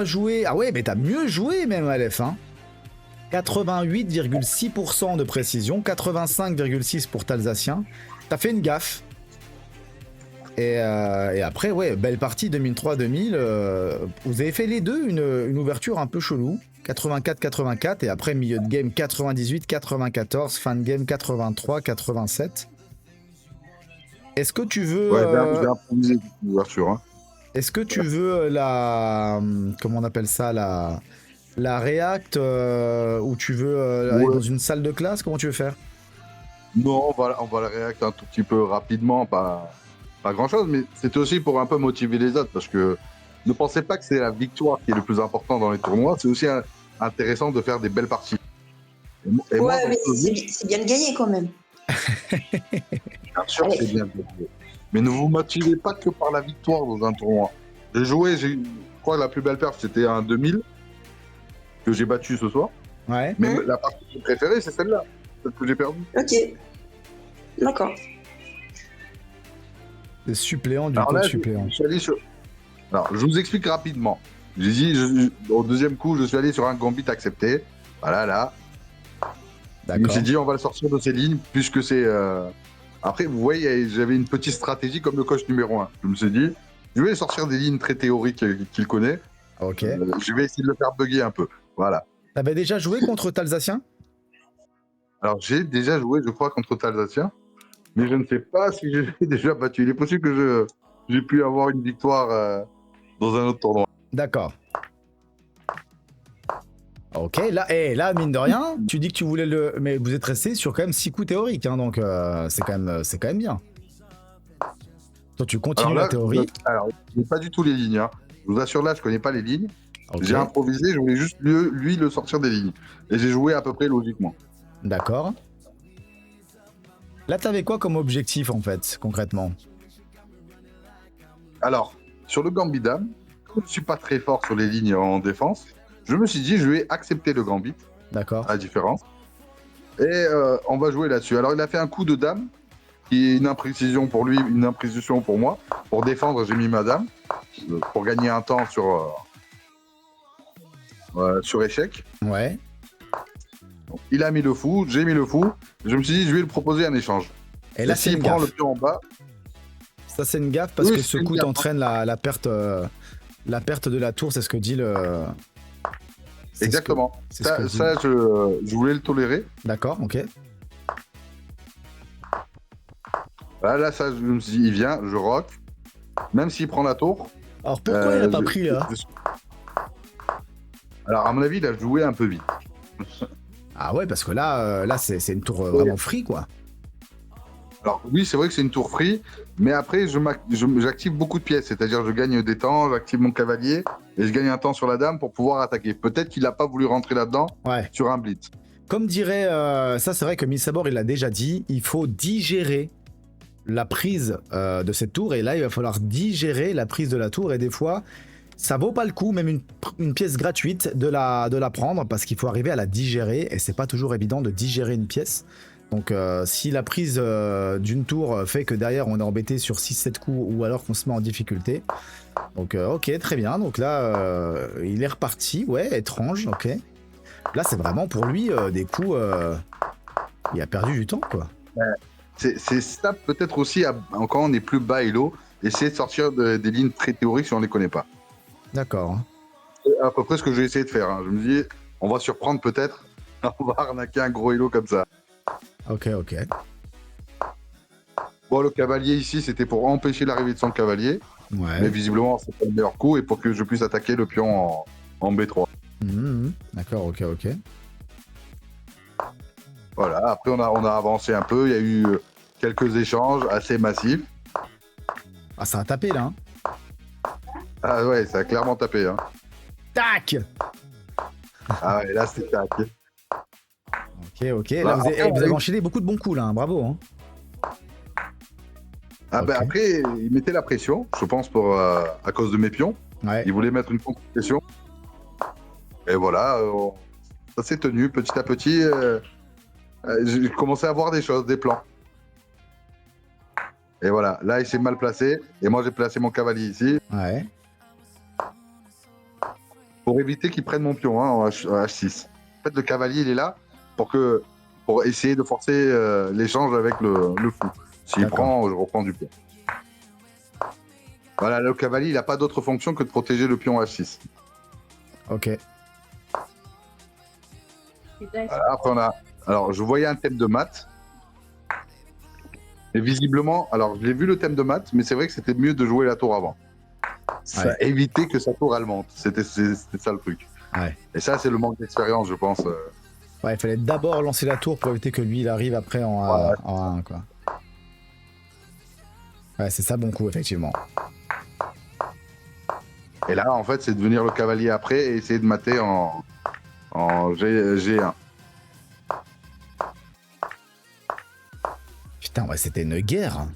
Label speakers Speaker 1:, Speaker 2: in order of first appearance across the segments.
Speaker 1: joué... Ah ouais, mais t'as mieux joué même, Aleph, hein. 88,6% de précision, 85,6% pour Talsacien. T'as fait une gaffe. Et après, ouais, belle partie 2003-2000. Vous avez fait les deux, une ouverture un peu chelou. 84-84 et après milieu de game 98-94, fin de game 83-87. Est-ce que tu veux...
Speaker 2: Ouais, j'ai improvisé l'ouverture. Hein.
Speaker 1: Est-ce que tu veux la... Comment on appelle ça, la React ou tu veux aller
Speaker 2: Ouais.
Speaker 1: dans une salle de classe? Comment tu veux faire?
Speaker 2: Non, on va la réact un tout petit peu rapidement, pas grand-chose, mais c'était aussi pour un peu motiver les autres, parce que ne pensez pas que c'est la victoire qui est le plus important dans les tournois, c'est aussi intéressant de faire des belles parties. Et moi,
Speaker 3: Ouais, mais c'est bien de gagner quand même.
Speaker 2: bien sûr que c'est bien de gagner. Mais ne vous motivez pas que par la victoire dans un tournoi. Je crois que la plus belle perf, c'était un 2000, que j'ai battu ce soir.
Speaker 1: Ouais.
Speaker 2: Mais la partie préférée, c'est celle-là, celle que j'ai perdue.
Speaker 3: Ok. D'accord.
Speaker 1: Le suppléant du
Speaker 2: Alors
Speaker 1: coach
Speaker 2: là,
Speaker 1: suppléant.
Speaker 2: je suis allé sur... Alors, je vous explique rapidement. J'ai dit, au deuxième coup, je suis allé sur un gambit accepté. Voilà, là. Je me suis dit, on va le sortir de ces lignes, puisque c'est... Après, vous voyez, j'avais une petite stratégie comme le coach numéro 1. Je me suis dit, je vais sortir des lignes très théoriques qu'il connaît.
Speaker 1: Ok.
Speaker 2: Je vais essayer de le faire bugger un peu. Voilà.
Speaker 1: T'avais déjà joué contre Talsacien?
Speaker 2: Alors, j'ai déjà joué, je crois, contre Talsacien, mais je ne sais pas si je l'ai déjà battu. Il est possible que j'ai pu avoir une victoire dans un autre tournoi.
Speaker 1: D'accord. Ok, là, mine de rien, tu dis que tu voulais le... Mais vous êtes resté sur quand même 6 coups théoriques, hein, donc c'est quand même bien. Toi, tu continues
Speaker 2: Alors là,
Speaker 1: la théorie.
Speaker 2: Alors, je connais pas du tout les lignes. Hein. Je vous assure, là, je connais pas les lignes.
Speaker 1: Okay.
Speaker 2: J'ai improvisé, je voulais juste lui le sortir des lignes. Et j'ai joué à peu près logiquement.
Speaker 1: D'accord. Là, t'avais quoi comme objectif, en fait, concrètement?
Speaker 2: Alors, sur le gambit dame, comme je ne suis pas très fort sur les lignes en défense, je me suis dit, je vais accepter le gambit.
Speaker 1: D'accord.
Speaker 2: À la différence. Et on va jouer là-dessus. Alors, il a fait un coup de dame, qui est une imprécision pour lui, une imprécision pour moi. Pour défendre, j'ai mis ma dame, pour gagner un temps sur échec.
Speaker 1: Ouais.
Speaker 2: Donc, il a mis le fou, j'ai mis le fou. Je me suis dit, je vais lui proposer un échange.
Speaker 1: Et là,
Speaker 2: s'il prend le pion en bas...
Speaker 1: Ça, c'est une gaffe parce que ce coup t'entraîne la perte de la tour, c'est ce que dit le...
Speaker 2: Exactement. Ça, je voulais le tolérer.
Speaker 1: D'accord, ok.
Speaker 2: Là, ça, je me suis dit, il vient, je rock. Même s'il prend la tour...
Speaker 1: Alors, pourquoi il a pas pris, là?
Speaker 2: Alors, à mon avis, il a joué un peu vite.
Speaker 1: Ah ouais, parce que là c'est une tour vraiment free, quoi.
Speaker 2: Alors oui, c'est vrai que c'est une tour free, mais après, j'active beaucoup de pièces. C'est-à-dire, je gagne des temps, j'active mon cavalier, et je gagne un temps sur la dame pour pouvoir attaquer. Peut-être qu'il n'a pas voulu rentrer là-dedans sur un blitz.
Speaker 1: Comme dirait... ça, c'est vrai que Milsabor, il l'a déjà dit, il faut digérer la prise de cette tour, et là, il va falloir digérer la prise de la tour, et des fois... Ça vaut pas le coup, même une pièce gratuite, de la prendre, parce qu'il faut arriver à la digérer, et c'est pas toujours évident de digérer une pièce. Donc si la prise d'une tour fait que derrière on est embêté sur 6-7 coups, ou alors qu'on se met en difficulté. Donc ok, très bien, donc là il est reparti, ouais, étrange, ok. Là c'est vraiment pour lui des coups... il a perdu du temps, quoi.
Speaker 2: C'est ça peut-être aussi, quand on est plus bas Elo, essayer de sortir des lignes très théoriques si on les connaît pas.
Speaker 1: D'accord.
Speaker 2: C'est à peu près ce que j'ai essayé de faire. Hein. Je me dis, on va surprendre peut-être, on va arnaquer un gros Elo comme ça.
Speaker 1: Ok, ok.
Speaker 2: Bon, le cavalier ici, c'était pour empêcher l'arrivée de son cavalier.
Speaker 1: Ouais.
Speaker 2: Mais visiblement, c'est pas le meilleur coup et pour que je puisse attaquer le pion en B3.
Speaker 1: D'accord, ok, ok.
Speaker 2: Voilà, après on a avancé un peu, il y a eu quelques échanges assez massifs.
Speaker 1: Ah, ça a tapé là. Hein.
Speaker 2: Ah ouais, ça a clairement tapé. Hein.
Speaker 1: Tac.
Speaker 2: Ah ouais, là c'est tac.
Speaker 1: Ok, ok. Là, vous avez enchaîné beaucoup de bons coups là, hein. Bravo. Hein.
Speaker 2: Ah okay. Après, il mettait la pression, je pense, à cause de mes pions.
Speaker 1: Ouais.
Speaker 2: Il voulait mettre une contre-pression. Et voilà, ça s'est tenu petit à petit. J'ai commencé à voir des choses, des plans. Et voilà, là il s'est mal placé. Et moi j'ai placé mon cavalier ici.
Speaker 1: Ouais.
Speaker 2: pour éviter qu'il prenne mon pion hein, en H6. En fait, le cavalier, il est là pour essayer de forcer l'échange avec le fou. S'il prend, je reprends du pion. Voilà, le cavalier, il n'a pas d'autre fonction que de protéger le pion H6.
Speaker 1: Ok.
Speaker 2: Voilà, après, on a... Alors, je voyais un thème de maths. Et visiblement, alors, je l'ai vu le thème de maths, mais c'est vrai que c'était mieux de jouer la tour avant. Ça a évité que sa tour, elle monte. C'était ça le truc.
Speaker 1: Ouais.
Speaker 2: Et ça, c'est le manque d'expérience, je pense.
Speaker 1: Ouais, il fallait d'abord lancer la tour pour éviter que lui, il arrive après en 1, quoi. Ouais, c'est ça bon coup, effectivement.
Speaker 2: Et là, en fait, c'est de venir le cavalier après et essayer de mater en G1.
Speaker 1: Putain, ouais, c'était une guerre.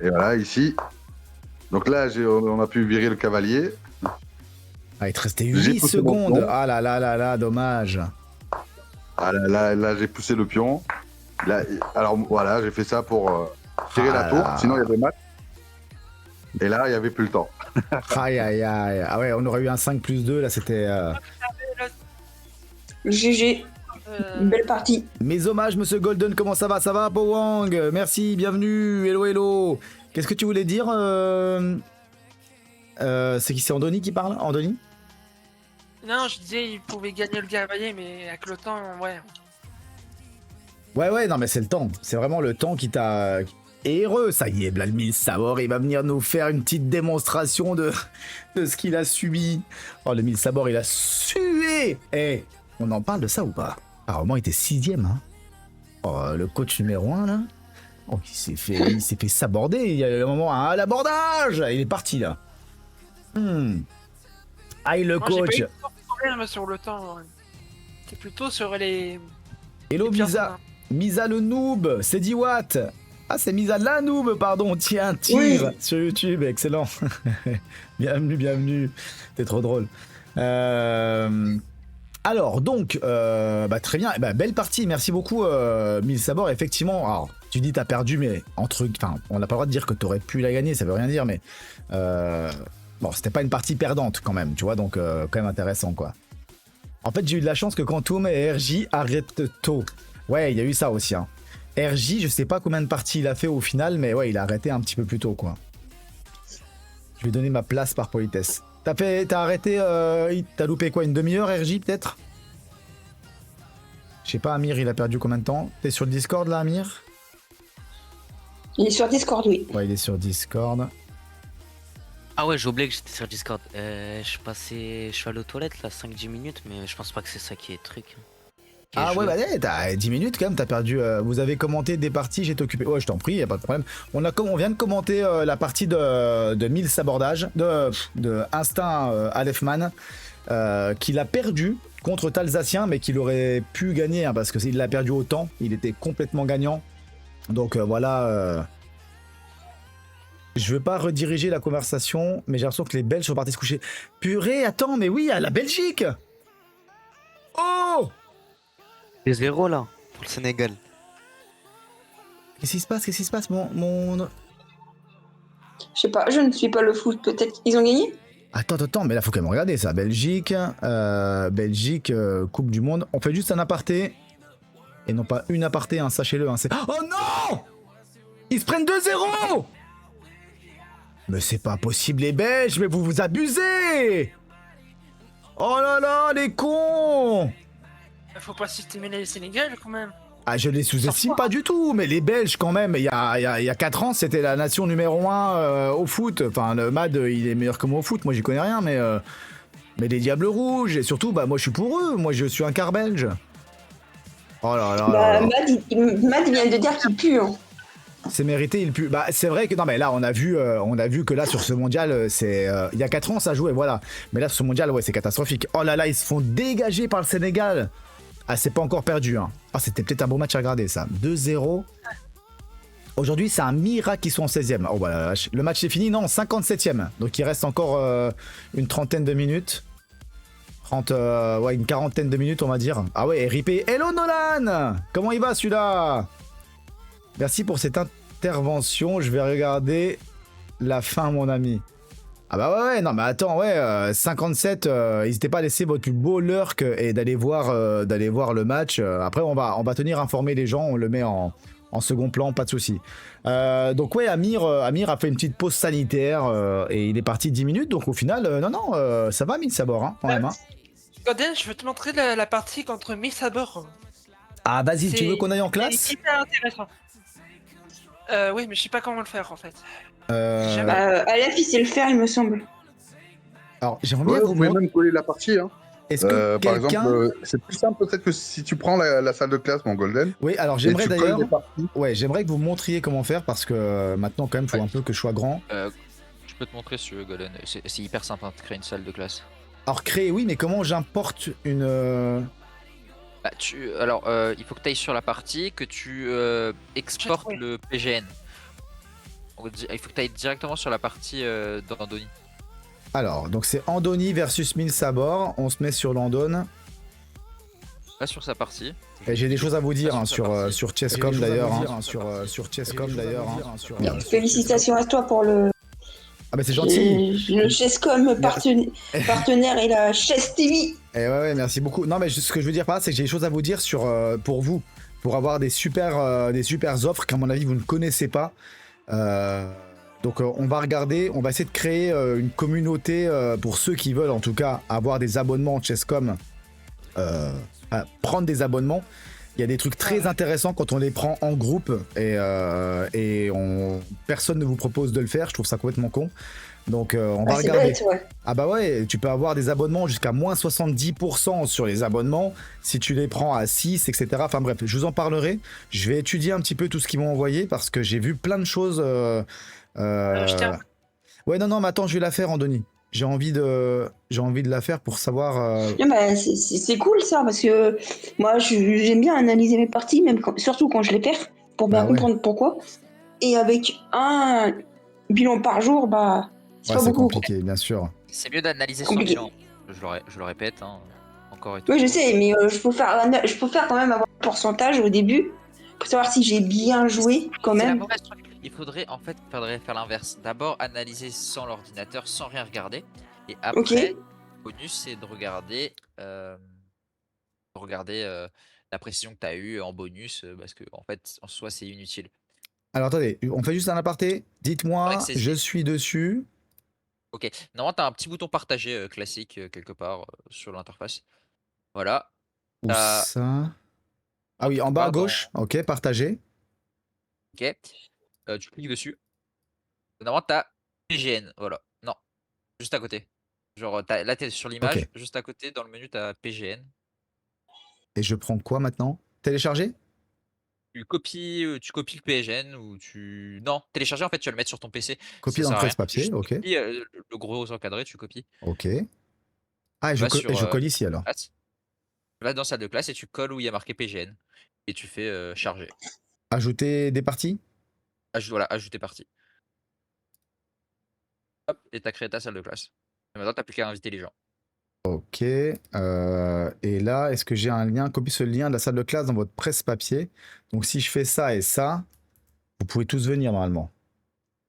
Speaker 2: Et voilà, ici. Donc là, on a pu virer le cavalier.
Speaker 1: Ah, il te restait 8 secondes. Ah là là là là, dommage.
Speaker 2: Ah là j'ai poussé le pion. Là, alors voilà, j'ai fait ça pour tirer la tour, sinon il y avait match. Et là, il n'y avait plus le temps.
Speaker 1: Aïe aïe aïe. Ah ouais, on aurait eu un 5+2, là c'était...
Speaker 3: GG. Belle partie.
Speaker 1: Mes hommages, monsieur Golden, comment ça va? Ça va, Powang? Merci, bienvenue, hello hello. Qu'est-ce que tu voulais dire c'est qui? C'est Andoni qui parle? Andoni?
Speaker 4: Non, je disais, il pouvait gagner le cavalier, mais avec le temps, ouais.
Speaker 1: Ouais, non mais c'est le temps. C'est vraiment le temps qui t'a... Heureux, ça y est, Blalmil Sabor, il va venir nous faire une petite démonstration de ce qu'il a subi. Oh, le Mille Sabor, il a sué. Eh, on en parle de ça ou pas? Apparemment, il était 6ème. Hein. Oh, le coach numéro 1, là. Oh, il s'est fait saborder. Il y a un moment, à l'abordage. Il est parti, là. Aïe, le coach.
Speaker 4: J'ai pas eu de problème sur le temps. C'est plutôt sur les...
Speaker 1: Hello, Misa le noob. C'est Diwat. Ah, c'est Misa la noob, pardon. Tiens, tire sur YouTube. Excellent. Bienvenue. T'es trop drôle. Alors, donc, très bien. Belle partie. Merci beaucoup, Mille Sabor. Effectivement, alors, tu dis t'as perdu, mais on n'a pas le droit de dire que t'aurais pu la gagner. Ça veut rien dire, mais bon, c'était pas une partie perdante quand même, tu vois. Donc, quand même intéressant, quoi. En fait, j'ai eu de la chance que Quantum et RJ arrêtent tôt. Ouais, il y a eu ça aussi, hein. RJ, je sais pas combien de parties il a fait au final, mais ouais, il a arrêté un petit peu plus tôt, quoi. Je vais donner ma place par politesse. T'as arrêté, t'as loupé quoi, une demi-heure, RJ, peut-être? Je sais pas, Amir, il a perdu combien de temps? T'es sur le Discord, là, Amir?
Speaker 3: Il est sur Discord, oui.
Speaker 1: Ouais, il est sur Discord.
Speaker 5: Ah ouais, j'ai oublié que j'étais sur Discord. Je suis allé aux toilettes, là, 5-10 minutes, mais je pense pas que c'est ça qui est le truc.
Speaker 1: Ah ouais, t'as 10 minutes quand même, t'as perdu. Vous avez commenté des parties, j'étais occupé. Ouais, je t'en prie, y a pas de problème. On vient de commenter la partie de Mille Sabordage, de Instinct Aleph-Man, qu'il a perdu contre Talsacien, mais qu'il aurait pu gagner, hein, parce qu'il l'a perdu au temps, il était complètement gagnant. Donc voilà. Je veux pas rediriger la conversation, mais j'ai l'impression que les Belges sont partis se coucher. Purée, attends, mais oui, à la Belgique! Oh!
Speaker 6: C'est 0 là, pour le Sénégal.
Speaker 1: Qu'est-ce qui se passe, mon...
Speaker 3: Je sais pas, je ne suis pas le foot, peut-être ils ont gagné?
Speaker 1: Attends, mais là faut quand même regarder ça. Belgique, Coupe du Monde. On fait juste un aparté. Et non pas une aparté, hein, sachez-le. Hein, oh non! Ils se prennent 2-0! Mais c'est pas possible les Belges, mais vous vous abusez! Oh là là, les cons!
Speaker 4: Faut pas sous-estimer les Sénégal quand même.
Speaker 1: Ah, je les sous-estime pas du tout, mais les Belges quand même, il y a 4 ans, c'était la nation numéro 1 au foot. Enfin, le MAD, il est meilleur que moi au foot, moi j'y connais rien, mais les Diables Rouges, et surtout, moi je suis pour eux, moi je suis un quart belge. Oh là là là là.
Speaker 3: Mad vient de dire qu'il pue. Hein.
Speaker 1: C'est mérité, il pue. Bah, c'est vrai que non, mais là, on a vu que là, sur ce mondial, c'est. Il y a 4 ans, ça jouait, voilà. Mais là, sur ce mondial, ouais, c'est catastrophique. Oh là là, ils se font dégager par le Sénégal. Ah, c'est pas encore perdu, hein. Ah, c'était peut-être un beau match à regarder, ça. 2-0. Aujourd'hui, c'est un miracle qu'ils sont en 16e. Oh, bah, la vache. Le match est fini, non, 57e. Donc, il reste encore une trentaine de minutes. Ouais, une quarantaine de minutes, on va dire. Ah ouais, RIP. Hello, Nolan! Comment il va, celui-là? Merci pour cette intervention. Je vais regarder la fin, mon ami. Ah bah ouais, non mais attends, ouais, 57, n'hésitez pas à laisser votre plus beau lurk et d'aller voir le match. Après, on va tenir informer les gens, on le met en second plan, pas de souci. Donc ouais, Amir a fait une petite pause sanitaire et il est parti 10 minutes, donc au final, non, ça va Mine Sabor, hein, quand même. Hein.
Speaker 4: Golden, je veux te montrer la partie contre Miss Sabor.
Speaker 1: Ah vas-y, tu veux qu'on aille en
Speaker 4: C'est
Speaker 1: classe?
Speaker 4: hyper intéressant. Oui, mais je sais pas comment le faire en fait.
Speaker 1: Euh,
Speaker 3: Aleph, il sait le faire, il me semble.
Speaker 1: Alors, j'aimerais bien
Speaker 2: Ouais,
Speaker 1: vous
Speaker 2: vous pouvez
Speaker 1: montrer.
Speaker 2: même coller la partie. Hein.
Speaker 1: Est-ce que
Speaker 2: Par exemple,
Speaker 1: quelqu'un...
Speaker 2: c'est plus simple peut-être que si tu prends la salle de classe, mon Golden,
Speaker 1: Oui, alors
Speaker 2: et
Speaker 1: j'aimerais
Speaker 2: tu colles
Speaker 1: d'ailleurs...
Speaker 2: les parties.
Speaker 1: Ouais, j'aimerais que vous montriez comment faire parce que maintenant quand même, il faut
Speaker 7: Ouais.
Speaker 1: un peu que je sois grand.
Speaker 7: Je peux te montrer si tu veux, Golden. C'est hyper simple hein, de créer une salle de classe.
Speaker 1: Alors créer, oui, mais comment j'importe une...
Speaker 7: Bah, alors, il faut que tu ailles sur la partie, que tu exportes
Speaker 4: trouvé.
Speaker 7: le PGN. Il faut que tu ailles directement sur la partie d'Andoni.
Speaker 1: Alors, donc c'est Andoni versus Mille Sabor. On se met sur l'Andon.
Speaker 7: Pas sur sa partie.
Speaker 1: Et j'ai des choses à vous dire hein,
Speaker 7: Sur sa partie.
Speaker 1: sur Chesscom d'ailleurs. Hein, sur Chesscom d'ailleurs.
Speaker 3: Félicitations à toi pour le,
Speaker 1: Ah bah c'est gentil.
Speaker 3: le Chesscom partenaire et la Chess TV.
Speaker 1: Et ouais, merci beaucoup. Non, mais ce que je veux dire par là, c'est que j'ai des choses à vous dire pour vous, pour avoir des super offres qu'à mon avis vous ne connaissez pas. Donc on va regarder, on va essayer de créer une communauté pour ceux qui veulent en tout cas avoir des abonnements Chesscom, prendre des abonnements. Il y a des trucs très intéressants quand on les prend en groupe et personne ne vous propose de le faire. Je trouve ça complètement con. Donc on va
Speaker 3: C'est
Speaker 1: regarder.
Speaker 3: bête, ouais.
Speaker 1: Ah bah ouais, tu peux avoir des abonnements jusqu'à moins 70% sur les abonnements si tu les prends à 6, etc. Enfin bref, je vous en parlerai. Je vais étudier un petit peu tout ce qu'ils m'ont envoyé parce que j'ai vu plein de choses.
Speaker 4: Je tiens.
Speaker 1: Ouais, non, mais attends, je vais la faire, Andoni. J'ai envie de la faire pour savoir.
Speaker 3: Non, bah, c'est cool ça, parce que moi j'aime bien analyser mes parties, même surtout quand je les perds, pour bien
Speaker 1: Bah ouais.
Speaker 3: comprendre pourquoi. Et avec un bilan par jour, bah c'est
Speaker 1: Ouais,
Speaker 3: pas
Speaker 1: c'est
Speaker 3: beaucoup.
Speaker 1: compliqué, bien sûr.
Speaker 7: C'est mieux d'analyser son
Speaker 3: Compliqué.
Speaker 7: bilan. Je le répète, hein, encore et tout.
Speaker 3: Oui, je sais, mais je peux faire quand même avoir un pourcentage au début pour savoir si j'ai bien joué quand
Speaker 7: C'est la
Speaker 3: même.
Speaker 7: mauvaise truc. Il faudrait faire l'inverse. D'abord analyser sans l'ordinateur, sans rien regarder. Et après, bonus, c'est de regarder, la précision que tu as eue en bonus, parce que en fait, en soi, c'est inutile.
Speaker 1: Alors attendez, on fait juste un aparté.
Speaker 7: C'est vrai
Speaker 1: Dites-moi,
Speaker 7: que c'est-
Speaker 1: je suis dessus.
Speaker 7: Ok. Normalement, tu as un petit bouton partagé classique quelque part sur l'interface. Voilà.
Speaker 1: Où
Speaker 7: T'as-
Speaker 1: ça? Ah oui, en bas à
Speaker 7: Pardon.
Speaker 1: gauche. Ok, partagé.
Speaker 7: Ok. Tu cliques dessus. Normalement, tu as PGN. Voilà. Non. Juste à côté. Genre, là, tu es sur l'image.
Speaker 1: Ok.
Speaker 7: Juste à côté, dans le menu, tu as PGN.
Speaker 1: Et je prends quoi maintenant? Télécharger?
Speaker 7: Tu copies le PGN ou tu. Non, télécharger, en fait, tu vas le mettre sur ton PC.
Speaker 1: Copier
Speaker 7: Ça
Speaker 1: dans le
Speaker 7: sert à rien.
Speaker 1: presse-papier,
Speaker 7: Juste
Speaker 1: ok.
Speaker 7: copie, le gros encadré, tu copies.
Speaker 1: Ok. Ah, et
Speaker 7: Tu vas sur
Speaker 1: je colle ici alors.
Speaker 7: classe. Tu vas dans salle de classe et tu colles où il y a marqué PGN. Et tu fais charger.
Speaker 1: Ajouter des parties?
Speaker 7: Voilà, ajouter partie. Hop, et tu as créé ta salle de classe. Et maintenant, tu n'as plus qu'à inviter les gens.
Speaker 1: Ok. Et là, est-ce que j'ai un lien? Copie ce lien de la salle de classe dans votre presse-papier. Donc si je fais ça et ça, vous pouvez tous venir normalement.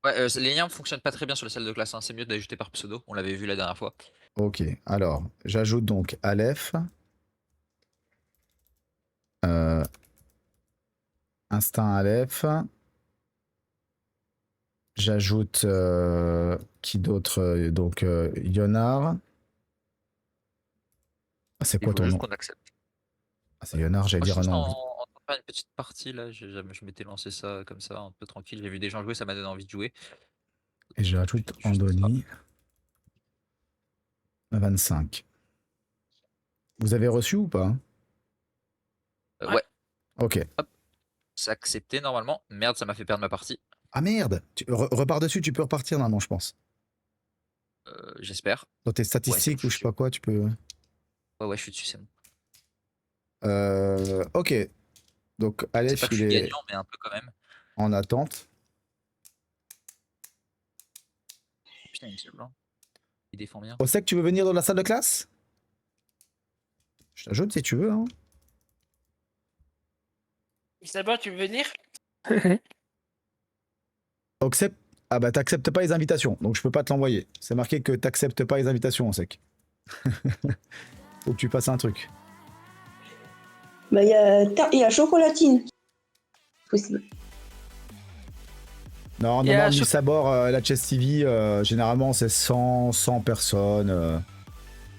Speaker 7: Ouais, les liens ne fonctionnent pas très bien sur les salles de classe. Hein. C'est mieux d'ajouter par pseudo. On l'avait vu la dernière fois.
Speaker 1: Ok. Alors, j'ajoute donc Aleph. Instinct Aleph. J'ajoute qui d'autre? Donc Yonar. Ah, c'est
Speaker 7: Il
Speaker 1: quoi
Speaker 7: faut
Speaker 1: ton
Speaker 7: juste
Speaker 1: nom?
Speaker 7: qu'on accepte.
Speaker 1: Ah, c'est Yonar, j'allais
Speaker 7: Moi, je
Speaker 1: dire un
Speaker 7: suis
Speaker 1: nom.
Speaker 7: en train de faire une petite partie là. Je m'étais lancé ça comme ça, un peu tranquille. J'ai vu des gens jouer, ça m'a donné envie de jouer.
Speaker 1: Et j'ajoute
Speaker 7: Juste
Speaker 1: Andoni. 25. Vous avez reçu ou pas?
Speaker 7: Ouais,
Speaker 1: Ok.
Speaker 7: c'est accepté normalement. Merde, ça m'a fait perdre ma partie.
Speaker 1: Ah merde! Repars dessus, tu peux repartir normalement, je pense.
Speaker 7: J'espère.
Speaker 1: Dans tes statistiques
Speaker 7: bon,
Speaker 1: ou je sais pas quoi, tu peux.
Speaker 7: Ouais, je suis dessus, c'est bon.
Speaker 1: Ok. Donc
Speaker 7: C'est
Speaker 1: Aleph,
Speaker 7: pas que
Speaker 1: il
Speaker 7: je suis
Speaker 1: est
Speaker 7: gagnant, mais un peu quand même.
Speaker 1: en attente.
Speaker 7: Putain, il me semble. Hein. Il défend bien.
Speaker 1: On sait que tu veux venir dans la salle de classe? Je t'ajoute si tu veux. Hein.
Speaker 4: Miss Sabor, tu veux venir?
Speaker 1: Accept. Ah bah t'acceptes pas les invitations, donc je peux pas te l'envoyer. C'est marqué que t'acceptes pas les invitations en sec. Faut que tu passes un truc.
Speaker 3: Bah, il y a chocolatine. Possible.
Speaker 1: Non,
Speaker 4: Et à
Speaker 1: Miss Sabor, la Chess TV, généralement c'est 100 personnes.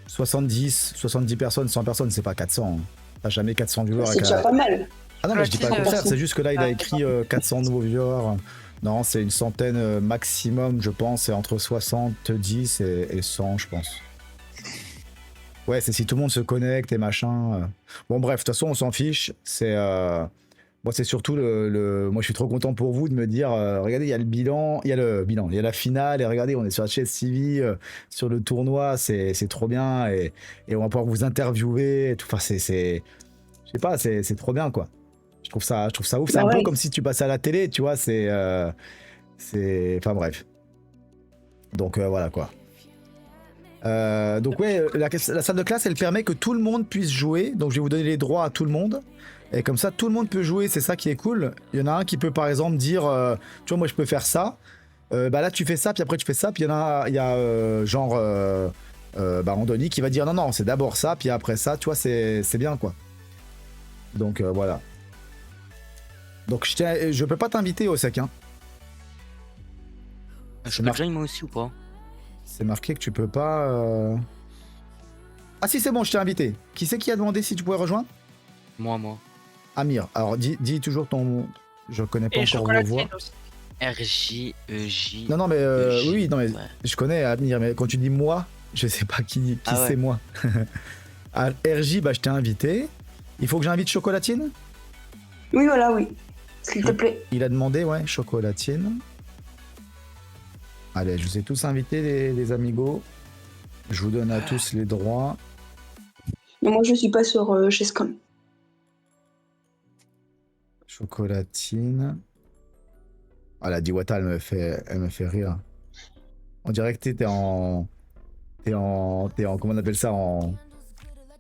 Speaker 1: 70 personnes, 100 personnes, c'est pas 400. Hein. T'as jamais 400 viewers.
Speaker 3: C'est déjà pas mal.
Speaker 1: Ah non, mais je dis pas le contraire, c'est juste que là il a écrit 400 nouveaux viewers. Non, c'est une centaine maximum, je pense, c'est entre 70 et 100, je pense. Ouais, c'est si tout le monde se connecte et machin. Bon, bref, de toute façon, on s'en fiche. C'est. Moi, c'est surtout Moi, je suis trop content pour vous de me dire regardez, il y a le bilan, il y a la finale, et regardez, on est sur la Chess TV, sur le tournoi, c'est trop bien, et on va pouvoir vous interviewer, et tout. Enfin, je sais pas, c'est trop bien, quoi. Je trouve ça ouf. C'est un peu comme si tu passais à la télé, tu vois, Enfin, bref. Donc, voilà, quoi. Donc, ouais, la salle de classe, elle permet que tout le monde puisse jouer, donc je vais vous donner les droits à tout le monde. Et comme ça, tout le monde peut jouer, c'est ça qui est cool. Il y en a un qui peut par exemple dire, tu vois, moi je peux faire ça. Bah là tu fais ça, puis après tu fais ça, puis il y a genre Andoni qui va dire non, c'est d'abord ça, puis après ça, tu vois, c'est bien quoi. Donc voilà. Donc je peux pas t'inviter au sec, hein.
Speaker 5: Je peux déjà moi aussi ou pas?
Speaker 1: C'est marqué que tu peux pas. Ah si, c'est bon, je t'ai invité. Qui c'est qui a demandé si tu pouvais rejoindre?
Speaker 5: Moi.
Speaker 1: Amir, alors dis toujours ton... Je connais pas
Speaker 4: Et
Speaker 1: encore vos voix.
Speaker 4: chocolatine aussi.
Speaker 5: RJ.
Speaker 1: Non, mais oui, non, mais
Speaker 5: ouais.
Speaker 1: je connais Amir, mais quand tu dis moi, je sais pas qui
Speaker 5: Ah ouais.
Speaker 1: c'est moi. À RJ, bah je t'ai invité. Il faut que j'invite Chocolatine?
Speaker 3: Oui, voilà, oui. S'il te plaît.
Speaker 1: Il a demandé, ouais, Chocolatine. Allez, je vous ai tous invités, les amigos. Je vous donne à tous les droits.
Speaker 3: Mais moi, je suis pas sur Chesscom.
Speaker 1: Chocolatine. Ah, la Diwata, elle me fait rire. On dirait que t'es en... Comment on appelle ça?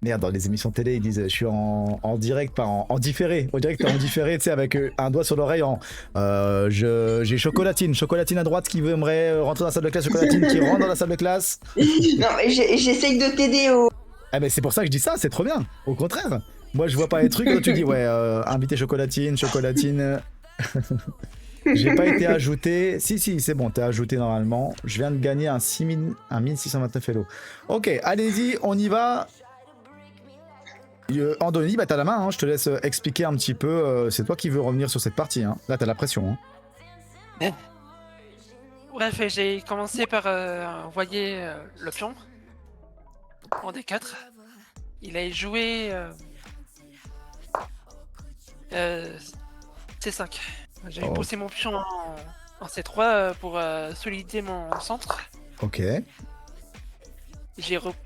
Speaker 1: Merde, dans les émissions télé, ils disent je suis en direct, pas en différé. On dirait que t'es en différé, tu sais, avec un doigt sur l'oreille j'ai Chocolatine à droite qui aimerait rentrer dans la salle de classe, Chocolatine qui rentre dans la salle de classe.
Speaker 3: Non, mais j'essaye de t'aider au.
Speaker 1: Ah, mais c'est pour ça que je dis ça, c'est trop bien. Au contraire. Moi, je vois pas les trucs, et tu dis ouais, inviter Chocolatine. J'ai pas été ajouté. Si, c'est bon, t'es ajouté normalement. Je viens de gagner un 1629 Elo. Ok, allez-y, on y va. Andoni, bah t'as la main, hein, je te laisse expliquer un petit peu. C'est toi qui veux revenir sur cette partie. Hein. Là, t'as la pression. Hein.
Speaker 4: Bref, j'ai commencé par envoyer le pion en D4. Il a joué C5. J'avais posé mon pion en C3 pour solidifier mon centre.
Speaker 1: Ok.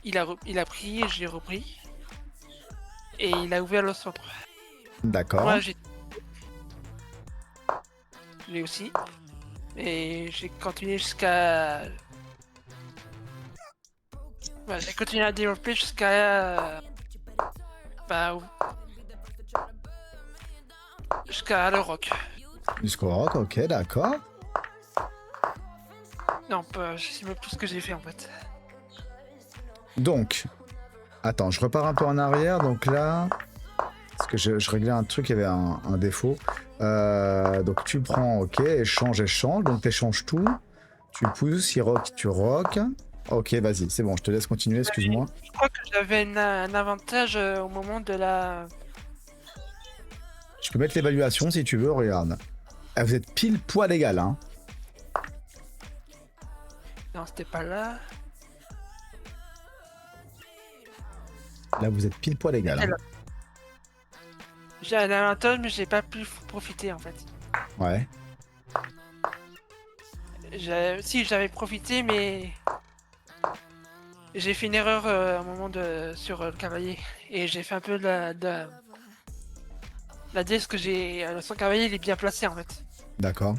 Speaker 4: Il a pris, j'ai repris. Et il a ouvert le centre.
Speaker 1: D'accord.
Speaker 4: Moi, lui aussi. Et j'ai continué jusqu'à... Ouais, j'ai continué à développer jusqu'à... jusqu'à le rock.
Speaker 1: Jusqu'au rock, ok, d'accord.
Speaker 4: Non, je sais même plus ce que j'ai fait en fait.
Speaker 1: Donc, attends, je repars un peu en arrière. Donc là, parce que je réglais un truc, il y avait un défaut. Donc tu prends, ok, échange. Donc t'échanges tout. Tu pousses, il rock, tu rock. Ok, vas-y, c'est bon, je te laisse continuer, excuse-moi.
Speaker 4: Je crois que j'avais un avantage au moment de la...
Speaker 1: Je peux mettre l'évaluation si tu veux, regarde. Ah, vous êtes pile poil égal, hein.
Speaker 4: Non, c'était pas là.
Speaker 1: Là, vous êtes pile poil égal. Hein.
Speaker 4: J'ai un avantage, mais j'ai pas pu profiter en fait.
Speaker 1: Ouais.
Speaker 4: Si, j'avais profité, mais j'ai fait une erreur à un moment sur le cavalier. Et j'ai fait un peu de la DS que j'ai... Son cavalier, il est bien placé en fait.
Speaker 1: D'accord.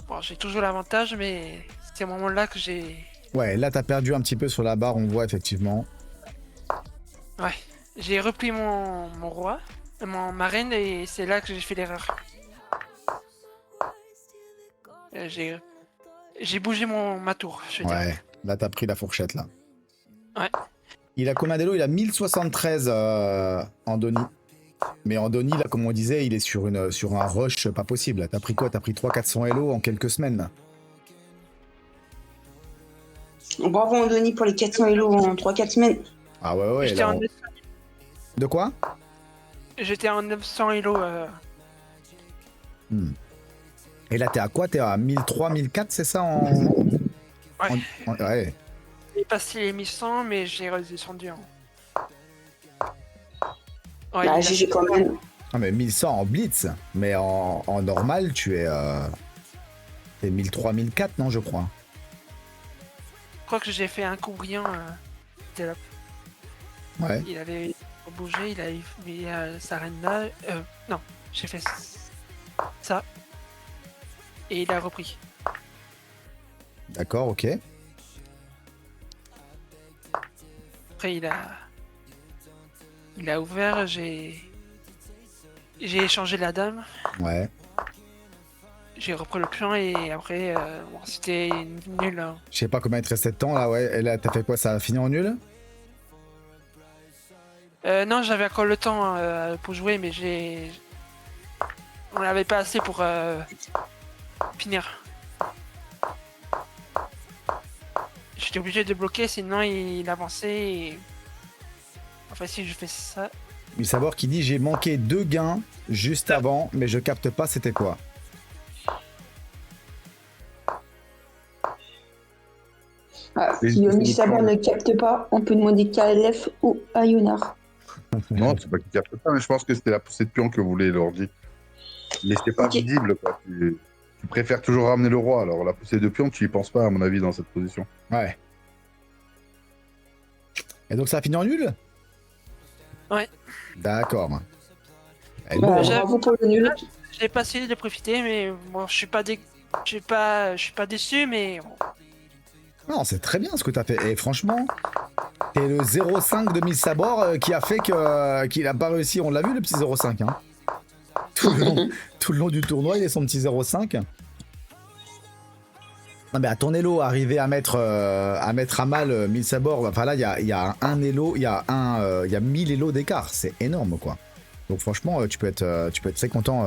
Speaker 4: Bon, j'ai toujours l'avantage, mais c'est au moment là que j'ai...
Speaker 1: Ouais, là, t'as perdu un petit peu sur la barre, on voit effectivement.
Speaker 4: Ouais. J'ai repris mon roi, ma reine, et c'est là que j'ai fait l'erreur. J'ai bougé ma tour, je veux dire.
Speaker 1: Ouais, là t'as pris la fourchette là.
Speaker 4: Ouais.
Speaker 1: Il a combien d'élo? Il a 1073 Andoni. Mais Andoni, là, comme on disait, il est sur un rush pas possible. Là. T'as pris quoi? T'as pris 300-400 Elo en quelques semaines là.
Speaker 3: Bravo Andoni pour les 400 Elo en 3-4 semaines.
Speaker 1: Ah ouais,
Speaker 4: J'étais
Speaker 1: là,
Speaker 4: en,
Speaker 1: De quoi?
Speaker 4: j'étais en 900 Elo.
Speaker 1: Et là, t'es à quoi? T'es à 1003, 1004, c'est ça
Speaker 4: Ouais.
Speaker 1: Ouais.
Speaker 4: J'ai passé les 1100, mais j'ai redescendu. Ouais,
Speaker 3: Bah,
Speaker 4: il a-
Speaker 3: GG quand même.
Speaker 1: Ah, mais 1100 en blitz. Mais en normal, tu es. T'es 1003, 1004, non, je crois.
Speaker 4: Je crois que j'ai fait un coup brillant. C'était là.
Speaker 1: Ouais.
Speaker 4: Il avait bougé, il avait mis sa reine là. Non, j'ai fait ça. Et il a repris.
Speaker 1: D'accord, ok.
Speaker 4: Après, il a ouvert, j'ai échangé la dame,
Speaker 1: Ouais.
Speaker 4: j'ai repris le pion et après, bon, c'était nul. Hein.
Speaker 1: Je sais pas combien il te restait de temps là, ouais. Et là, t'as fait quoi? Ça a fini en nul?
Speaker 4: Non, j'avais encore le temps pour jouer, mais on n'avait pas assez pour finir. J'étais obligé de bloquer, sinon il avançait et... Enfin, si je fais ça...
Speaker 1: Misabor qui dit j'ai manqué 2 gains juste avant, mais je capte pas c'était quoi.
Speaker 3: Ah, si le Missaber ne capte pas, on peut demander KLF ou Ayonard.
Speaker 2: Non, c'est pas qu'il capte pas, mais je pense que c'était la poussée de pion que voulait l'ordi. Mais c'était pas
Speaker 3: Ok.
Speaker 2: visible, quoi. Tu préfères toujours ramener le roi, alors la poussée de pion, tu y penses pas, à mon avis, dans cette position.
Speaker 1: Ouais. Et donc ça a fini en nul?
Speaker 4: Ouais.
Speaker 1: D'accord. Et
Speaker 3: Bah,
Speaker 1: bon,
Speaker 3: bravo pour le nul.
Speaker 4: J'ai pas essayé de profiter, mais bon, je suis pas déçu, mais bon.
Speaker 1: non, c'est très bien ce que t'as fait. Et franchement, t'es le 0,5 de Misabor qui a fait qu'il a pas réussi. On l'a vu le petit 0,5. Hein. Tout le long du tournoi, il est son petit 0,5. Non mais à ton elo, arriver à mettre à mal Milsabor, enfin là il y a un elo, il y a 1000 elo d'écart, c'est énorme quoi. Donc franchement tu peux être très content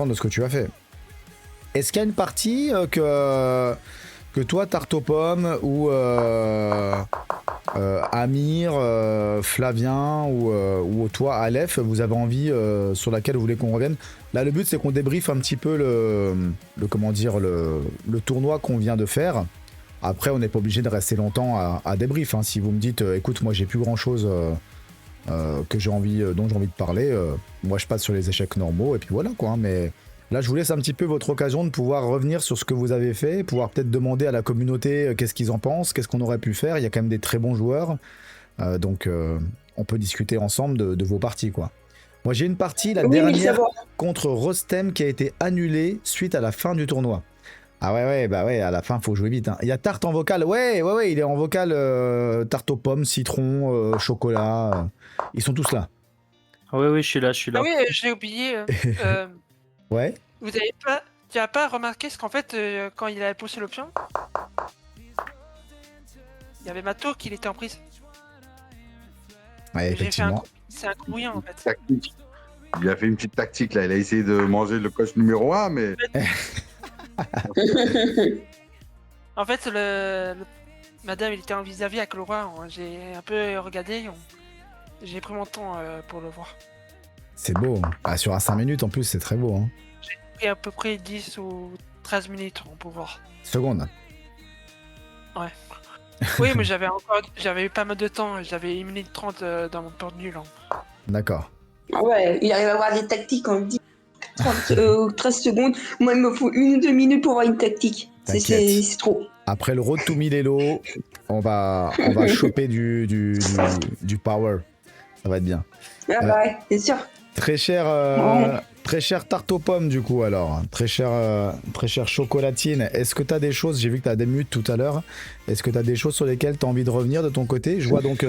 Speaker 1: de ce que tu as fait. Est-ce qu'il y a une partie que toi Tarte aux pommes ou Amir, Flavien ou toi Aleph, vous avez envie sur laquelle vous voulez qu'on revienne? Là le but c'est qu'on débriefe un petit peu le tournoi qu'on vient de faire. Après on n'est pas obligé de rester longtemps à débrief. Hein. Si vous me dites écoute moi j'ai plus grand chose dont j'ai envie de parler, moi je passe sur les échecs normaux et puis voilà quoi. Hein. Mais là je vous laisse un petit peu votre occasion de pouvoir revenir sur ce que vous avez fait, pouvoir peut-être demander à la communauté qu'est-ce qu'ils en pensent, qu'est-ce qu'on aurait pu faire. Il y a quand même des très bons joueurs, donc on peut discuter ensemble de vos parties quoi. Moi j'ai une partie, la
Speaker 3: Oui,
Speaker 1: dernière
Speaker 3: Missaber.
Speaker 1: contre Rostem qui a été annulée suite à la fin du tournoi. Ah ouais, bah ouais, à la fin faut jouer vite. Hein. Il y a Tarte en vocal, ouais, il est en vocal, Tarte aux pommes, citron, chocolat, ils sont tous là.
Speaker 8: Oui, je suis là.
Speaker 4: Ah oui, j'ai oublié.
Speaker 1: Ouais.
Speaker 4: Tu as pas remarqué ce qu'en fait, quand il avait poussé l'option, il y avait ma tour qui était en prise.
Speaker 1: Ouais,
Speaker 4: J'ai fait
Speaker 1: effectivement.
Speaker 4: c'est un coup bouillant en fait.
Speaker 2: Tactique. Il a fait une petite tactique, là. Il a essayé de manger le coche numéro 1, mais
Speaker 4: En fait, madame, il était en vis-à-vis avec le roi. J'ai un peu regardé. J'ai pris mon temps pour le voir.
Speaker 1: C'est beau. Ah, sur un 5 minutes en plus, c'est très beau. Hein.
Speaker 4: J'ai pris à peu près 10 ou 13 minutes pour voir.
Speaker 1: Seconde.
Speaker 4: Ouais. Oui, mais j'avais eu pas mal de temps. J'avais 1 minute 30 dans mon port nul. Hein.
Speaker 1: D'accord.
Speaker 3: Ah ouais, il arrive à avoir des tactiques en 10, 30, 13 secondes. Moi, il me faut 1 ou 2 minutes pour avoir une tactique.
Speaker 1: T'inquiète.
Speaker 3: C'est trop.
Speaker 1: Après le road to 1000 elo, on va choper du power. Ça va être bien.
Speaker 3: Ah bah ouais, c'est sûr.
Speaker 1: Très cher, tarte aux pommes du coup alors. Très cher chocolatine. Est-ce que t'as des choses, j'ai vu que t'as des mutes tout à l'heure. Est-ce que t'as des choses sur lesquelles t'as envie de revenir de ton côté? Je vois donc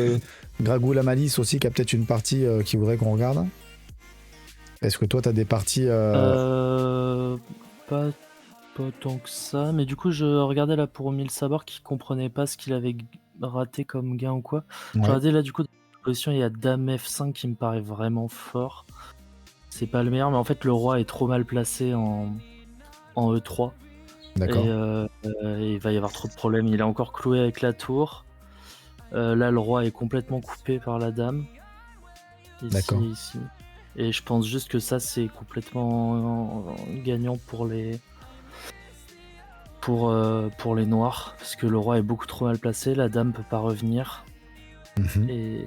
Speaker 1: Gragou la Malice aussi qui a peut-être une partie qui voudrait qu'on regarde. Est-ce que toi t'as des parties
Speaker 8: pas tant que ça, mais du coup je regardais là pour Mille Sabor qui comprenait pas ce qu'il avait raté comme gain ou quoi. Je
Speaker 1: Ouais.
Speaker 8: regardais là du coup dans la position il y a Dame F5 qui me paraît vraiment fort. C'est pas le meilleur, mais en fait le roi est trop mal placé en E3.
Speaker 1: D'accord.
Speaker 8: Et il va y avoir trop de problèmes. Il est encore cloué avec la tour. Là le roi est complètement coupé par la dame.
Speaker 1: D'accord.
Speaker 8: Ici. Et je pense juste que ça c'est complètement gagnant pour les noirs, parce que le roi est beaucoup trop mal placé, la dame peut pas revenir,
Speaker 1: Mhm.
Speaker 8: et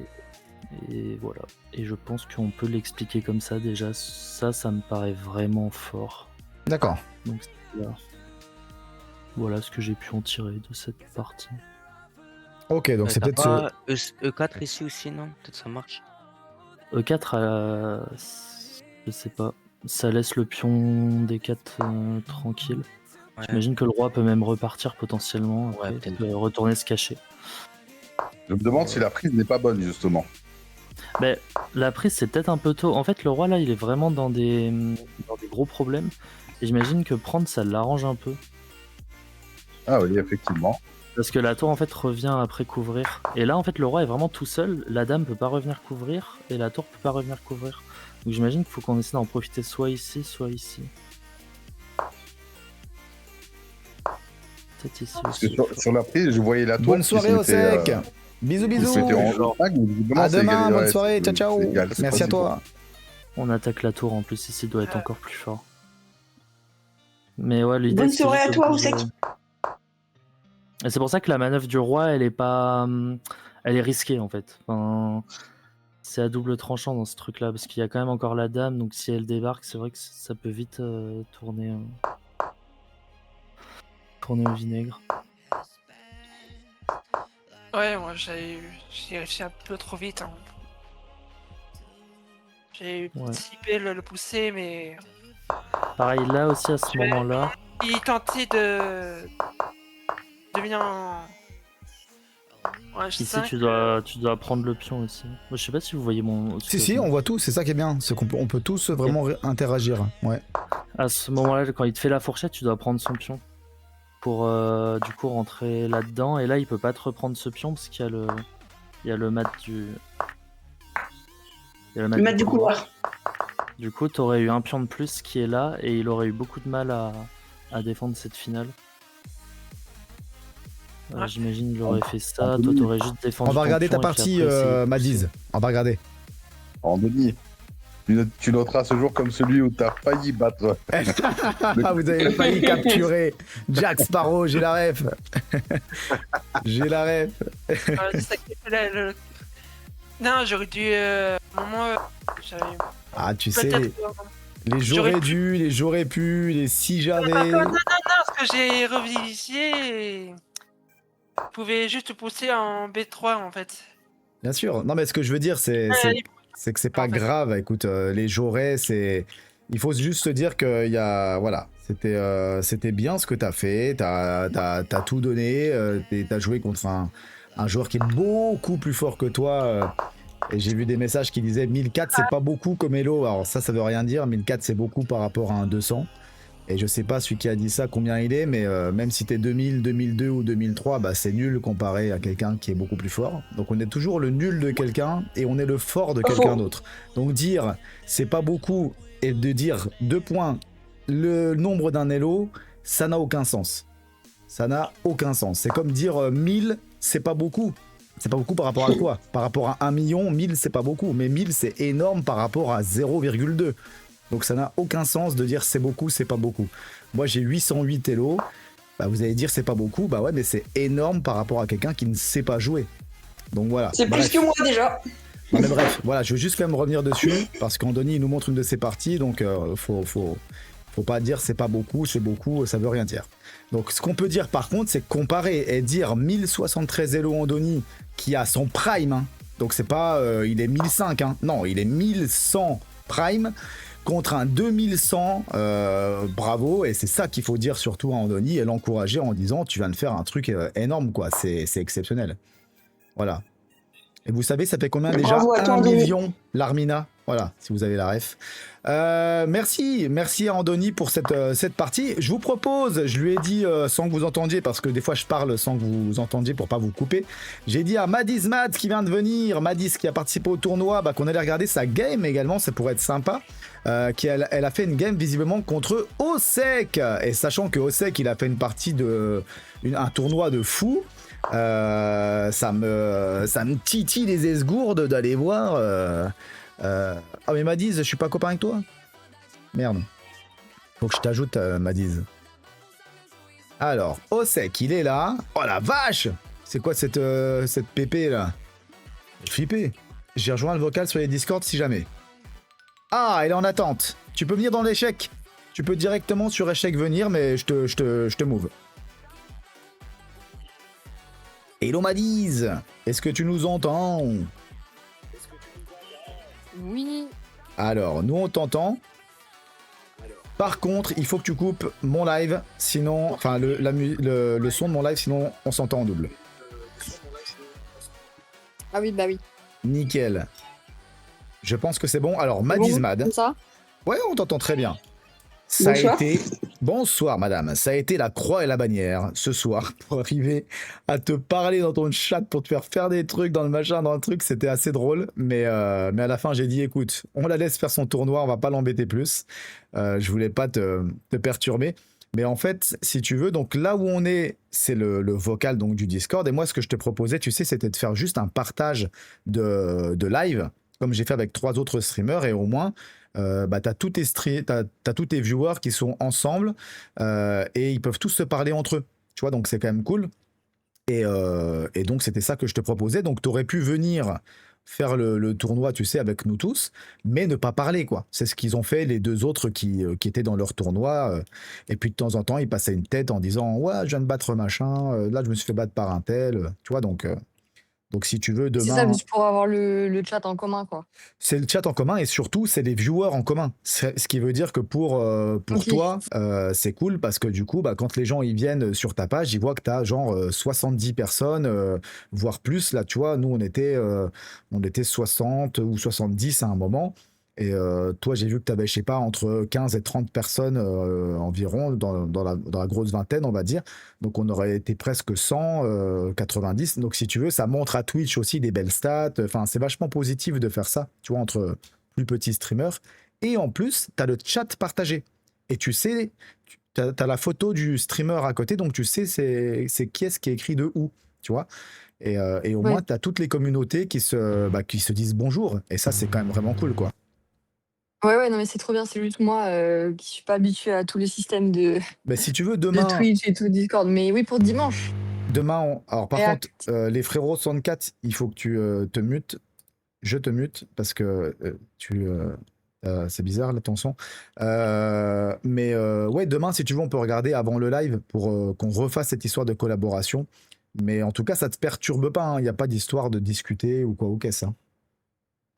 Speaker 8: voilà. Et je pense qu'on peut l'expliquer comme ça déjà, ça me paraît vraiment fort.
Speaker 1: D'accord.
Speaker 8: Donc voilà ce que j'ai pu en tirer de cette partie.
Speaker 1: Ok, donc c'est
Speaker 5: T'as
Speaker 1: peut-être
Speaker 5: pas E4 ici aussi, non? Peut-être ça marche.
Speaker 8: E4, je sais pas, ça laisse le pion D4 tranquille.
Speaker 5: Ouais.
Speaker 8: J'imagine que le roi peut même repartir potentiellement,
Speaker 5: Ouais,
Speaker 8: après,
Speaker 5: peut-être.
Speaker 8: retourner se cacher.
Speaker 2: Je me demande si la prise n'est pas bonne, justement.
Speaker 8: Mais la prise, c'est peut-être un peu tôt. En fait, le roi, là, il est vraiment dans des gros problèmes. Et j'imagine que prendre, ça l'arrange un peu.
Speaker 2: Ah oui, effectivement.
Speaker 8: Parce que la tour, en fait, revient après couvrir. Et là, en fait, le roi est vraiment tout seul. La dame peut pas revenir couvrir. Et la tour peut pas revenir couvrir. Donc j'imagine qu'il faut qu'on essaie d'en profiter soit ici, soit ici. Peut-être ici
Speaker 2: Parce que
Speaker 8: aussi.
Speaker 2: sur la prise, je voyais la tour.
Speaker 1: Bonne
Speaker 2: qui
Speaker 1: soirée
Speaker 2: se
Speaker 1: au
Speaker 2: mettait,
Speaker 1: sec. Bisous,
Speaker 2: qui
Speaker 1: bisous.
Speaker 2: se mettait en vague, mais visiblement,
Speaker 1: À
Speaker 2: c'est
Speaker 1: demain,
Speaker 2: égal.
Speaker 1: bonne
Speaker 2: Ouais,
Speaker 1: soirée. Ciao,
Speaker 2: c'est
Speaker 1: ciao.
Speaker 2: égal, c'est
Speaker 1: Merci
Speaker 2: pas
Speaker 1: à
Speaker 2: si
Speaker 1: toi.
Speaker 8: On attaque la tour en plus, ici doit être encore plus fort. Mais ouais, l'idée
Speaker 3: Bonne
Speaker 8: c'est
Speaker 3: soirée
Speaker 8: juste
Speaker 3: à
Speaker 8: de
Speaker 3: toi, au
Speaker 8: bouger.
Speaker 3: sec.
Speaker 8: Et c'est pour ça que la manœuvre du roi, elle est pas. Elle est risquée en fait. Enfin, c'est à double tranchant dans ce truc-là, parce qu'il y a quand même encore la dame, donc si elle débarque, c'est vrai que ça peut vite tourner au vinaigre.
Speaker 4: Ouais, moi j'ai réussi un peu trop vite. Hein. J'ai
Speaker 8: Ouais.
Speaker 4: anticipé le pousser, mais
Speaker 8: Pareil, là aussi à ce moment-là.
Speaker 4: il tentait de venir en
Speaker 8: Ici,
Speaker 4: H5.
Speaker 8: tu dois prendre le pion aussi. Moi, je sais pas si vous voyez mon.
Speaker 1: Si, on voit tout, c'est ça qui est bien. C'est on peut tous vraiment interagir. Ouais.
Speaker 8: À ce moment-là, quand il te fait la fourchette, tu dois prendre son pion. Pour du coup rentrer là-dedans. Et là, il peut pas te reprendre ce pion parce qu'il y a le mat du. Il y a le
Speaker 3: Le mat du couloir.
Speaker 8: Du coup, t'aurais eu un pion de plus qui est là et il aurait eu beaucoup de mal à défendre cette finale. J'imagine il aurait fait ça. Toi, t'aurais juste défendu.
Speaker 1: On va
Speaker 8: ton
Speaker 1: regarder
Speaker 8: pion
Speaker 1: ta
Speaker 8: et puis
Speaker 1: partie,
Speaker 8: après, essayer de pousser.
Speaker 1: Madiz. On va regarder.
Speaker 2: En Denis, tu noteras ce jour comme celui où tu as failli battre.
Speaker 1: Vous avez failli capturer Jack Sparrow, j'ai la ref. J'ai la ref.
Speaker 4: C'est ça qui fait Non, j'aurais dû. Au moment. J'avais.
Speaker 1: Ah, tu sais,
Speaker 4: Peut-être.
Speaker 1: les j'aurais dû, les j'aurais pu, les si j'avais.
Speaker 4: Non, parce que j'ai revérifié et. Vous pouvez juste pousser en B3 en fait.
Speaker 1: Bien sûr. Non, mais ce que je veux dire, c'est que c'est pas grave. Écoute, les j'aurais, c'est. Il faut juste se dire qu'il y a. Voilà. C'était bien ce que t'as fait. T'as tout donné. T'as joué contre un joueur qui est beaucoup plus fort que toi. Et j'ai vu des messages qui disaient 1004 c'est pas beaucoup comme Elo. Alors ça veut rien dire. 1004 c'est beaucoup par rapport à un 200. Et je sais pas celui qui a dit ça combien il est, mais même si t'es 2000, 2002 ou 2003, bah c'est nul comparé à quelqu'un qui est beaucoup plus fort. Donc on est toujours le nul de quelqu'un et on est le fort de quelqu'un d'autre. Donc dire c'est pas beaucoup et de dire 2 points le nombre d'un Elo, ça n'a aucun sens. Ça n'a aucun sens. C'est comme dire 1000 c'est pas beaucoup. C'est pas beaucoup par rapport à quoi? Par rapport à 1 million, 1000 c'est pas beaucoup. Mais 1000 c'est énorme par rapport à 0,2. Donc ça n'a aucun sens de dire c'est beaucoup, c'est pas beaucoup. Moi j'ai 808 Elo, bah vous allez dire c'est pas beaucoup, bah ouais mais c'est énorme par rapport à quelqu'un qui ne sait pas jouer. Donc voilà.
Speaker 3: C'est plus que moi déjà.
Speaker 1: Non, mais bref, voilà, je veux juste quand même revenir dessus, parce qu'Andoni il nous montre une de ses parties, donc faut pas dire c'est pas beaucoup, c'est beaucoup, ça veut rien dire. Donc ce qu'on peut dire par contre, c'est comparer et dire 1073 Elo Andoni qui a son prime, hein. Donc c'est pas il est 1005, hein. Non, il est 1100 prime contre un 2100, bravo, et c'est ça qu'il faut dire surtout à Andoni et l'encourager en disant tu viens de faire un truc énorme quoi, c'est exceptionnel. Voilà. Et vous savez ça fait combien déjà?
Speaker 3: Bravo à toi,
Speaker 1: 1
Speaker 3: Andoni.
Speaker 1: million l'Armina Voilà, si vous avez la ref. Merci à Andoni pour cette partie. Je vous propose, je lui ai dit sans que vous entendiez, parce que des fois je parle sans que vous entendiez pour pas vous couper. J'ai dit à Madizmat qui vient de venir, Madiz qui a participé au tournoi, qu'on allait regarder sa game également, ça pourrait être sympa. Elle a fait une game visiblement contre Osek. Et sachant que Osek il a fait une partie un tournoi de fou. Ça me titille les esgourdes d'aller voir. Ah mais Madiz, je suis pas copain avec toi. Merde. Faut que je t'ajoute Madiz. Alors, Osek, il est là. Oh la vache! C'est quoi cette pépé là? J'ai flippé. J'ai rejoint le vocal sur les Discord si jamais. Ah, elle est en attente. Tu peux venir dans l'échec. Tu peux directement sur échec venir, mais je te move. Hello Madiz, est-ce que tu nous entends?
Speaker 9: Oui.
Speaker 1: Alors, nous on t'entend. Par contre, il faut que tu coupes mon live, sinon, enfin le son de mon live, sinon on s'entend en double.
Speaker 9: Ah oui, bah oui.
Speaker 1: Nickel. Je pense que c'est bon. Alors, Madizmad.
Speaker 9: Comme ça.
Speaker 1: Ouais, on t'entend très bien. Ça
Speaker 3: Bonsoir.
Speaker 1: a été... Bonsoir, madame. Ça a été la croix et la bannière ce soir pour arriver à te parler dans ton chat, pour te faire des trucs dans le machin, dans le truc. C'était assez drôle. Mais à la fin, j'ai dit, écoute, on la laisse faire son tournoi, on va pas l'embêter plus. Je voulais pas te perturber. Mais en fait, si tu veux, donc là où on est, c'est le vocal donc, du Discord. Et moi, ce que je te proposais, tu sais, c'était de faire juste un partage de live, comme j'ai fait avec 3 autres streamers. Et au moins... t'as tous tes viewers qui sont ensemble et ils peuvent tous se parler entre eux, tu vois, donc c'est quand même cool. Et donc c'était ça que je te proposais. Donc t'aurais pu venir faire le tournoi, tu sais, avec nous tous, mais ne pas parler, quoi. C'est ce qu'ils ont fait les 2 autres qui étaient dans leur tournoi, et puis de temps en temps ils passaient une tête en disant ouais, je viens de battre machin, là je me suis fait battre par un tel, tu vois, donc si tu veux,
Speaker 9: C'est
Speaker 1: demain...
Speaker 9: ça, juste pour avoir le chat en commun, quoi.
Speaker 1: C'est le chat en commun et surtout, c'est les viewers en commun. Ce qui veut dire que pour
Speaker 9: Ok.
Speaker 1: toi, c'est cool parce que du coup, quand les gens ils viennent sur ta page, ils voient que tu as genre 70 personnes, voire plus. Là, tu vois, nous, on était 60 ou 70 à un moment. Et toi, j'ai vu que tu avais, je sais pas, entre 15 et 30 personnes environ, dans la grosse vingtaine, on va dire. Donc, on aurait été presque 100, 90. Donc, si tu veux, ça montre à Twitch aussi des belles stats. Enfin, c'est vachement positif de faire ça, tu vois, entre plus petits streamers. Et en plus, tu as le chat partagé. Et tu sais, tu as la photo du streamer à côté, donc tu sais c'est qui est-ce qui est écrit de où, tu vois. Et au
Speaker 9: Ouais.
Speaker 1: moins, tu as toutes les communautés qui se disent bonjour. Et ça, c'est quand même vraiment cool, quoi.
Speaker 9: Ouais, non, mais c'est trop bien. C'est juste moi qui suis pas habituée à tous les systèmes
Speaker 1: Mais si tu veux,
Speaker 9: de
Speaker 1: demain,
Speaker 9: Twitch et tout, Discord. Mais oui, pour dimanche.
Speaker 1: alors par contre, les frérots 64, il faut que tu te mutes. Je te mute parce que c'est bizarre là, ton son. Mais ouais, demain, si tu veux, on peut regarder avant le live pour qu'on refasse cette histoire de collaboration. Mais en tout cas, ça te perturbe pas. Il n'y a pas d'histoire de discuter ou quoi ou qu'est-ce. Hein.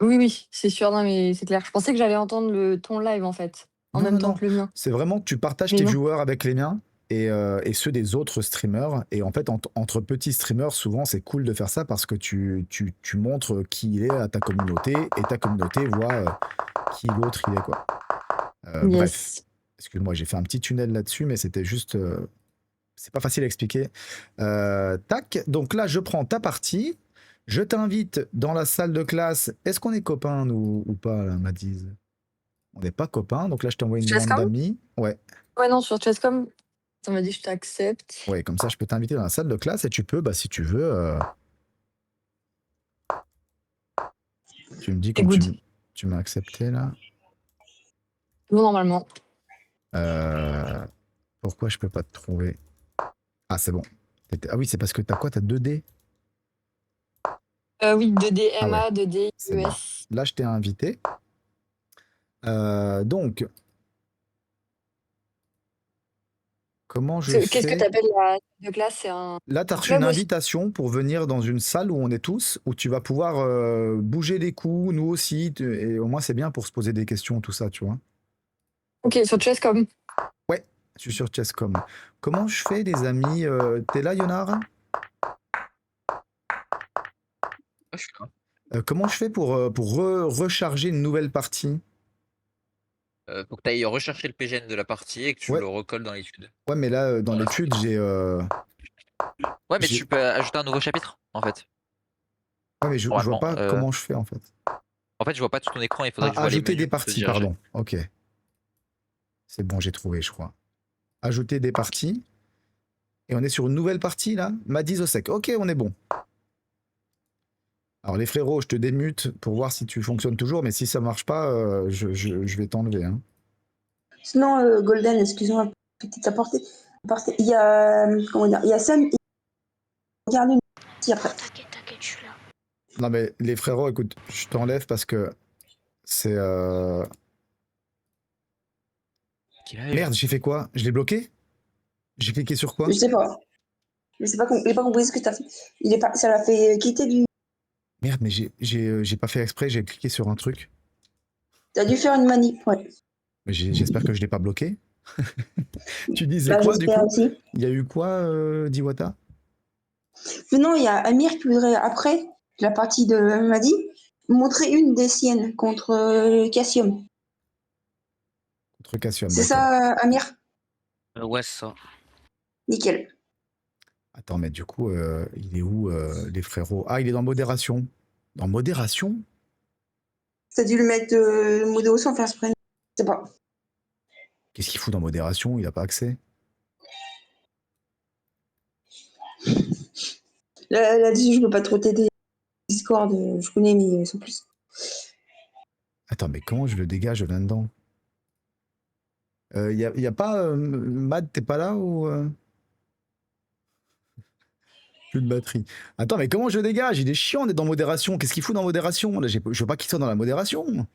Speaker 9: Oui, c'est sûr. Non, mais c'est clair. Je pensais que j'allais entendre ton live, en fait, en même temps que le mien.
Speaker 1: C'est vraiment que tu partages
Speaker 9: Mais
Speaker 1: tes
Speaker 9: non.
Speaker 1: viewers avec les miens et ceux des autres streamers. Et en fait, entre petits streamers, souvent, c'est cool de faire ça parce que tu montres qui il est à ta communauté et ta communauté voit qui l'autre il est, quoi.
Speaker 9: Yes.
Speaker 1: Bref, excuse-moi, j'ai fait un petit tunnel là-dessus, mais c'était juste... c'est pas facile à expliquer. Tac, donc là, je prends ta partie. Je t'invite dans la salle de classe. Est-ce qu'on est copains, nous, ou pas, là, Madiz? On n'est pas copains, donc là, je t'envoie une demande
Speaker 9: Chesscom?
Speaker 1: d'amis. Ouais.
Speaker 9: Ouais, non, sur Chesscom, ça m'a dit je t'accepte.
Speaker 1: Ouais, comme ça, je peux t'inviter dans la salle de classe et tu peux, si tu veux... Tu me dis quand tu m'as accepté, là.
Speaker 9: Non, normalement.
Speaker 1: Pourquoi je peux pas te trouver? Ah, c'est bon. Ah oui, c'est parce que t'as quoi? T'as 2D?
Speaker 9: Oui, 2D
Speaker 1: Ah
Speaker 9: MA,
Speaker 1: ouais,
Speaker 9: 2D
Speaker 1: c'est bon.
Speaker 9: US.
Speaker 1: Là, je t'ai invité. Donc, comment je
Speaker 9: Qu'est-ce que
Speaker 1: fais?
Speaker 9: tu appelles la salle de classe? C'est un
Speaker 1: Là, tu as reçu
Speaker 9: club
Speaker 1: une
Speaker 9: aussi?
Speaker 1: invitation pour venir dans une salle où on est tous, où tu vas pouvoir bouger les coups, nous aussi, et au moins c'est bien pour se poser des questions, tout ça, tu vois.
Speaker 9: Ok, sur Chesscom.
Speaker 1: Ouais, je suis sur Chesscom. Comment je fais, les amis? T'es là, Yonar?
Speaker 7: Je suis là.
Speaker 1: Comment je fais pour recharger une nouvelle partie?
Speaker 7: Faut que tu ailles rechercher le PGN de la partie et que tu
Speaker 1: Ouais.
Speaker 7: le recolles dans l'étude.
Speaker 1: Ouais, mais là, dans l'étude, j'ai.
Speaker 7: Ouais, mais
Speaker 1: J'ai-
Speaker 7: tu peux ajouter un nouveau chapitre, en fait.
Speaker 1: Ouais, mais je vois
Speaker 7: Normalement,
Speaker 1: pas comment je fais en fait.
Speaker 7: En fait, je vois pas tout ton écran, il faudrait que je vois les
Speaker 1: Ajouter
Speaker 7: menus
Speaker 1: des
Speaker 7: pour te
Speaker 1: parties,
Speaker 7: diriger.
Speaker 1: pardon. Ok. C'est bon, j'ai trouvé, je crois. Ajouter des parties. Et on est sur une nouvelle partie là. Madis au sec. Ok, on est bon. Alors les frérots, je te démute pour voir si tu fonctionnes toujours, mais si ça marche pas, je vais t'enlever. Hein.
Speaker 3: Sinon, Golden, excuse-moi, petite aparté. Il y a, comment dire, il y a Sam, il regarde une partie après.
Speaker 10: T'inquiète, je suis là.
Speaker 1: Non mais les frérots, écoute, je t'enlève parce que c'est... Merde, j'ai fait quoi? Je l'ai bloqué? J'ai cliqué sur quoi?
Speaker 3: Je sais pas. J'ai pas compris ce que t'as fait. Ça l'a fait quitter du.
Speaker 1: Merde, mais j'ai pas fait exprès, j'ai cliqué sur un truc.
Speaker 3: T'as dû faire une manip, ouais.
Speaker 1: Mais j'espère que je l'ai pas bloqué. Tu disais
Speaker 3: Bah,
Speaker 1: quoi du
Speaker 3: j'espère
Speaker 1: coup?
Speaker 3: aussi.
Speaker 1: Il y a eu quoi, Diwata?
Speaker 3: Mais non, il y a Amir qui voudrait, après la partie de Madi, montrer une des siennes contre Cassium.
Speaker 1: Contre Cassium,
Speaker 3: C'est
Speaker 1: d'accord.
Speaker 3: ça, Amir?
Speaker 5: Ouais, c'est ça.
Speaker 3: Nickel.
Speaker 1: Attends, mais du coup, il est où, les frérots? Ah, il est dans modération. Dans modération?
Speaker 3: T'as dû le mettre modéro sans faire exprès. Je sais pas.
Speaker 1: Qu'est-ce qu'il fout dans modération? Il a pas accès.
Speaker 3: Là-dessus, je peux pas trop t'aider. Discord, je connais, mais sans plus.
Speaker 1: Attends, mais comment je le dégage là-dedans? Y a pas... Mad, t'es pas là ou... Plus de batterie. Attends, mais comment je le dégage? Il est chiant d'être dans modération. Qu'est-ce qu'il fout dans modération? Là, je veux pas qu'il soit dans la modération.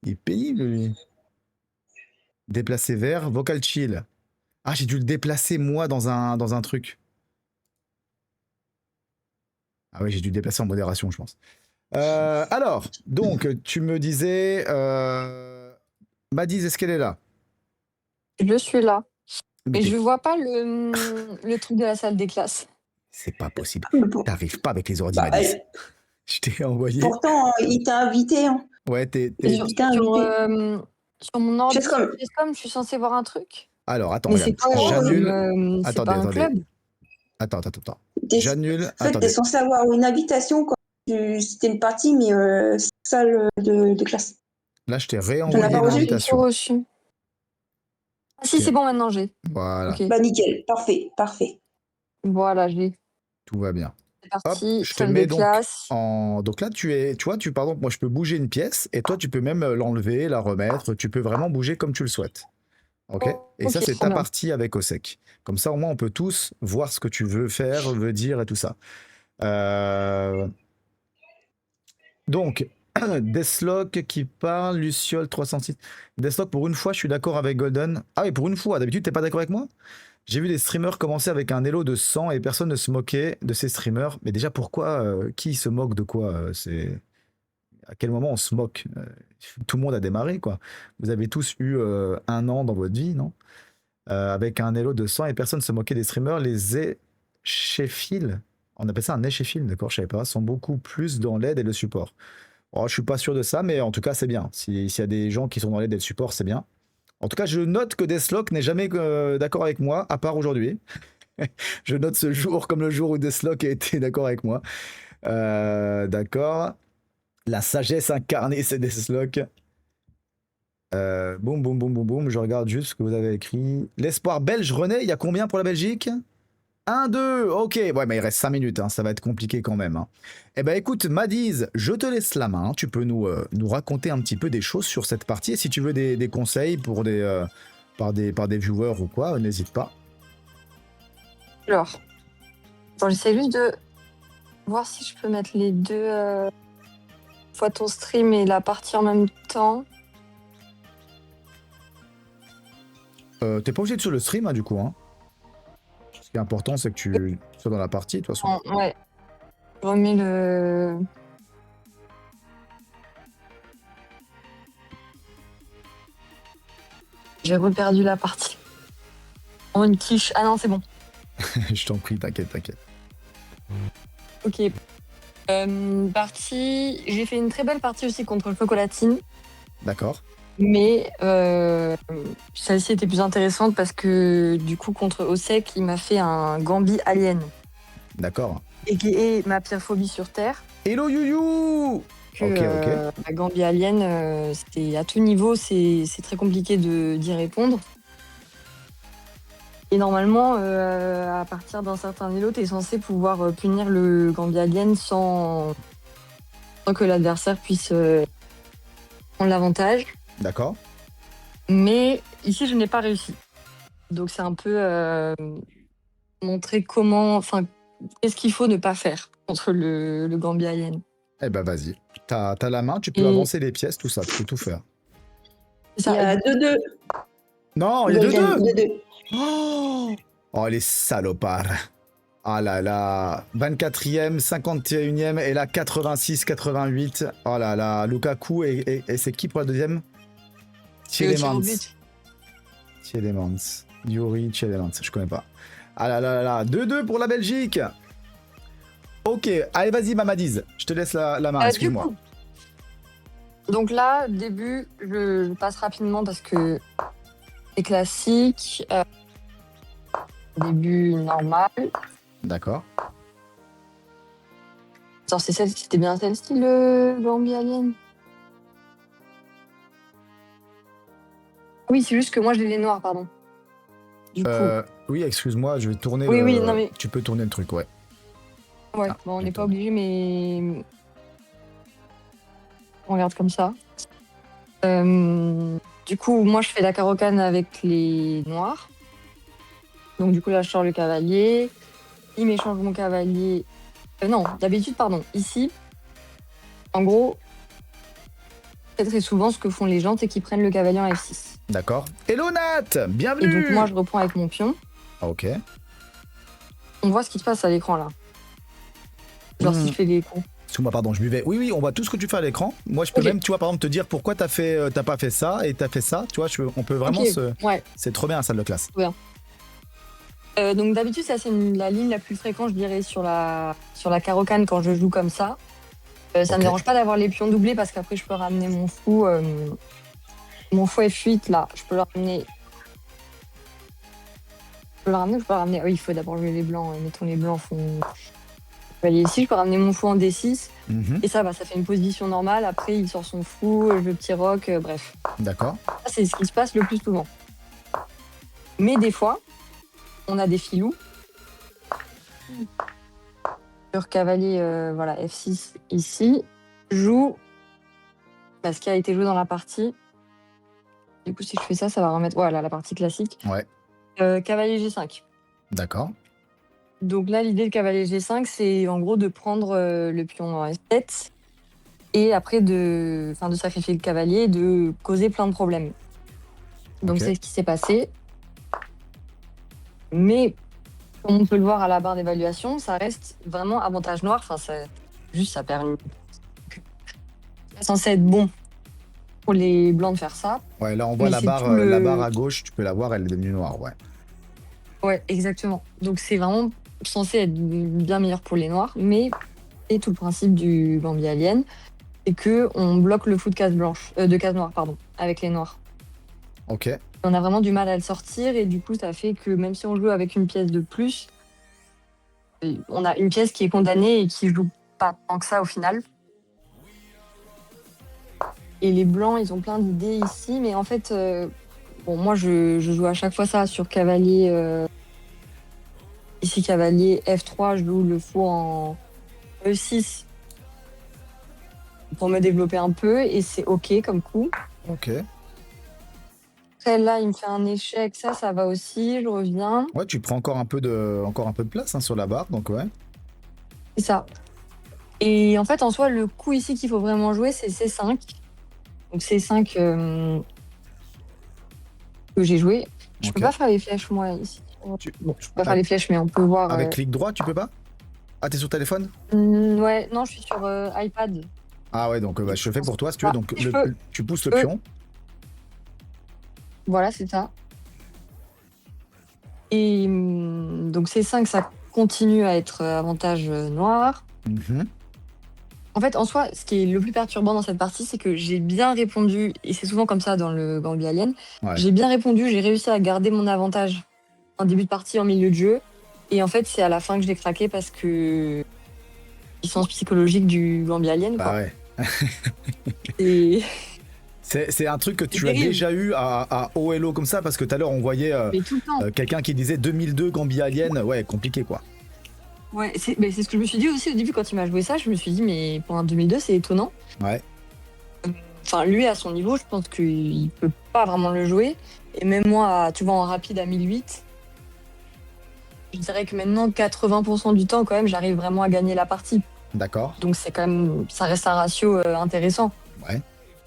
Speaker 1: Il est pénible, lui. Déplacer vers, vocal chill. Ah, j'ai dû le déplacer, moi, dans un truc. Ah oui, j'ai dû le déplacer en modération, je pense. Alors, donc, tu me disais... Madise, est-ce qu'elle est là?
Speaker 9: Je suis là.
Speaker 1: Mais
Speaker 9: Mais je vois pas le truc de la salle des classes.
Speaker 1: c'est pas possible.
Speaker 3: Mais pour-
Speaker 1: T'arrives pas avec les ordi,
Speaker 3: Bah,
Speaker 1: Madise. Je t'ai envoyé.
Speaker 3: pourtant, il t'a invité. Hein.
Speaker 1: Ouais, t'es...
Speaker 9: Sur,
Speaker 3: Il t'a invité.
Speaker 9: sur mon ordi,
Speaker 3: Chesscom.
Speaker 9: Chesscom, je suis censée voir un truc.
Speaker 1: Alors, attends,
Speaker 9: Mais
Speaker 1: regarde.
Speaker 9: c'est quoi
Speaker 1: J'annule...
Speaker 9: c'est
Speaker 1: Attendez,
Speaker 9: pas un
Speaker 1: attendez.
Speaker 9: club.
Speaker 1: Attends.
Speaker 3: T'es-
Speaker 1: J'annule...
Speaker 3: En fait,
Speaker 1: Attendez.
Speaker 3: t'es censé avoir une invitation quand c'était une partie, mais salle de classe.
Speaker 1: Là, je t'ai
Speaker 3: T'en as
Speaker 1: réenvoyé
Speaker 3: pas reçu?
Speaker 9: J'ai tout
Speaker 1: l'invitation.
Speaker 9: reçu. Ah si,
Speaker 1: Ok.
Speaker 9: c'est bon, maintenant j'ai.
Speaker 1: Voilà,
Speaker 9: Ok.
Speaker 3: Bah, nickel. Parfait.
Speaker 9: Voilà, j'ai.
Speaker 1: tout va bien.
Speaker 9: C'est
Speaker 1: Hop,
Speaker 9: parti.
Speaker 1: je te
Speaker 9: Salle
Speaker 1: mets
Speaker 9: de
Speaker 1: donc
Speaker 9: classe.
Speaker 1: en... Donc là, par exemple, moi, je peux bouger une pièce, et toi, tu peux même l'enlever, la remettre, tu peux vraiment bouger comme tu le souhaites. Ok? Et ça,
Speaker 9: Ok,
Speaker 1: c'est
Speaker 9: trop
Speaker 1: ta
Speaker 9: bien.
Speaker 1: partie avec Osek. Comme ça, au moins, on peut tous voir ce que tu veux faire, veux dire et tout ça. Donc, Deathlock qui parle, Luciole 306. Deathlock, pour une fois, je suis d'accord avec Golden. Ah oui, pour une fois, d'habitude, t'es pas d'accord avec moi? J'ai vu des streamers commencer avec un elo de 100 et personne ne se moquait de ces streamers. Mais déjà, pourquoi? Qui se moque de quoi? C'est... À quel moment on se moque? Tout le monde a démarré, quoi. Vous avez tous eu 1 an dans votre vie, non? Avec un elo de 100 et personne ne se moquait des streamers. Les échéphiles, on appelle ça un échéphile, d'accord? Je savais pas, sont beaucoup plus dans l'aide et le support. Oh, je suis pas sûr de ça, mais en tout cas, c'est bien. S'il y a des gens qui sont dans l'aide et le support, c'est bien. En tout cas, je note que Deathlock n'est jamais d'accord avec moi, à part aujourd'hui. Je note ce jour comme le jour où Deathlock a été d'accord avec moi. D'accord. La sagesse incarnée, c'est Deathlock. Boum. Je regarde juste ce que vous avez écrit. L'espoir belge, René, il y a combien pour la Belgique? 1, 2, ok. Ouais, mais il reste 5 minutes, hein, ça va être compliqué quand même. Hein. Eh ben écoute, Madise, je te laisse la main. Tu peux nous raconter un petit peu des choses sur cette partie. Et si tu veux des conseils pour par des viewers ou quoi, n'hésite pas.
Speaker 9: Alors, bon, j'essaie juste de voir si je peux mettre les deux fois ton stream et la partie en même temps.
Speaker 1: T'es pas obligé de sur le stream, hein, du coup. Hein. Ce qui est important, c'est que tu sois dans la partie, de toute façon.
Speaker 9: Ouais. Je remets le... J'ai reperdu la partie. En une quiche. Ah non, c'est bon.
Speaker 1: Je t'en prie, t'inquiète.
Speaker 9: Ok. J'ai fait une très belle partie aussi contre le Chocolatine,
Speaker 1: D'accord.
Speaker 9: mais celle-ci était plus intéressante parce que du coup contre Osek, il m'a fait un Gambi Alien,
Speaker 1: D'accord.
Speaker 9: et qui est ma pire phobie sur Terre.
Speaker 1: Hello Youyou.
Speaker 9: Que,
Speaker 1: Ok.
Speaker 9: la Gambi Alien, c'était à tout niveau, c'est très compliqué d'y répondre. Et normalement, à partir d'un certain niveau, tu es censé pouvoir punir le Gambi Alien sans que l'adversaire puisse prendre l'avantage.
Speaker 1: D'accord.
Speaker 9: Mais ici, je n'ai pas réussi. Donc c'est un peu montrer qu'est-ce qu'il faut ne pas faire contre le Gambi Alien.
Speaker 1: Eh ben vas-y. T'as la main, tu peux
Speaker 9: Et-
Speaker 1: avancer les pièces, tout ça, tu peux tout faire.
Speaker 9: C'est
Speaker 3: Il y
Speaker 9: ça.
Speaker 3: a 2-2.
Speaker 1: Non, il y a
Speaker 3: Golden,
Speaker 1: 2-2.
Speaker 3: 2-2.
Speaker 1: Oh, les salopards. Ah là là. 24e, 51e et là 86, 88. Oh là là. Lukaku et c'est qui pour la deuxième? Tielemans. Tielemans. Yuri Tielemans. Je connais pas. Ah là là là là. 2-2 pour la Belgique. Ok. Allez, vas-y, Mamadiz. Je te laisse la main.
Speaker 9: Du
Speaker 1: Excuse-moi.
Speaker 9: coup, donc là, début, je passe rapidement parce que c'est classique. Début normal.
Speaker 1: D'accord.
Speaker 9: Attends, c'était bien celle-ci, le Gambi Alien? Oui, c'est juste que moi, j'ai les noirs, pardon. Du coup,
Speaker 1: Oui, excuse-moi, je vais tourner
Speaker 9: Oui,
Speaker 1: le...
Speaker 9: oui, non, mais-
Speaker 1: Tu peux tourner le truc, ouais.
Speaker 9: ouais,
Speaker 1: ah,
Speaker 9: bon, on n'est
Speaker 1: putain.
Speaker 9: pas obligé, mais on regarde comme ça. Du coup, moi, je fais la carocane avec les noirs. Donc, du coup, là, je sors le cavalier. Il m'échange mon cavalier. Non, d'habitude, pardon. Ici, en gros, très souvent, ce que font les gens, c'est qu'ils prennent le cavalier en F6.
Speaker 1: D'accord. Hello Nat,
Speaker 9: Et
Speaker 1: bienvenue.
Speaker 9: donc, moi, je reprends avec mon pion.
Speaker 1: Ah, ok.
Speaker 9: On voit ce qui se passe à l'écran, là. Genre, si je fais des coups.
Speaker 1: Excuse-moi, pardon, je buvais. Oui, on voit tout ce que tu fais à l'écran. Moi, je peux
Speaker 9: Ok.
Speaker 1: même, tu vois, par exemple, te dire pourquoi t'as pas fait ça et t'as fait ça. Tu vois, on peut vraiment
Speaker 9: Ok,
Speaker 1: se.
Speaker 9: ouais.
Speaker 1: C'est trop bien la salle de classe.
Speaker 9: Donc d'habitude, ça c'est la ligne la plus fréquente, je dirais, sur la carocane quand je joue comme ça. Ça
Speaker 1: Ok.
Speaker 9: me dérange pas d'avoir les pions doublés parce qu'après je peux ramener mon fou F8 là. Je peux le ramener. Je peux le ramener ou je peux le ramener. Ah oui, il faut d'abord jouer les blancs. Mettons les blancs font. Je peux aller ici, je peux ramener mon fou en D6
Speaker 1: Mhm.
Speaker 9: et ça fait une position normale. Après il sort son fou, le petit roc, bref.
Speaker 1: D'accord.
Speaker 9: Ça c'est ce qui se passe le plus souvent. Mais des fois, on a des filous. Sur cavalier, voilà, F6 ici, joue ce qui a été joué dans la partie. Du coup, si je fais ça, ça va remettre voilà, la partie classique.
Speaker 1: Ouais.
Speaker 9: Cavalier G5.
Speaker 1: D'accord.
Speaker 9: Donc là, l'idée de cavalier G5, c'est en gros de prendre le pion en F7 et après de sacrifier le cavalier et de causer plein de problèmes. Donc
Speaker 1: Ok.
Speaker 9: c'est ce qui s'est passé. Mais comme on peut le voir à la barre d'évaluation, ça reste vraiment avantage noir. Enfin, ça perd c'est censé être bon pour les blancs de faire ça.
Speaker 1: Ouais, là, on voit
Speaker 9: Mais
Speaker 1: la
Speaker 9: c'est
Speaker 1: barre,
Speaker 9: tout le-
Speaker 1: la barre à gauche. Tu peux la voir, elle est devenue noire, ouais.
Speaker 9: Ouais, exactement. Donc c'est vraiment censé être bien meilleur pour les noirs, mais c'est tout le principe du Gambi Alien, c'est que on bloque le fou de case blanche, de case noire, pardon, avec les noirs.
Speaker 1: Ok.
Speaker 9: On a vraiment du mal à le sortir et du coup ça fait que même si on joue avec une pièce de plus, on a une pièce qui est condamnée et qui joue pas tant que ça au final. Et les blancs, ils ont plein d'idées ici, mais en fait, bon, moi je joue à chaque fois ça sur cavalier. Ici, cavalier F3, je joue le fou en E6 pour me développer un peu et c'est ok comme coup.
Speaker 1: Ok.
Speaker 9: Après, là, il me fait un échec, ça va aussi, je reviens.
Speaker 1: Ouais, tu prends encore un peu de place hein, sur la barre, donc ouais.
Speaker 9: C'est ça. Et en fait, en soi, le coup ici qu'il faut vraiment jouer, c'est C5. Donc C5 que j'ai joué. Je
Speaker 1: Ok.
Speaker 9: peux pas faire les flèches, moi, ici. Bon, je peux pas faire les flèches, mais on peut voir.
Speaker 1: Avec clic droit, tu peux pas? Ah, t'es sur téléphone?
Speaker 9: Ouais, non, je suis sur iPad.
Speaker 1: Ah ouais, donc bah, je le fais pour toi si tu veux.
Speaker 9: Ah,
Speaker 1: Donc
Speaker 9: je peux.
Speaker 1: tu pousses le pion.
Speaker 9: Voilà, c'est ça. Et donc C5, ça continue à être avantage noir.
Speaker 1: Mhm.
Speaker 9: En fait, en soi, ce qui est le plus perturbant dans cette partie, c'est que j'ai bien répondu, et c'est souvent comme ça dans le Gambi Alien,
Speaker 1: Ouais.
Speaker 9: j'ai bien répondu, j'ai réussi à garder mon avantage en début de partie, en milieu de jeu, et en fait, c'est à la fin que je l'ai craqué parce que puissance psychologique du Gambi Alien,
Speaker 1: Bah
Speaker 9: quoi.
Speaker 1: ouais.
Speaker 9: Et...
Speaker 1: C'est un truc que tu as
Speaker 9: terrible.
Speaker 1: déjà eu à OLO comme ça, parce que tout à l'heure, on voyait
Speaker 9: Mais tout le temps.
Speaker 1: quelqu'un qui disait 2002 Gambi Alien. Ouais, compliqué, quoi.
Speaker 9: Ouais, c'est ce que je me suis dit aussi au début quand il m'a joué ça, je me suis dit, mais pour un 2002, c'est étonnant.
Speaker 1: Ouais.
Speaker 9: Enfin, lui, à son niveau, je pense qu'il peut pas vraiment le jouer. Et même moi, tu vois, en rapide à 1008, je dirais que maintenant, 80% du temps, quand même, j'arrive vraiment à gagner la partie.
Speaker 1: D'accord.
Speaker 9: Donc, c'est quand même, ça reste un ratio intéressant.
Speaker 1: Ouais.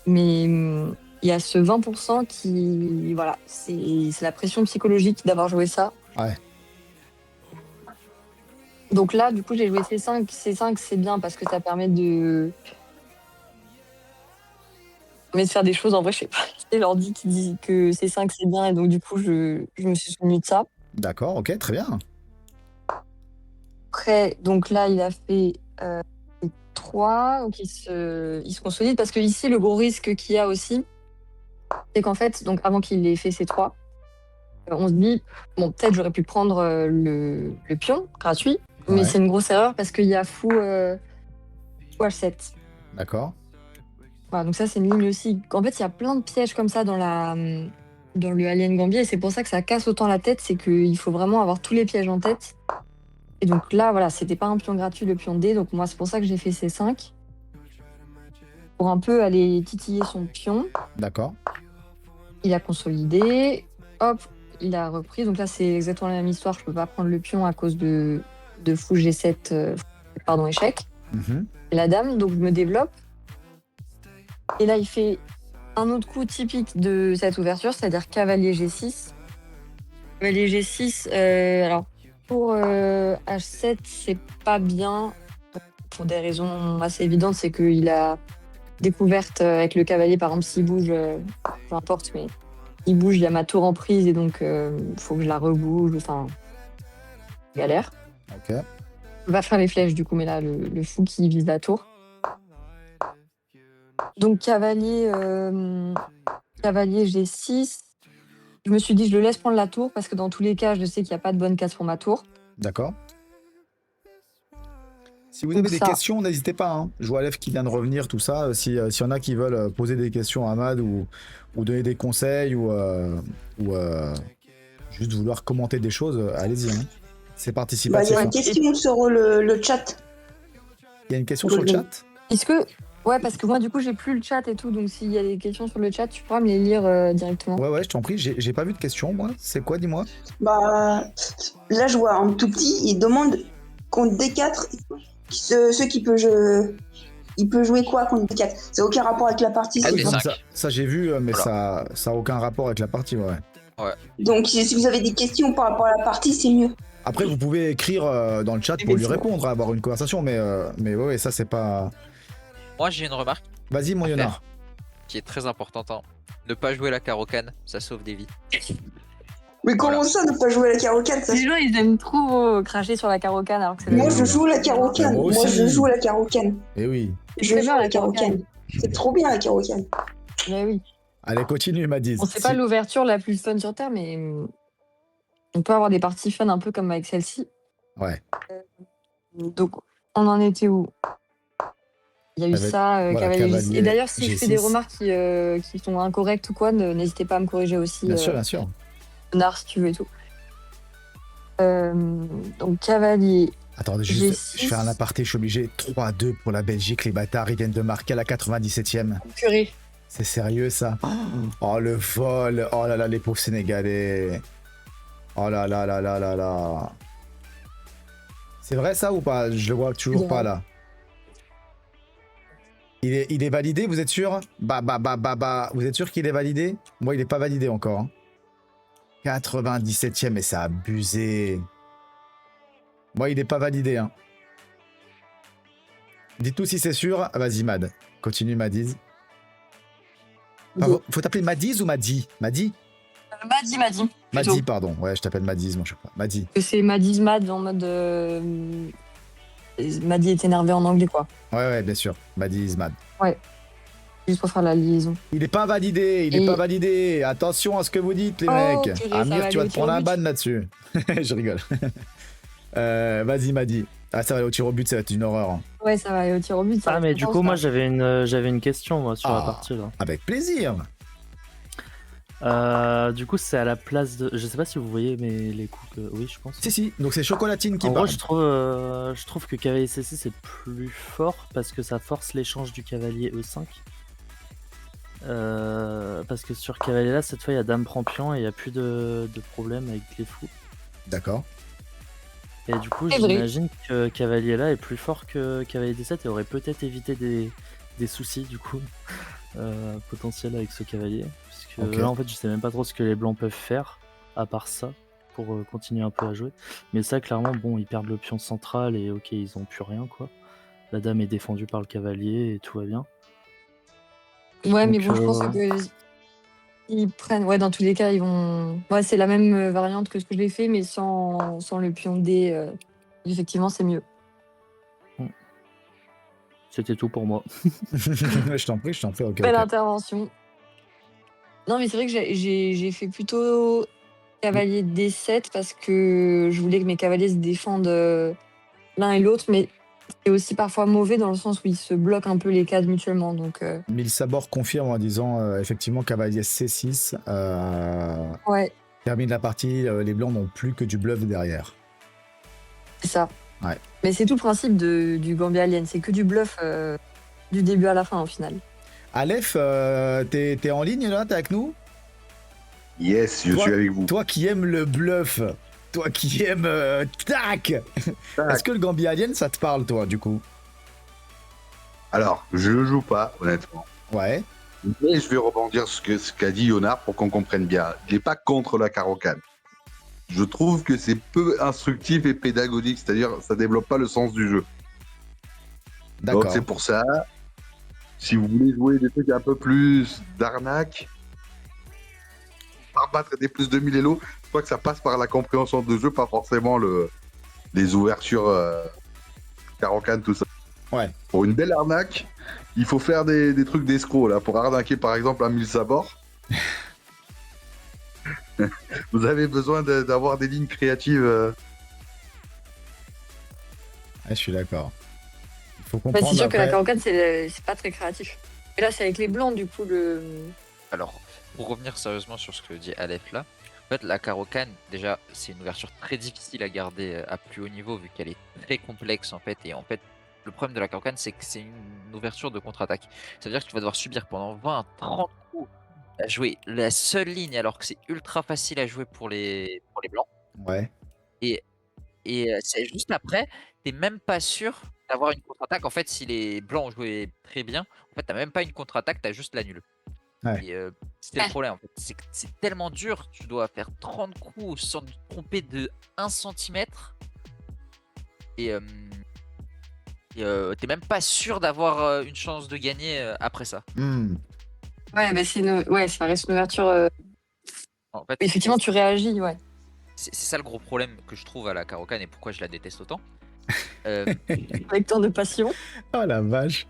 Speaker 9: Mais il y a ce 20% qui, voilà, c'est la pression psychologique d'avoir joué ça.
Speaker 1: Ouais.
Speaker 9: Donc là, du coup, j'ai joué C5. C5, c'est bien parce que ça permet de faire des choses. En vrai, je sais pas. C'est l'ordi qui dit que C5, c'est bien. Et donc, du coup, je me suis souvenu de ça.
Speaker 1: D'accord, ok, très bien.
Speaker 9: Après, donc là, il a fait 3. Donc, il se consolide. Parce que ici, le gros risque qu'il y a aussi, c'est qu'en fait, donc avant qu'il ait fait C3, on se dit, bon, peut-être j'aurais pu prendre le pion gratuit. Mais
Speaker 1: Ouais.
Speaker 9: c'est une grosse erreur parce qu'il y a fou H7.
Speaker 1: D'accord.
Speaker 9: Voilà, donc ça, c'est une ligne aussi. En fait, il y a plein de pièges comme ça dans le Alien Gambier. Et c'est pour ça que ça casse autant la tête. C'est qu'il faut vraiment avoir tous les pièges en tête. Et donc là, voilà, c'était pas un pion gratuit, le pion D. Donc moi, c'est pour ça que j'ai fait C5. Pour un peu aller titiller son pion.
Speaker 1: D'accord.
Speaker 9: Il a consolidé. Hop, il a repris. Donc là, c'est exactement la même histoire. Je peux pas prendre le pion à cause de fou G7, pardon, échec.
Speaker 1: Mhm.
Speaker 9: Et la dame, donc je me développe. Et là, il fait un autre coup typique de cette ouverture, c'est-à-dire cavalier G6. Cavalier G6, alors pour H7, c'est pas bien. Pour des raisons assez évidentes, c'est qu'il a découverte avec le cavalier, par exemple, s'il bouge, peu importe, mais il bouge, il y a ma tour en prise et donc il faut que je la rebouge, enfin, galère.
Speaker 1: Ok.
Speaker 9: On va faire les flèches du coup, mais là, le fou qui vise la tour. Donc cavalier G6. Je me suis dit, je le laisse prendre la tour parce que dans tous les cas, je sais qu'il n'y a pas de bonne case pour ma tour.
Speaker 1: D'accord. Si vous
Speaker 9: Donc
Speaker 1: avez des
Speaker 9: ça.
Speaker 1: questions, n'hésitez pas. Hein. Je vois Aleph qui vient de revenir, tout ça. S'il y en a qui veulent poser des questions à Ahmad ou donner des conseils ou juste vouloir commenter des choses, allez-y. Hein. C'est
Speaker 3: Bah, il
Speaker 1: participatif.
Speaker 3: y a
Speaker 1: Hein.
Speaker 3: une question sur le chat.
Speaker 1: Il y a une question sur le chat?
Speaker 9: Est-ce que... Ouais, parce que moi, du coup, j'ai plus le chat et tout. Donc, s'il y a des questions sur le chat, tu pourras me les lire directement.
Speaker 1: Ouais, je t'en prie. J'ai pas vu de questions, moi. C'est quoi, dis-moi?
Speaker 3: Bah, là, je vois un tout petit, il demande contre D4, ceux qui peut jouer. Il peut jouer quoi contre D4? C'est aucun rapport avec la partie.
Speaker 7: Ah,
Speaker 3: c'est
Speaker 7: mais
Speaker 3: ça.
Speaker 7: ça-
Speaker 1: J'ai vu, mais
Speaker 7: Voilà.
Speaker 1: ça a aucun rapport avec la partie, ouais.
Speaker 3: Donc, si vous avez des questions par rapport à la partie, c'est mieux.
Speaker 1: Après, vous pouvez écrire dans le chat pour lui répondre, avoir une conversation, mais ouais, ça, c'est pas...
Speaker 7: Moi, j'ai une remarque
Speaker 1: Vas-y, mon
Speaker 7: à
Speaker 1: Yona.
Speaker 7: faire, qui est très importante. Hein. Ne pas jouer la carocane, ça sauve des vies.
Speaker 3: Mais comment ça, ne pas jouer à la carocane ça...
Speaker 9: Les gens, ils aiment trop cracher sur la carocane alors que c'est
Speaker 3: Moi, je joue la carocane.
Speaker 1: Moi aussi.
Speaker 3: Moi, je joue la carocane.
Speaker 1: Eh oui.
Speaker 3: Je
Speaker 9: très
Speaker 3: joue
Speaker 9: bien,
Speaker 3: la
Speaker 9: la
Speaker 3: carocane. C'est trop bien, la carocane.
Speaker 9: Mais oui.
Speaker 1: Allez, continue, Madiz.
Speaker 9: Bon, c'est pas l'ouverture la plus fun sur Terre, mais on peut avoir des parties fun un peu comme avec celle-ci.
Speaker 1: Ouais.
Speaker 9: Donc, on en était où? Il y a eu
Speaker 1: Avec-
Speaker 9: ça,
Speaker 1: voilà,
Speaker 9: cavalier
Speaker 1: cavalier
Speaker 9: G6. Et d'ailleurs, si je fais des
Speaker 1: G6.
Speaker 9: remarques qui sont incorrectes ou quoi, n'hésitez pas à me corriger aussi.
Speaker 1: Bien sûr.
Speaker 9: Nard, si tu veux et tout. Donc, cavalier.
Speaker 1: Attendez, juste,
Speaker 9: G6.
Speaker 1: je fais un aparté, je suis obligé. 3-2 pour la Belgique, les bâtards, ils viennent de marquer à la 97e.
Speaker 9: Purée.
Speaker 1: C'est sérieux, ça? Oh, le vol. Oh là là, les pauvres Sénégalais. Oh là là là là là là. C'est vrai, ça, ou pas? Je le vois toujours
Speaker 9: Ouais.
Speaker 1: pas, là. Il est validé, vous êtes sûr? Bah. Vous êtes sûr qu'il est validé? Moi, il est pas validé encore. Hein. 97e, mais c'est abusé. Moi, il est pas validé. Hein. Dites-nous si c'est sûr. Ah, vas-y, Mad. Continue, Madiz. Faut t'appeler Madiz ou Madi? Madi?
Speaker 9: Madi.
Speaker 1: Madi, pardon. Ouais, je t'appelle Madiz, moi, je sais pas. Madi.
Speaker 9: C'est Madiz Mad en mode. Maddy est énervé en anglais, quoi.
Speaker 1: Ouais, bien sûr. Maddy is mad.
Speaker 9: Juste pour faire la liaison.
Speaker 1: Il est pas validé, il est pas validé. Attention à ce que vous dites, les
Speaker 9: Oh,
Speaker 1: mecs.
Speaker 9: purée, ça
Speaker 1: Amir,
Speaker 9: va
Speaker 1: tu
Speaker 9: aller
Speaker 1: vas
Speaker 9: au
Speaker 1: te
Speaker 9: tir
Speaker 1: prendre
Speaker 9: au
Speaker 1: un
Speaker 9: but.
Speaker 1: ban là-dessus. Je rigole. Vas-y, Maddy. Ah, ça va aller au tir au but, ça va être une horreur.
Speaker 9: Ouais, ça va aller au tir au but. ça
Speaker 8: Ah,
Speaker 9: va
Speaker 8: mais
Speaker 9: être
Speaker 8: du
Speaker 9: intense,
Speaker 8: coup, moi,
Speaker 9: là.
Speaker 8: j'avais une question moi, sur la
Speaker 1: Ah.
Speaker 8: partie là.
Speaker 1: Avec plaisir.
Speaker 8: Du coup, c'est à la place de. Je sais pas si vous voyez mais les coups que. Oui, je pense.
Speaker 1: Si, donc c'est Chocolatine qui
Speaker 8: En gros,
Speaker 1: parle.
Speaker 8: je trouve que cavalier C6 c'est plus fort parce que ça force l'échange du cavalier E5. Parce que sur cavalier là, cette fois, il y a dame prend pion et il n'y a plus de problème avec les fous.
Speaker 1: D'accord.
Speaker 8: Et du coup,
Speaker 9: C'est vrai.
Speaker 8: j'imagine que cavalier là est plus fort que cavalier D7 et aurait peut-être évité des soucis du coup potentiels avec ce cavalier. Parce que
Speaker 1: Ok.
Speaker 8: là, en fait, je sais même pas trop ce que les blancs peuvent faire à part ça pour continuer un peu à jouer. Mais ça, clairement, bon, ils perdent le pion central et ok, ils ont plus rien quoi. La dame est défendue par le cavalier et tout va bien.
Speaker 9: Ouais, mais
Speaker 8: Donc,
Speaker 9: bon, je pense que ils prennent. Ouais, dans tous les cas, ils vont. Ouais, c'est la même variante que ce que j'ai fait, mais sans le pion D. Effectivement, c'est mieux.
Speaker 8: C'était tout pour moi.
Speaker 1: je t'en prie, ok.
Speaker 9: Belle
Speaker 1: ok.
Speaker 9: intervention. Non, mais c'est vrai que j'ai fait plutôt cavalier D7 parce que je voulais que mes cavaliers se défendent l'un et l'autre, mais c'est aussi parfois mauvais dans le sens où ils se bloquent un peu les cases mutuellement. Donc,
Speaker 1: Mille Sabor confirme en disant effectivement cavalier C6
Speaker 9: ouais,
Speaker 1: termine la partie, les blancs n'ont plus que du bluff derrière.
Speaker 9: c'est ça.
Speaker 1: Ouais.
Speaker 9: Mais c'est tout le principe du Gambit Alien, c'est que du bluff du début à la fin au final.
Speaker 1: Aleph, t'es en ligne là, t'es avec nous?
Speaker 2: Yes, je
Speaker 1: Toi-
Speaker 2: suis avec vous.
Speaker 1: Toi qui aimes le bluff, toi qui aimes tac. Est-ce que le Gambit Alien ça te parle toi du coup?
Speaker 2: Alors, je ne joue pas, honnêtement.
Speaker 1: Ouais.
Speaker 2: Mais je vais rebondir sur ce qu'a dit Yonard pour qu'on comprenne bien. Il n'est pas contre la carocane. Je trouve que c'est peu instructif et pédagogique, c'est-à-dire ça développe pas le sens du jeu. Donc
Speaker 1: D'accord.
Speaker 2: c'est pour ça, si vous voulez jouer des trucs un peu plus d'arnaque, par battre des plus 2000 élos, je crois que ça passe par la compréhension de jeu, pas forcément les ouvertures carocane, tout ça.
Speaker 1: Ouais.
Speaker 2: Pour une belle arnaque, il faut faire des trucs d'escroc là. Pour arnaquer par exemple un mille sabord, vous avez besoin d'avoir des lignes créatives.
Speaker 1: Ouais, je suis d'accord. Il faut
Speaker 9: Bah,
Speaker 1: comprendre.
Speaker 9: c'est sûr que la
Speaker 1: après-
Speaker 9: carocane, c'est pas très créatif. Et là, c'est avec les blancs, du coup,
Speaker 7: Alors, pour revenir sérieusement sur ce que dit Aleph là, en fait, la carocane, déjà, c'est une ouverture très difficile à garder à plus haut niveau vu qu'elle est très complexe en fait. Et en fait, le problème de la carocane, c'est que c'est une ouverture de contre-attaque. Ça veut dire que tu vas devoir subir pendant 20, 30 coups à jouer la seule ligne alors que c'est ultra facile à jouer pour les blancs.
Speaker 1: Ouais.
Speaker 7: Et c'est juste après, t'es même pas sûr d'avoir une contre-attaque. En fait, si les blancs ont joué très bien, en fait, t'as même pas une contre-attaque, t'as juste la nulle.
Speaker 1: Ouais.
Speaker 7: Et c'était le problème. En fait. C'est que c'est tellement dur, tu dois faire 30 coups sans te tromper de 1 cm. Et t'es même pas sûr d'avoir une chance de gagner après ça.
Speaker 1: Hmm.
Speaker 9: Ouais, bah ça reste une ouverture.
Speaker 7: En fait,
Speaker 9: Effectivement, tu réagis, ouais.
Speaker 7: c'est ça le gros problème que je trouve à la carocane et pourquoi je la déteste autant.
Speaker 9: Avec tant de passion.
Speaker 1: Oh la vache.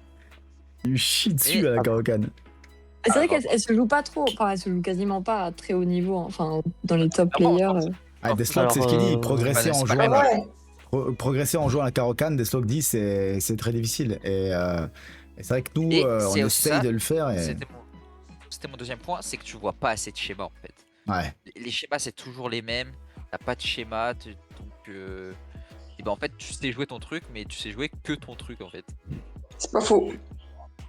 Speaker 1: Il chie dessus
Speaker 7: Et-
Speaker 1: à la carocane.
Speaker 9: Et c'est vrai
Speaker 7: bon.
Speaker 9: qu'elle se joue pas trop, enfin, elle se joue quasiment pas à très haut niveau, hein. Enfin, dans les top
Speaker 7: Clairement,
Speaker 9: players.
Speaker 1: Ah, Deathlock, c'est ce qu'il dit. Progresser
Speaker 7: c'est
Speaker 1: en
Speaker 7: pas
Speaker 1: jouant.
Speaker 7: grave.
Speaker 3: Ouais.
Speaker 1: Progresser en jouant à la carocane, Deathlock dit c'est très difficile. Et c'est vrai que nous,
Speaker 7: Et
Speaker 1: on
Speaker 7: c'est aussi
Speaker 1: essaye
Speaker 7: ça,
Speaker 1: de le faire. Et...
Speaker 7: C'était mon deuxième point, c'est que tu vois pas assez de schémas en fait.
Speaker 1: Ouais.
Speaker 7: Les schémas c'est toujours les mêmes, t'as pas de schéma, donc et ben en fait tu sais jouer ton truc, mais tu sais jouer que ton truc en fait.
Speaker 3: C'est pas faux.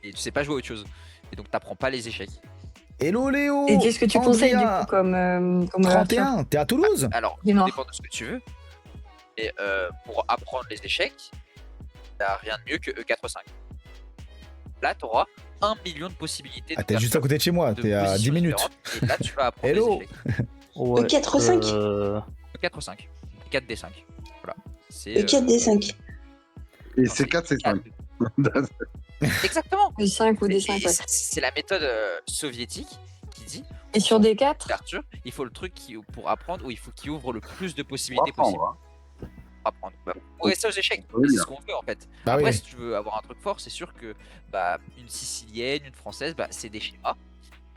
Speaker 7: Et tu sais pas jouer autre chose. Et donc t'apprends pas les échecs.
Speaker 1: Hello Léo.
Speaker 9: Et qu'est-ce que tu conseilles du
Speaker 1: Andrea,
Speaker 9: coup comme ouverture
Speaker 1: 31, t'es à Toulouse?
Speaker 7: Alors,
Speaker 9: Dis-moi.
Speaker 7: ça dépend de ce que tu veux. Et pour apprendre les échecs, t'as rien de mieux que E4-5. Là, t'auras 1 million de possibilités.
Speaker 1: Ah, t'es juste à côté de chez moi,
Speaker 7: de
Speaker 1: t'es à 10
Speaker 7: positions
Speaker 1: minutes.
Speaker 7: différentes, Et là, tu vas apprendre
Speaker 1: Hello.
Speaker 7: les échecs.
Speaker 8: Ouais,
Speaker 3: Le 4-5
Speaker 7: E4-5. 4D5. Voilà. C'est
Speaker 3: Le 4D5.
Speaker 2: Et
Speaker 7: non,
Speaker 2: c'est 4, c'est 5.
Speaker 7: Exactement.
Speaker 9: Le 5 ou des 5,
Speaker 7: Et
Speaker 9: ouais.
Speaker 7: c'est la méthode soviétique qui dit
Speaker 9: Et sur des 4
Speaker 7: Arthur, il faut le truc pour apprendre où il faut qu'il ouvre le plus de possibilités
Speaker 2: Apprendre,
Speaker 7: possibles.
Speaker 2: hein.
Speaker 7: Apprendre. Bah, progresser aux échecs.
Speaker 2: Oui,
Speaker 7: C'est
Speaker 2: bien.
Speaker 7: ce qu'on veut en fait.
Speaker 1: Bah
Speaker 7: Après,
Speaker 1: oui.
Speaker 7: si tu veux avoir un truc fort, c'est sûr que bah, une sicilienne, une française, bah, c'est des schémas.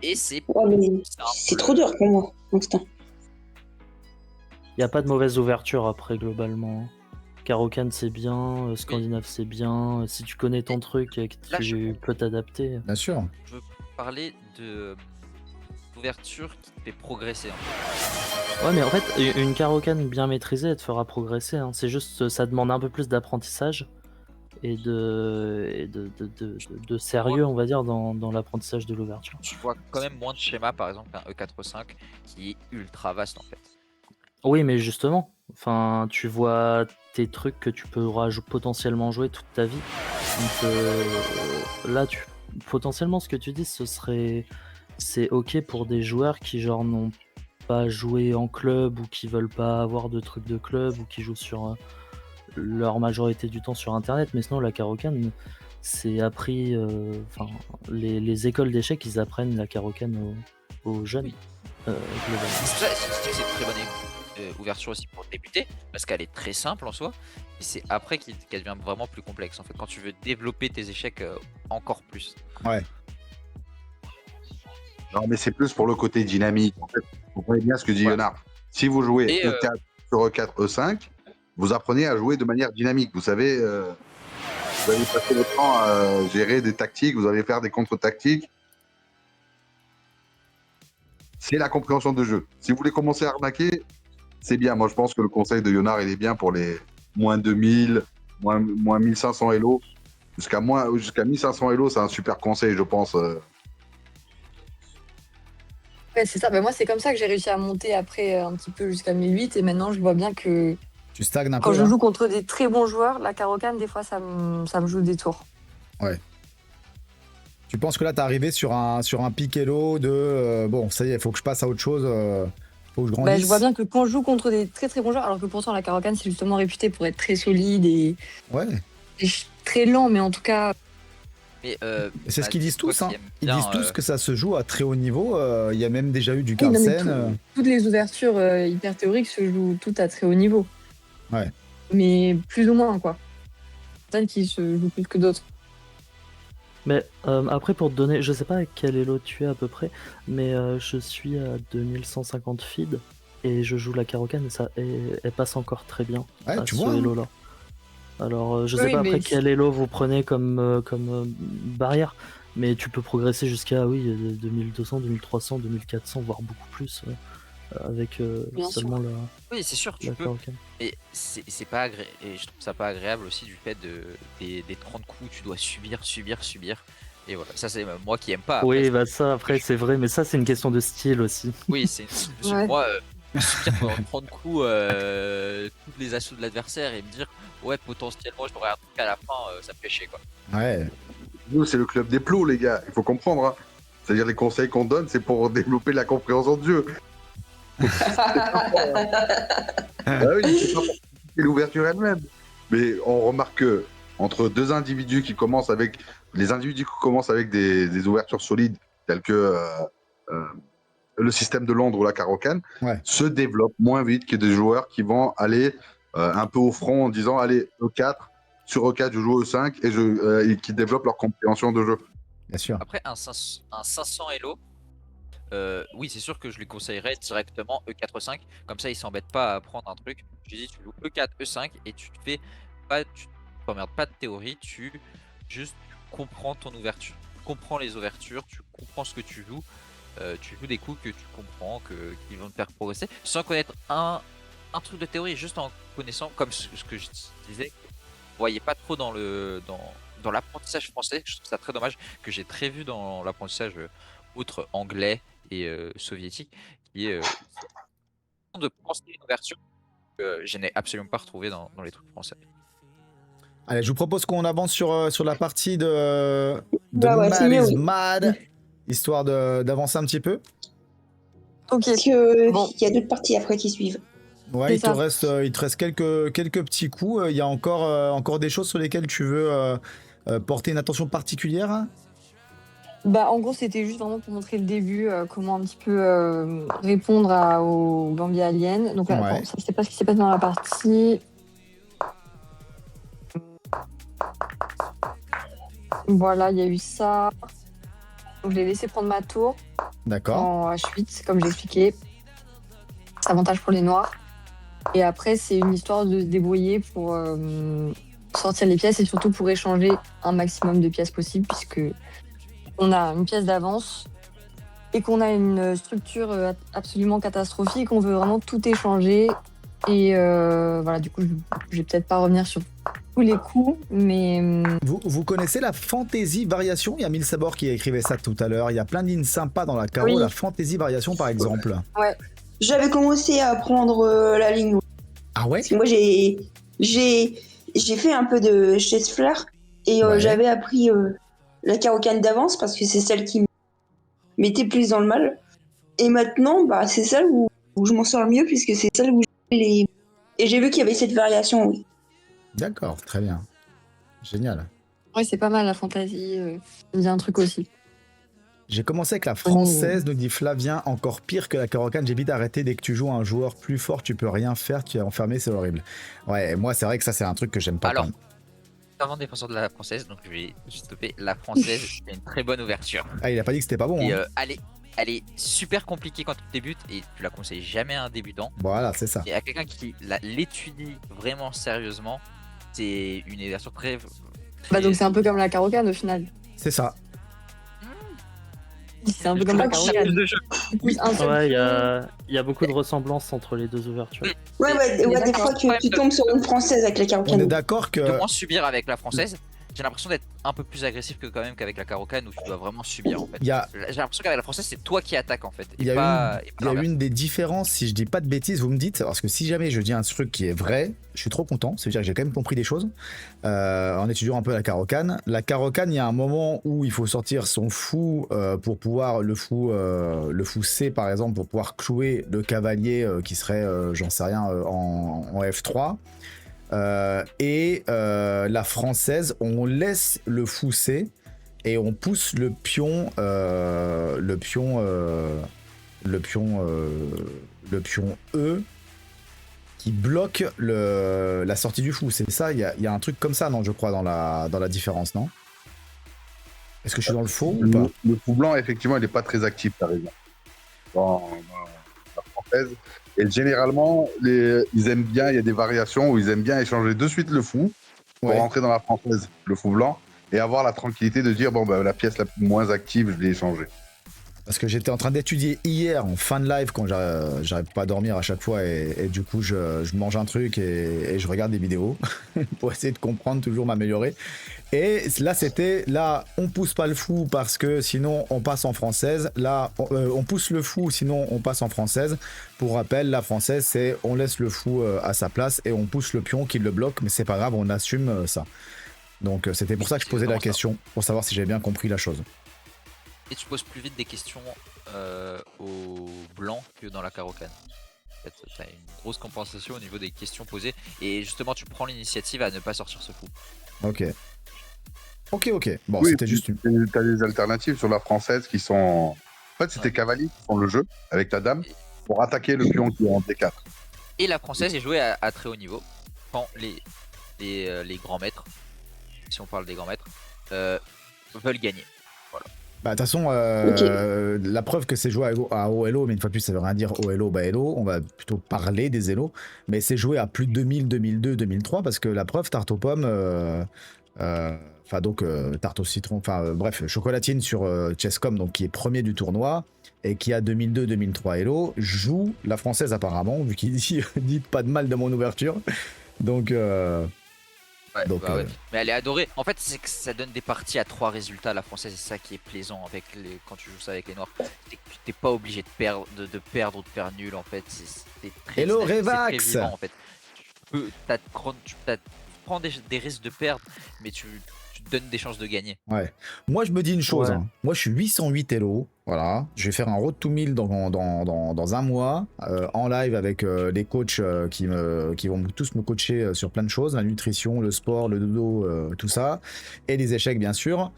Speaker 7: Et c'est
Speaker 3: Ouais, mais
Speaker 7: c'est un
Speaker 3: c'est
Speaker 7: peu
Speaker 3: trop dur pour moi, pour l'instant.
Speaker 8: Il n'y a pas de mauvaise ouverture après, globalement. Caro-Can, c'est bien. Scandinave, c'est bien. Si tu connais ton truc et que
Speaker 7: là,
Speaker 8: tu peux t'adapter.
Speaker 1: Bien sûr.
Speaker 7: je veux parler d'ouverture qui te fait progresser. En fait.
Speaker 8: Ouais, mais en fait, une Caro-Can bien maîtrisée, elle te fera progresser. Hein. C'est juste, ça demande un peu plus d'apprentissage et de sérieux, on va dire, dans l'apprentissage de l'ouverture.
Speaker 7: Tu vois quand même moins de schémas, par exemple, qu'un E4-5 qui est ultra vaste en fait.
Speaker 8: Oui, mais justement, enfin, tu vois tes trucs que tu pourras potentiellement jouer toute ta vie. Donc là, potentiellement, ce que tu dis, c'est ok pour des joueurs qui genre n'ont pas joué en club ou qui veulent pas avoir de trucs de club ou qui jouent sur leur majorité du temps sur internet. Mais sinon, la Caro-Can, c'est appris. Enfin, les écoles d'échecs, ils apprennent la Caro-Can aux jeunes. Globalement.
Speaker 7: C'est pour ça que c'est une très bonne ouverture aussi pour débuter, parce qu'elle est très simple en soi, et c'est après qu'elle devient vraiment plus complexe en fait, quand tu veux développer tes échecs encore plus.
Speaker 1: Ouais.
Speaker 2: Non, mais c'est plus pour le côté dynamique. En fait, vous comprenez bien ce que dit
Speaker 7: Ouais.
Speaker 2: Léonard. Si vous jouez
Speaker 7: Et,
Speaker 2: E4 sur E4, E5, vous apprenez à jouer de manière dynamique. Vous savez, vous allez passer votre temps à gérer des tactiques, vous allez faire des contre-tactiques. C'est la compréhension de jeu. Si vous voulez commencer à arnaquer, c'est bien. Moi, je pense que le conseil de Léonard, il est bien pour les moins 2000, moins 1500 Elo. Jusqu'à 1500 Elo, c'est un super conseil, je pense.
Speaker 9: Ouais, c'est ça. Bah, moi, c'est comme ça que j'ai réussi à monter après un petit peu jusqu'à 1008. Et maintenant, je vois bien que
Speaker 1: Tu stagnes un
Speaker 9: quand
Speaker 1: peu
Speaker 9: je
Speaker 1: là.
Speaker 9: joue contre des très bons joueurs, la Caro-Can, des fois, ça me joue des tours.
Speaker 1: Tu penses que là, t'es arrivé sur un pic Elo de bon, ça y est, il faut que je passe à autre chose, faut que je
Speaker 9: Bah,
Speaker 1: grandisse.
Speaker 9: je vois bien que quand je joue contre des très très bons joueurs, alors que pourtant la Caro-Can, c'est justement réputé pour être très solide et
Speaker 1: Ouais,
Speaker 9: très lent, mais en tout cas,
Speaker 7: Mais,
Speaker 1: c'est ce qu'ils disent
Speaker 7: toi
Speaker 1: tous.
Speaker 7: qui
Speaker 1: Hein.
Speaker 7: aimes
Speaker 1: Ils
Speaker 7: bien,
Speaker 1: disent tous que ça se joue à très haut niveau. Il y a même déjà eu du
Speaker 9: oui, non, mais
Speaker 1: Carlsen.
Speaker 9: toutes les ouvertures hyper théoriques se jouent toutes à très haut niveau.
Speaker 1: Ouais.
Speaker 9: Mais plus ou moins, quoi. Certaines qui se jouent plus que d'autres.
Speaker 8: Mais après, pour te donner, je sais pas à quel elo tu es à peu près, mais je suis à 2150 feed et je joue la Caro-Can et elle passe encore très bien
Speaker 1: Ouais,
Speaker 8: à
Speaker 1: tu
Speaker 8: ce
Speaker 1: vois. Hein.
Speaker 8: elo-là. Alors, je sais
Speaker 9: Oui,
Speaker 8: pas
Speaker 9: mais
Speaker 8: après quel elo vous prenez comme barrière, mais tu peux progresser jusqu'à 2200, 2300, 2400, voire beaucoup plus avec
Speaker 9: Bien sûr.
Speaker 8: seulement
Speaker 7: Oui, c'est sûr, tu
Speaker 8: la
Speaker 7: peux.
Speaker 8: Caro-Can.
Speaker 7: Et c'est pas agréable. Et je trouve ça pas agréable aussi du fait des 30 coups, tu dois subir. Et voilà, ça c'est moi qui aime pas. Après,
Speaker 8: Oui, bah ça, après, c'est vrai, mais ça, c'est une question de style aussi.
Speaker 7: oui, c'est
Speaker 9: Ouais.
Speaker 7: moi subir pendant 30 coups toutes les assauts de l'adversaire et me dire ouais potentiellement je m'aurais un truc à la fin, ça me fait chier quoi.
Speaker 1: Ouais.
Speaker 2: Nous, c'est le club des plots, les gars. Il faut comprendre. Hein. C'est-à-dire, les conseils qu'on donne, c'est pour développer la compréhension de jeu. Ah oui, c'est pas pour critiquer l'ouverture elle-même. Mais on remarque que entre deux individus qui commencent avec des ouvertures solides, telles que le système de Londres ou la Caro-Can,
Speaker 1: Ouais.
Speaker 2: se développent moins vite que des joueurs qui vont aller un peu au front en disant allez, E4, sur E4, je joue E5 et qui développent leur compréhension de jeu.
Speaker 1: Bien sûr.
Speaker 7: Après un 500 Elo, oui c'est sûr que je lui conseillerais directement E4-5, comme ça il s'embête pas à prendre un truc. Je lui dis tu joues E4, E5 et tu t'emmerdes pas de théorie, tu comprends ton ouverture, tu comprends les ouvertures, tu comprends ce que tu joues des coups que tu comprends, qui vont te faire progresser, sans connaître un truc de théorie, juste en connaissant, comme ce que je disais, vous voyez pas trop dans l'apprentissage français. Je trouve ça très dommage, que j'ai très vu dans l'apprentissage outre anglais et soviétique, qui est de penser une ouverture que je n'ai absolument pas retrouvé dans les trucs français.
Speaker 1: Allez, je vous propose qu'on avance sur la partie de
Speaker 3: Ouais, c'est
Speaker 1: Mad
Speaker 3: mieux,
Speaker 1: is
Speaker 3: oui.
Speaker 1: Mad, histoire d'avancer un petit peu.
Speaker 9: Ok.
Speaker 3: Parce que
Speaker 9: Bon.
Speaker 3: il y a d'autres parties après qui suivent.
Speaker 1: Ouais,
Speaker 9: C'est
Speaker 1: il te reste quelques petits coups. Il y a encore des choses sur lesquelles tu veux porter une attention particulière. Hein.
Speaker 9: Bah, en gros, c'était juste vraiment pour montrer le début, comment un petit peu répondre aux Bambi aliens. Donc là,
Speaker 1: Ouais.
Speaker 9: attends, ça c'est pas ce qui s'est passé dans la partie. Voilà, il y a eu ça. Donc, je l'ai laissé prendre ma tour
Speaker 1: D'accord.
Speaker 9: en H8, comme j'ai expliqué. C'est avantage pour les noirs. Et après, c'est une histoire de se débrouiller pour sortir les pièces et surtout pour échanger un maximum de pièces possible, puisque on a une pièce d'avance et qu'on a une structure absolument catastrophique. On veut vraiment tout échanger. Et voilà, du coup, je vais peut-être pas revenir sur tous les coups, mais
Speaker 1: Vous connaissez la fantasy variation? Il y a Mille Sabor qui écrivait ça tout à l'heure. Il y a plein de lignes sympas dans la carreau.
Speaker 3: Oui.
Speaker 1: La fantasy variation, par exemple.
Speaker 3: J'avais commencé à apprendre la ligne.
Speaker 1: Ah ouais?
Speaker 3: Parce que moi, j'ai fait un peu de chess fleur et
Speaker 1: Ouais.
Speaker 3: j'avais appris la carocane d'avance parce que c'est celle qui me mettait plus dans le mal. Et maintenant, bah, c'est celle où je m'en sors le mieux puisque c'est celle où j'ai les... Et j'ai vu qu'il y avait cette variation, oui.
Speaker 1: D'accord, très bien. Génial.
Speaker 9: ouais, c'est pas mal la fantaisie. Ça me dit un truc aussi.
Speaker 1: J'ai commencé avec la française, nous dit Flavien, encore pire que la carocane. J'ai vite arrêté. Dès que tu joues à un joueur plus fort, tu peux rien faire, tu es enfermé, c'est horrible. Ouais, moi, c'est vrai que ça, c'est un truc que j'aime pas.
Speaker 7: Alors,
Speaker 1: quand même.
Speaker 7: Avant défenseur de la française, donc je vais stopper. La française, c'est une très bonne ouverture.
Speaker 1: Ah, il a pas dit que c'était pas bon.
Speaker 7: Et
Speaker 1: Hein.
Speaker 7: elle est super compliquée quand tu débutes et tu la conseilles jamais à un débutant.
Speaker 1: Voilà, c'est ça.
Speaker 7: Et à quelqu'un qui l'étudie vraiment sérieusement, c'est une ouverture très.
Speaker 9: Bah, donc c'est un peu comme la carocane au final.
Speaker 1: C'est ça.
Speaker 9: C'est un peu comme la carocane. Plus un seul
Speaker 8: Ouais, il
Speaker 9: coup.
Speaker 8: y a beaucoup de ressemblances entre les deux ouvertures.
Speaker 3: Ouais, des
Speaker 9: d'accord.
Speaker 3: fois tu tombes sur une française avec la
Speaker 1: On est
Speaker 3: carocane.
Speaker 1: d'accord que.
Speaker 7: De moins subir avec la française. J'ai l'impression d'être un peu plus agressif que quand même qu'avec la carocane où tu dois vraiment subir en fait.
Speaker 1: Il y a,
Speaker 7: J'ai l'impression qu'avec la française c'est toi qui attaques en fait.
Speaker 1: il y a
Speaker 7: pas l'inverse.
Speaker 1: une des différences, si je dis pas de bêtises, vous me dites, parce que si jamais je dis un truc qui est vrai, je suis trop content, c'est-à-dire que j'ai quand même compris des choses, en étudiant un peu la carocane. La carocane, il y a un moment où il faut sortir son fou pour pouvoir, le fou C par exemple, pour pouvoir clouer le cavalier qui serait, j'en sais rien, en F3. Et la française, on laisse le fou C et on pousse le pion E qui bloque la sortie du fou. C'est ça, il y a un truc comme ça, non, je crois, dans la différence, non? Est-ce que je suis dans le faux ou pas?
Speaker 2: Le fou blanc, effectivement, il n'est pas très actif, t'as raison. Dans la française. Et généralement, ils aiment bien, il y a des variations où ils aiment bien échanger de suite le fou pour rentrer dans la française, le fou blanc, et avoir la tranquillité de dire, bon, bah, la pièce la moins active, je l'ai échangée.
Speaker 1: Parce que j'étais en train d'étudier hier en fin de live quand j'arrive pas à dormir à chaque fois et du coup je mange un truc et je regarde des vidéos pour essayer de comprendre, toujours m'améliorer. Et là on pousse pas le fou parce que sinon on passe en française. Là on pousse le fou sinon on passe en française. Pour rappel, la française c'est on laisse le fou à sa place et on pousse le pion qui le bloque, mais c'est pas grave, on assume ça. Donc c'était pour ça que je posais la question, pour savoir si j'avais bien compris la chose.
Speaker 7: Et tu poses plus vite des questions au blanc que dans la carocane. En fait, t'as une grosse compensation au niveau des questions posées et justement tu prends l'initiative à ne pas sortir ce fou.
Speaker 1: Ok. Bon,
Speaker 2: Oui,
Speaker 1: c'était juste une...
Speaker 2: T'as des alternatives sur la française qui sont... En fait, c'est tes cavaliers qui font le jeu avec ta dame pour attaquer le pion qui est en D4.
Speaker 7: Et la française est jouée à très haut niveau quand les grands maîtres, si on parle des grands maîtres, veulent gagner. Voilà.
Speaker 1: Bah, de toute façon, la preuve que c'est joué à haut elo, mais une fois de plus, ça veut rien dire haut elo, bas elo, on va plutôt parler des elo, mais c'est joué à plus de 2000, 2002, 2003, parce que la preuve, tarte aux pommes, tarte au citron, bref, chocolatine sur Chesscom, donc qui est premier du tournoi, et qui a 2002, 2003 elo, joue la française apparemment, vu qu'il dit dites pas de mal de mon ouverture, donc...
Speaker 7: Ouais. Mais elle est adorée. En fait, c'est que ça donne des parties à 3 résultats. La française, c'est ça qui est plaisant quand tu joues ça avec les noirs. C'est que tu t'es pas obligé de perdre ou de faire nul. En fait, c'est très,
Speaker 1: Hello,
Speaker 7: c'est
Speaker 1: Revax.
Speaker 7: très vivant, en fait. Tu prends des risques de perdre, mais tu te donnes des chances de gagner.
Speaker 1: Ouais. Moi, je me dis une chose.
Speaker 8: Ouais.
Speaker 1: Hein. Moi, je suis 808 Elo. Voilà. Je vais faire un road to 1000 dans un mois en live avec les coachs qui vont tous me coacher sur plein de choses, la nutrition, le sport, le dodo, tout ça, et les échecs, bien sûr.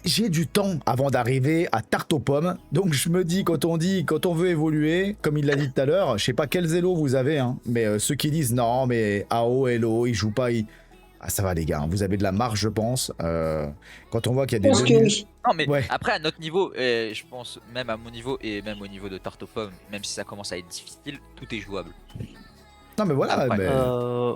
Speaker 1: J'ai du temps avant d'arriver à tarte aux pommes. Donc, je me dis, quand on veut évoluer, comme il l'a dit tout à l'heure, je sais pas quels Elo vous avez, hein, mais ceux qui disent non, mais AO, Elo, il joue pas, Ah, ça va, les gars, hein, vous avez de la marge, je pense. Quand on voit qu'il y a
Speaker 3: Je
Speaker 1: des
Speaker 3: pense que
Speaker 1: menus-
Speaker 3: oui.
Speaker 7: Non, mais
Speaker 1: Ouais.
Speaker 7: après, à notre niveau, je pense, même à mon niveau et même au niveau de Tarte aux pommes, même si ça commence à être difficile, tout est jouable.
Speaker 1: Non, mais voilà,
Speaker 7: Après,
Speaker 1: mais...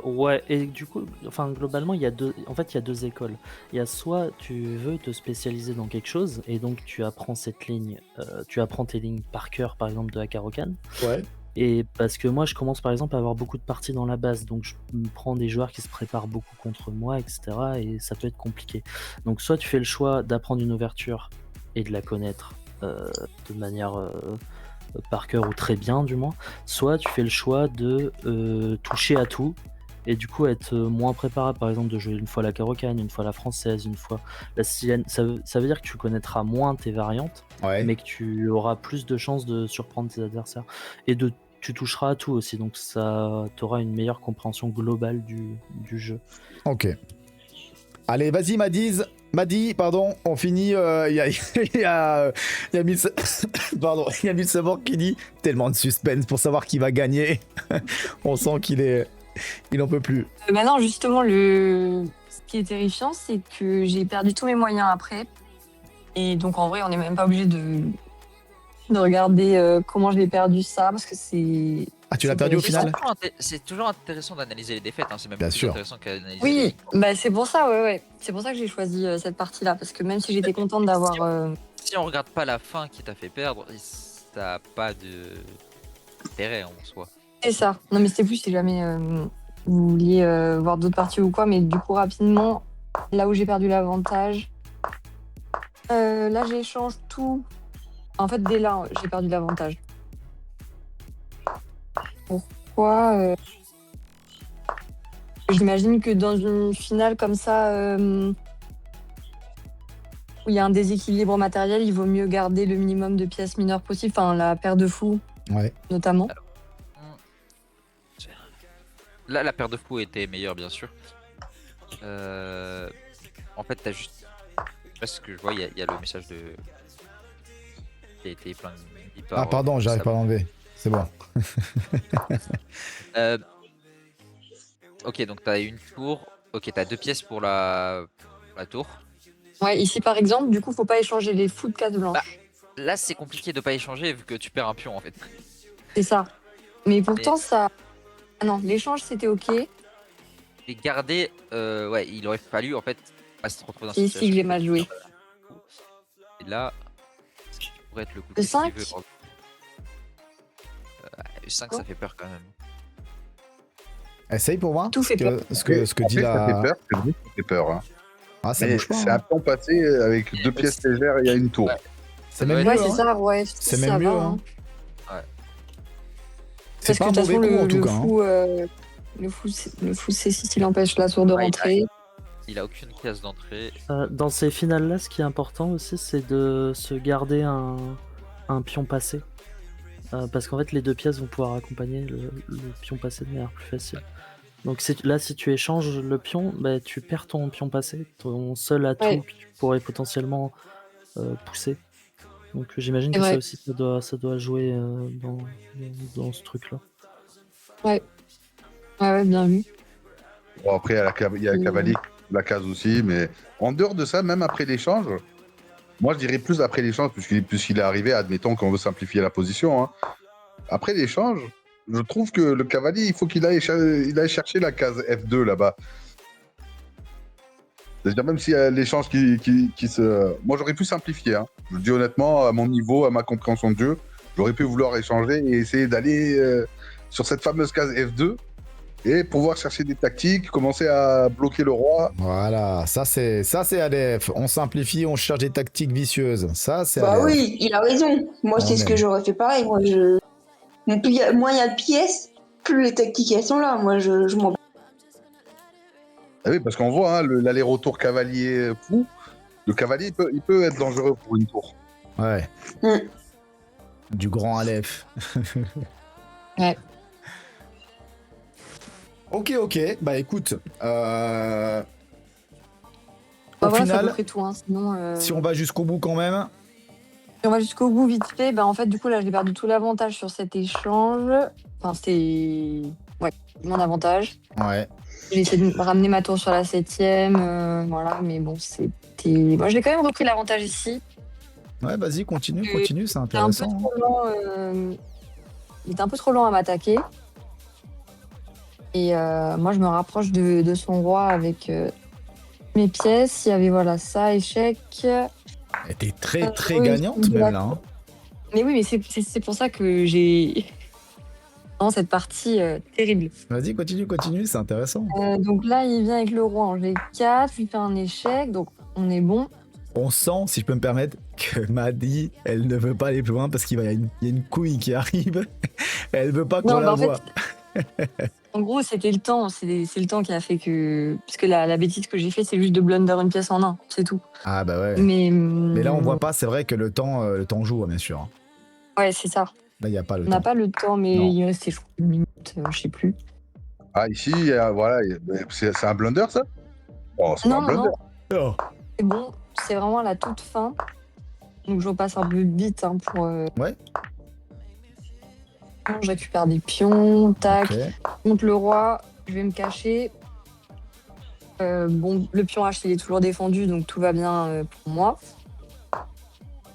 Speaker 8: Ouais, et du coup, enfin, globalement, il y a deux écoles. Il y a soit tu veux te spécialiser dans quelque chose, et donc tu apprends cette ligne, tu apprends tes lignes par cœur, par exemple, de la Caro-Can.
Speaker 1: Ouais.
Speaker 8: Et parce que moi, je commence par exemple à avoir beaucoup de parties dans la base, donc je me prends des joueurs qui se préparent beaucoup contre moi, etc. Et ça peut être compliqué. Donc soit tu fais le choix d'apprendre une ouverture et de la connaître de manière par cœur ou très bien du moins, soit tu fais le choix de toucher à tout et du coup être moins préparable, par exemple de jouer une fois la Caro-Can, une fois la française, une fois la sicilienne. Ça veut dire que tu connaîtras moins tes variantes,
Speaker 1: Ouais.
Speaker 8: mais que tu auras plus de chances de surprendre tes adversaires. Et tu toucheras à tout aussi, donc ça t'auras une meilleure compréhension globale du jeu.
Speaker 1: Ok. Allez, vas-y, Madi, pardon, on finit. Il y a pardon, il y a Milsabor qui dit tellement de suspense pour savoir qui va gagner. On sent il en peut plus.
Speaker 9: Maintenant, justement, ce qui est terrifiant, c'est que j'ai perdu tous mes moyens après. Et donc, en vrai, on n'est même pas obligé de regarder comment j'ai perdu ça, parce que c'est...
Speaker 1: Ah, tu l'as perdu au
Speaker 9: terrifiant.
Speaker 1: final?
Speaker 7: C'est toujours intéressant d'analyser les défaites, hein, c'est même
Speaker 1: Bien
Speaker 7: plus
Speaker 1: sûr.
Speaker 7: intéressant qu'analyser les
Speaker 9: Oui,
Speaker 7: victoires.
Speaker 9: bah c'est pour ça, ouais. C'est pour ça que j'ai choisi cette partie-là, parce que même si j'étais contente d'avoir...
Speaker 7: Si on regarde pas la fin qui t'a fait perdre, ça n'a pas d'intérêt en soi.
Speaker 9: C'est ça. Non, mais c'était plus si jamais vous vouliez voir d'autres parties ou quoi, mais du coup, rapidement, là où j'ai perdu l'avantage, là, j'échange tout. En fait, dès là, j'ai perdu l'avantage. Pourquoi J'imagine que dans une finale comme ça, où il y a un déséquilibre matériel, il vaut mieux garder le minimum de pièces mineures possible, enfin la paire de fous
Speaker 1: Ouais.
Speaker 9: notamment.
Speaker 7: Là, la paire de fous était meilleure, bien sûr. En fait, t'as juste. Parce que je vois, il y a le message de. Qui a été plein de.
Speaker 1: Ah, pardon, j'arrive pas à l'enlever. C'est bon.
Speaker 7: Ok, donc t'as une tour. Ok, t'as 2 pièces pour la tour.
Speaker 9: Ouais, ici par exemple, du coup, faut pas échanger les fous de case blanche.
Speaker 7: Là, c'est compliqué de pas échanger vu que tu perds un pion en fait.
Speaker 9: C'est ça. Mais pourtant, ça. Ah non, l'échange c'était ok.
Speaker 7: Et garder. Ouais, il aurait fallu en fait pas se retrouver dans
Speaker 9: C'est
Speaker 7: cette
Speaker 9: ici que j'ai mal joué.
Speaker 7: Et là, ce qui pourrait être le coup
Speaker 9: Le 5
Speaker 7: le 5, ça fait peur quand même.
Speaker 1: Essaye pour voir
Speaker 9: Tout fait peur.
Speaker 1: ce que dit
Speaker 2: Ça fait
Speaker 1: la...
Speaker 2: peur, c'est vrai que ça fait peur. Hein.
Speaker 1: Ah, ça
Speaker 2: Mais
Speaker 1: bouge pas.
Speaker 2: c'est
Speaker 1: hein.
Speaker 2: un temps passé avec 2 pièces légères et il y a une tour.
Speaker 7: Ouais.
Speaker 1: C'est même
Speaker 9: Ouais,
Speaker 1: mieux.
Speaker 9: c'est
Speaker 1: hein.
Speaker 9: ça, ouais.
Speaker 1: C'est
Speaker 9: ça
Speaker 1: même mieux.
Speaker 9: va,
Speaker 1: hein.
Speaker 9: Parce
Speaker 1: C'est
Speaker 9: que
Speaker 1: pas
Speaker 9: de
Speaker 1: un
Speaker 9: toute
Speaker 1: mauvais
Speaker 9: façon,
Speaker 1: coup en tout cas. hein.
Speaker 9: le fou, c'est si il empêche la sourde de
Speaker 7: Ouais,
Speaker 9: rentrer.
Speaker 7: Il a aucune case d'entrée.
Speaker 8: Dans ces finales-là, ce qui est important aussi, c'est de se garder un pion passé. Parce qu'en fait, les deux pièces vont pouvoir accompagner le pion passé de manière plus facile. Donc là, si tu échanges le pion, bah, tu perds ton pion passé, ton seul atout
Speaker 9: Ouais.
Speaker 8: que tu pourrais potentiellement pousser. Donc j'imagine
Speaker 9: C'est
Speaker 8: que ça
Speaker 9: vrai.
Speaker 8: aussi, ça doit jouer dans ce truc-là.
Speaker 9: Ouais, bien vu.
Speaker 2: Bon, après, il y a le cavalier, la case aussi, mais en dehors de ça, même après l'échange, moi je dirais plus après l'échange, puisqu'il est arrivé, admettons qu'on veut simplifier la position. Hein. Après l'échange, je trouve que le cavalier, il faut qu'il aille chercher la case F2 là-bas. C'est-à-dire, même s'il y a l'échange qui se. Moi, j'aurais pu simplifier. Hein. Je le dis honnêtement, à mon niveau, à ma compréhension de jeu, j'aurais pu vouloir échanger et essayer d'aller sur cette fameuse case F2 et pouvoir chercher des tactiques, commencer à bloquer le roi.
Speaker 1: Voilà, ça c'est Aleph. On simplifie, on cherche des tactiques vicieuses. Ça c'est
Speaker 3: Bah
Speaker 1: Aleph.
Speaker 3: oui, il a raison. Moi,
Speaker 1: On
Speaker 3: c'est ce
Speaker 1: aime.
Speaker 3: que j'aurais fait pareil. Moins il y a de pièces, plus les tactiques elles sont là. Moi, je m'en.
Speaker 2: Ah oui, parce qu'on voit hein, l'aller-retour cavalier fou. Le cavalier, il peut être dangereux pour une tour.
Speaker 1: Ouais.
Speaker 3: Mm.
Speaker 1: Du grand Aleph.
Speaker 9: Ouais.
Speaker 1: Ok. Bah écoute,
Speaker 9: Bah
Speaker 1: au
Speaker 9: voilà, c'est à peu
Speaker 1: final,
Speaker 9: près tout. Hein. Sinon,
Speaker 1: si on va jusqu'au bout quand même,
Speaker 9: si on va jusqu'au bout vite fait, bah en fait, du coup, là, j'ai perdu tout l'avantage sur cet échange. Enfin, c'était. Ouais, mon avantage.
Speaker 1: ouais.
Speaker 9: J'ai essayé de ramener ma tour sur la 7ème, voilà, mais bon, c'était. Moi, j'ai quand même repris l'avantage ici.
Speaker 1: Ouais, vas-y, continue,
Speaker 9: Euh,
Speaker 1: continue, c'est intéressant.
Speaker 9: Un peu trop lent, il était un peu trop lent à m'attaquer. Et moi, je me rapproche de son roi avec mes pièces. Il y avait voilà ça, échec.
Speaker 1: Elle était très très
Speaker 9: oui,
Speaker 1: gagnante même là. Hein.
Speaker 9: Mais oui, mais c'est pour ça que j'ai vraiment cette partie terrible.
Speaker 1: Vas-y, continue, c'est intéressant.
Speaker 9: Donc là, il vient avec le roi en G4, il fait un échec, donc on est bon.
Speaker 1: On sent, si je peux me permettre, que Maddy, elle ne veut pas aller plus loin parce qu'il y a une couille qui arrive. Elle veut pas qu'on
Speaker 9: Non,
Speaker 1: la
Speaker 9: bah, en
Speaker 1: voie.
Speaker 9: fait, en gros, c'était le temps. C'est le temps qui a fait que. Parce que la bêtise que j'ai fait, c'est juste de blunder une pièce en un, c'est tout.
Speaker 1: Ah bah ouais.
Speaker 9: Mais
Speaker 1: là, on voit pas, c'est vrai que le temps joue, bien sûr.
Speaker 9: Ouais, c'est ça.
Speaker 1: Là, il n'y a pas le
Speaker 9: On
Speaker 1: temps.
Speaker 9: n'a pas le temps, mais
Speaker 1: Non.
Speaker 9: il restait, je crois, une minute, je sais plus.
Speaker 2: Ah, ici, voilà, c'est un blunder, ça? Oh, c'est pas un
Speaker 9: Non,
Speaker 2: blunder.
Speaker 9: non,
Speaker 1: Oh.
Speaker 9: c'est bon. C'est vraiment à la toute fin. Donc je repasse un peu vite pour.
Speaker 1: Ouais.
Speaker 9: Je récupère des pions, tac.
Speaker 1: Ok.
Speaker 9: Monte le roi, je vais me cacher. Bon, le pion H, il est toujours défendu, donc tout va bien pour moi.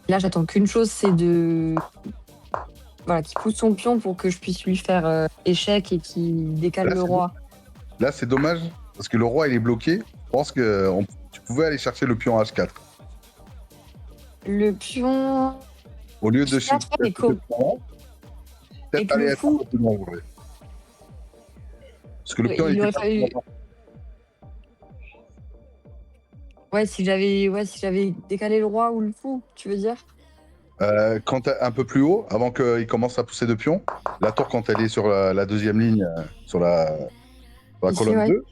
Speaker 9: Là, j'attends qu'une chose, c'est de. Voilà, qu'il pousse son pion pour que je puisse lui faire échec et qu'il décale
Speaker 2: Là,
Speaker 9: le
Speaker 2: c'est
Speaker 9: roi.
Speaker 2: Là, c'est dommage, parce que le roi, il est bloqué. Je pense que tu pouvais aller chercher le pion H4.
Speaker 9: Le pion.
Speaker 2: Au lieu de
Speaker 9: H4,
Speaker 2: chercher
Speaker 9: mais
Speaker 2: peut-être
Speaker 9: Avec
Speaker 2: aller
Speaker 9: le
Speaker 2: être
Speaker 9: fou.
Speaker 2: un peu plus loin, ouais. Parce que le pion,
Speaker 9: Il
Speaker 2: il
Speaker 9: aurait
Speaker 2: était
Speaker 9: fallu. Ouais, si j'avais décalé le roi ou le fou, tu veux dire?
Speaker 2: quand t'es un peu plus haut, avant qu'il commence à pousser de pions, la tour, quand elle est sur la deuxième ligne, sur la
Speaker 9: Ici,
Speaker 2: colonne
Speaker 9: ouais.
Speaker 2: 2,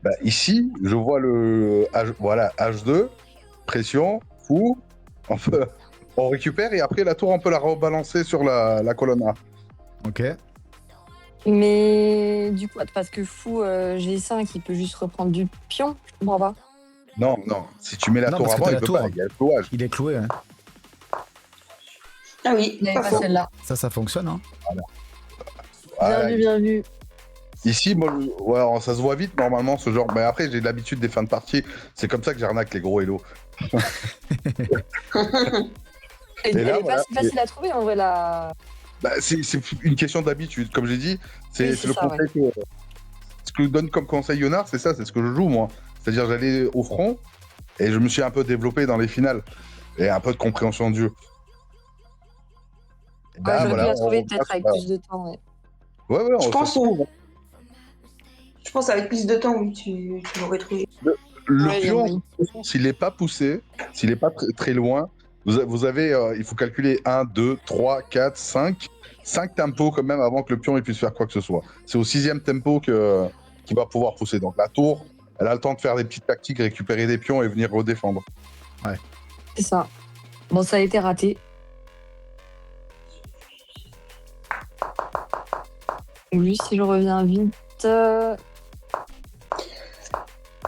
Speaker 2: bah, ici, je vois le voilà, H2, pression, fou, on récupère et après la tour, on peut la rebalancer sur la colonne A.
Speaker 1: Ok.
Speaker 9: Mais du coup, parce que fou G5, il peut juste reprendre du pion, je comprends pas.
Speaker 2: Non, si tu mets la
Speaker 1: Non,
Speaker 2: tour
Speaker 1: parce que
Speaker 2: avant,
Speaker 1: t'as
Speaker 2: il
Speaker 1: la
Speaker 2: peut
Speaker 1: tour.
Speaker 2: pas, il y a le clouage.
Speaker 1: Il est cloué, hein.
Speaker 3: Ah oui,
Speaker 9: Il n'avait
Speaker 3: pas
Speaker 9: pas
Speaker 3: faux.
Speaker 9: celle-là.
Speaker 1: Ça fonctionne, hein.
Speaker 2: Voilà.
Speaker 9: Bien vu.
Speaker 2: Ici, moi, ouais, ça se voit vite normalement ce genre. Mais après, j'ai l'habitude des fins de partie. C'est comme ça que j'arnaque les gros hello.
Speaker 9: Elle
Speaker 2: là,
Speaker 9: est
Speaker 2: voilà.
Speaker 9: pas si facile à trouver en vrai là.
Speaker 2: Bah, c'est une question d'habitude. Comme j'ai dit, c'est
Speaker 9: Oui, c'est
Speaker 2: le
Speaker 9: ça,
Speaker 2: conseil ce que donne comme conseil Yonard, c'est ça, c'est ce que je joue moi. C'est-à-dire, j'allais au front et je me suis un peu développé dans les finales et un peu de compréhension de jeu. Et
Speaker 9: Ouais, j'aurais pu la trouver
Speaker 2: on
Speaker 9: peut-être
Speaker 2: passe,
Speaker 9: avec plus de temps. Ouais.
Speaker 2: ouais,
Speaker 3: Je
Speaker 2: on
Speaker 3: pense,
Speaker 2: se retrouve.
Speaker 3: je pense avec plus de temps, oui, tu l'aurais trouvé.
Speaker 2: Le
Speaker 9: Ouais, il y a
Speaker 2: pion,
Speaker 9: moyen.
Speaker 2: de toute façon, s'il n'est pas poussé, s'il n'est pas très loin, vous avez, il faut calculer 1, 2, 3, 4, 5. 5 tempos quand même avant que le pion il puisse faire quoi que ce soit. C'est au 6e tempo qu'il va pouvoir pousser. Donc la tour, elle a le temps de faire des petites tactiques, récupérer des pions et venir redéfendre.
Speaker 9: C'est ça. Bon, ça a été raté. Donc, lui, si je reviens vite.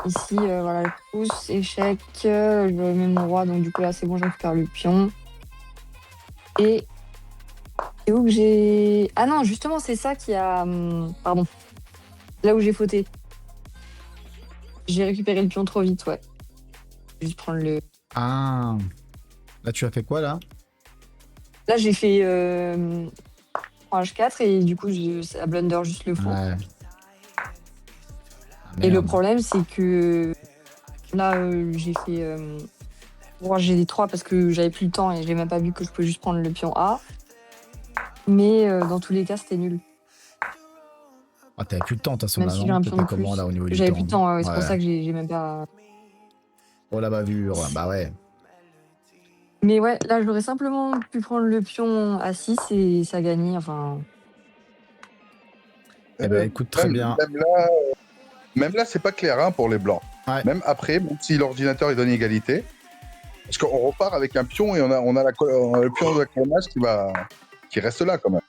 Speaker 9: Ici, voilà, le pouce, échec. Je mets mon roi, donc du coup, là, c'est bon, je récupère le pion. Et. C'est où que j'ai. Ah non, justement, c'est ça qui a. Pardon. Là où j'ai fauté. J'ai récupéré le pion trop vite, ouais. Je vais juste prendre le.
Speaker 1: Ah. Là, tu as fait quoi, là?
Speaker 9: Là, j'ai fait H4 et du coup, ça blunder juste le fou.
Speaker 1: Ouais.
Speaker 9: Et le problème, c'est que là, j'ai fait roi GD3 parce que j'avais plus le temps et j'ai même pas vu que je pouvais juste prendre le pion A. Mais dans tous les cas, c'était nul.
Speaker 1: Ah, t'avais plus de temps, de toute façon,
Speaker 9: Même
Speaker 1: là,
Speaker 9: si
Speaker 1: non?
Speaker 9: j'ai un pion de
Speaker 1: T'étais comment,
Speaker 9: plus.
Speaker 1: là, au niveau du temps?
Speaker 9: J'avais plus de temps, ouais, c'est pour
Speaker 1: Ouais.
Speaker 9: ça que j'ai même pas.
Speaker 1: Oh, la bavure, bah ouais.
Speaker 9: Mais ouais, là, j'aurais simplement pu prendre le pion à 6 et ça gagnait. Enfin,
Speaker 1: Eh ben, écoute, très bien.
Speaker 2: Même là, c'est pas clair hein, pour les blancs.
Speaker 1: Ouais.
Speaker 2: Même après, même si l'ordinateur il donne égalité, parce qu'on repart avec un pion et on a le pion de la colonnage qui reste là quand même.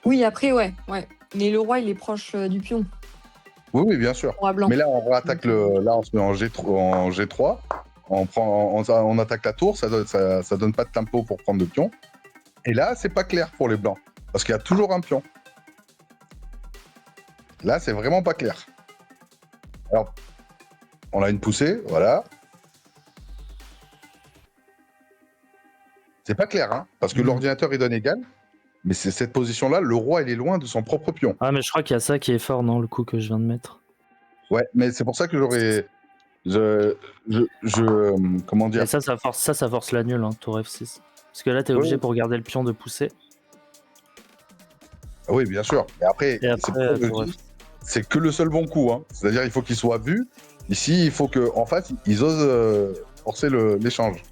Speaker 9: oui, après, ouais. Mais le roi, il est proche du pion.
Speaker 2: Oui, bien sûr.
Speaker 9: Roi blanc.
Speaker 2: Mais là, on attaque là, on se met en G3, on attaque la tour, ça donne pas de tempo pour prendre le pion. Et là, c'est pas clair pour les blancs, parce qu'il y a toujours un pion. Là, c'est vraiment pas clair. Alors, on a une poussée, voilà. C'est pas clair, hein, parce que l'ordinateur, il donne égal. Mais c'est cette position-là, le roi, il est loin de son propre pion.
Speaker 8: Ah, mais je crois qu'il y a ça qui est fort, non, le coup que je viens de mettre.
Speaker 2: Ouais, mais c'est pour ça que j'aurais... comment dire?
Speaker 8: Et ça force la nulle, hein, tour F6. Parce que là, t'es obligé pour garder le pion de pousser.
Speaker 2: Ah oui, bien sûr. Et après,
Speaker 8: Et après,
Speaker 2: c'est que le seul bon coup. Hein. C'est-à-dire il faut qu'il soit vu. Ici, il faut qu'en face, ils osent forcer l'échange.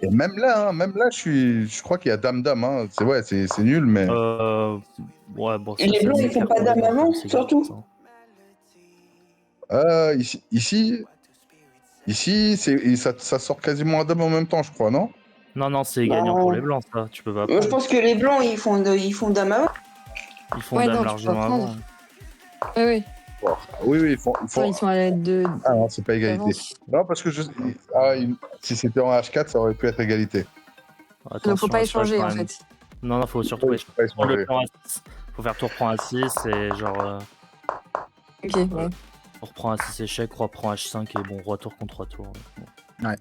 Speaker 2: Et même là, je crois qu'il y a dame-dame. Hein. C'est nul, mais...
Speaker 8: Ouais, bon,
Speaker 3: Et les blancs, ils font pas dame avant, surtout.
Speaker 2: Ici, ça sort quasiment à dame en même temps, je crois, non?
Speaker 8: Non, c'est gagnant pour les blancs, ça. Tu peux pas.
Speaker 3: Moi, je pense que les blancs, ils font dame avant.
Speaker 8: Ils font dame largement avant.
Speaker 9: Oui.
Speaker 2: Bon, oui, ils font...
Speaker 9: Ils sont à l'aide de...
Speaker 2: Ah non, c'est pas égalité. Non, parce que si c'était en H4, ça aurait pu être égalité.
Speaker 9: Il ne faut pas échanger, en fait.
Speaker 8: Non, faut surtout pas échanger. Faut faire tour prend A6 et genre...
Speaker 9: Ok, ouais.
Speaker 8: On reprend A6 échec, roi prend H5 et bon, roi tour contre roi tour.
Speaker 1: Ouais.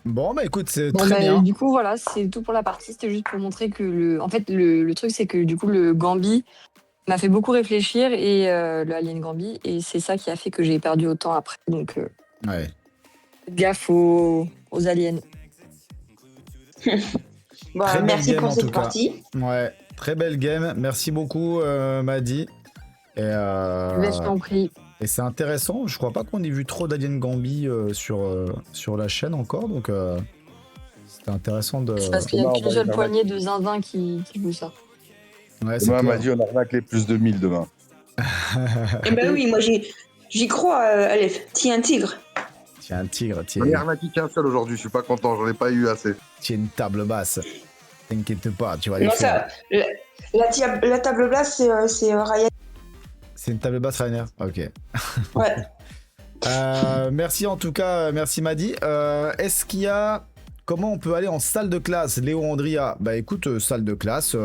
Speaker 1: Bon, bah écoute, c'est très bien.
Speaker 9: Du coup, voilà, c'est tout pour la partie. C'était juste pour montrer que En fait, le truc, c'est que du coup, le Gambit m'a fait beaucoup réfléchir et le Alien Gambit, et c'est ça qui a fait que j'ai perdu autant après. Donc,
Speaker 1: ouais.
Speaker 9: Gaffe aux aliens.
Speaker 3: Bah, merci pour cette partie.
Speaker 1: Ouais, très belle game. Merci beaucoup, Madi. Et,
Speaker 9: Je t'en prie.
Speaker 1: Et c'est intéressant. Je crois pas qu'on ait vu trop d'Alien Gambit sur la chaîne encore. Donc, c'était intéressant de.
Speaker 9: C'est parce qu'il n'y a qu'une seule poignée de zinzin qui joue ça.
Speaker 1: Ouais,
Speaker 2: demain, Madi, on arnaque les plus de 1000 demain.
Speaker 3: Eh ben oui, moi j'y crois, Aleph. Tiens un tigre.
Speaker 1: Tiens un tigre.
Speaker 2: J'en ai arnaqué qu'un seul aujourd'hui. Je suis pas content. J'en ai pas eu assez.
Speaker 1: Tiens une table basse. T'inquiète pas, tu vas
Speaker 3: Non, ça, la table basse, c'est Ryan.
Speaker 1: C'est une table basse, Rainer. Ok.
Speaker 3: Ouais.
Speaker 1: Merci en tout cas, merci Madi. Est-ce qu'il y a... Comment on peut aller en salle de classe, Léo Andria? Bah écoute, salle de classe, il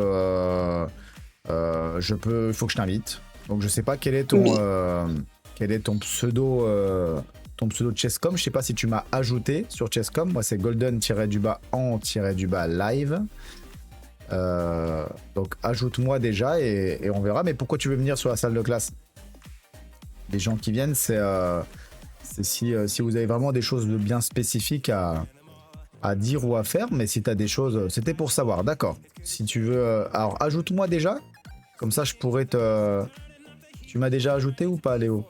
Speaker 1: faut que je t'invite. Donc je sais pas quel est ton pseudo de Chesscom. Je sais pas si tu m'as ajouté sur Chesscom. Moi c'est golden-en-live. Donc ajoute-moi déjà et on verra. Mais pourquoi tu veux venir sur la salle de classe? Les gens qui viennent, c'est si vous avez vraiment des choses de bien spécifiques à dire ou à faire. Mais si tu as des choses, c'était pour savoir. D'accord. Si tu veux, alors ajoute-moi déjà. Comme ça, je pourrais te. Tu m'as déjà ajouté ou pas, Léo?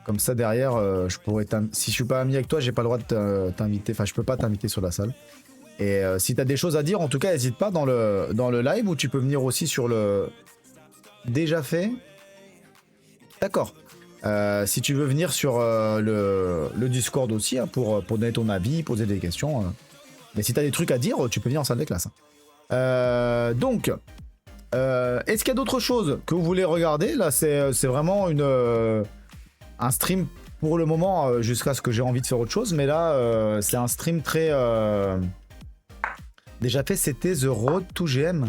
Speaker 1: Comme ça derrière, je pourrais. Si je suis pas ami avec toi, j'ai pas le droit de t'inviter. Enfin, je peux pas t'inviter sur la salle. Et si t'as des choses à dire, en tout cas, n'hésite pas dans le live, ou tu peux venir aussi sur le déjà fait. D'accord. Si tu veux venir sur le Discord aussi, hein, pour donner ton avis, poser des questions. Mais si t'as des trucs à dire, tu peux venir en salle de classe. Donc, est-ce qu'il y a d'autres choses que vous voulez regarder? Là, c'est vraiment un stream pour le moment, jusqu'à ce que j'ai envie de faire autre chose. Mais là, c'est un stream très... Déjà fait, c'était The Road to GM.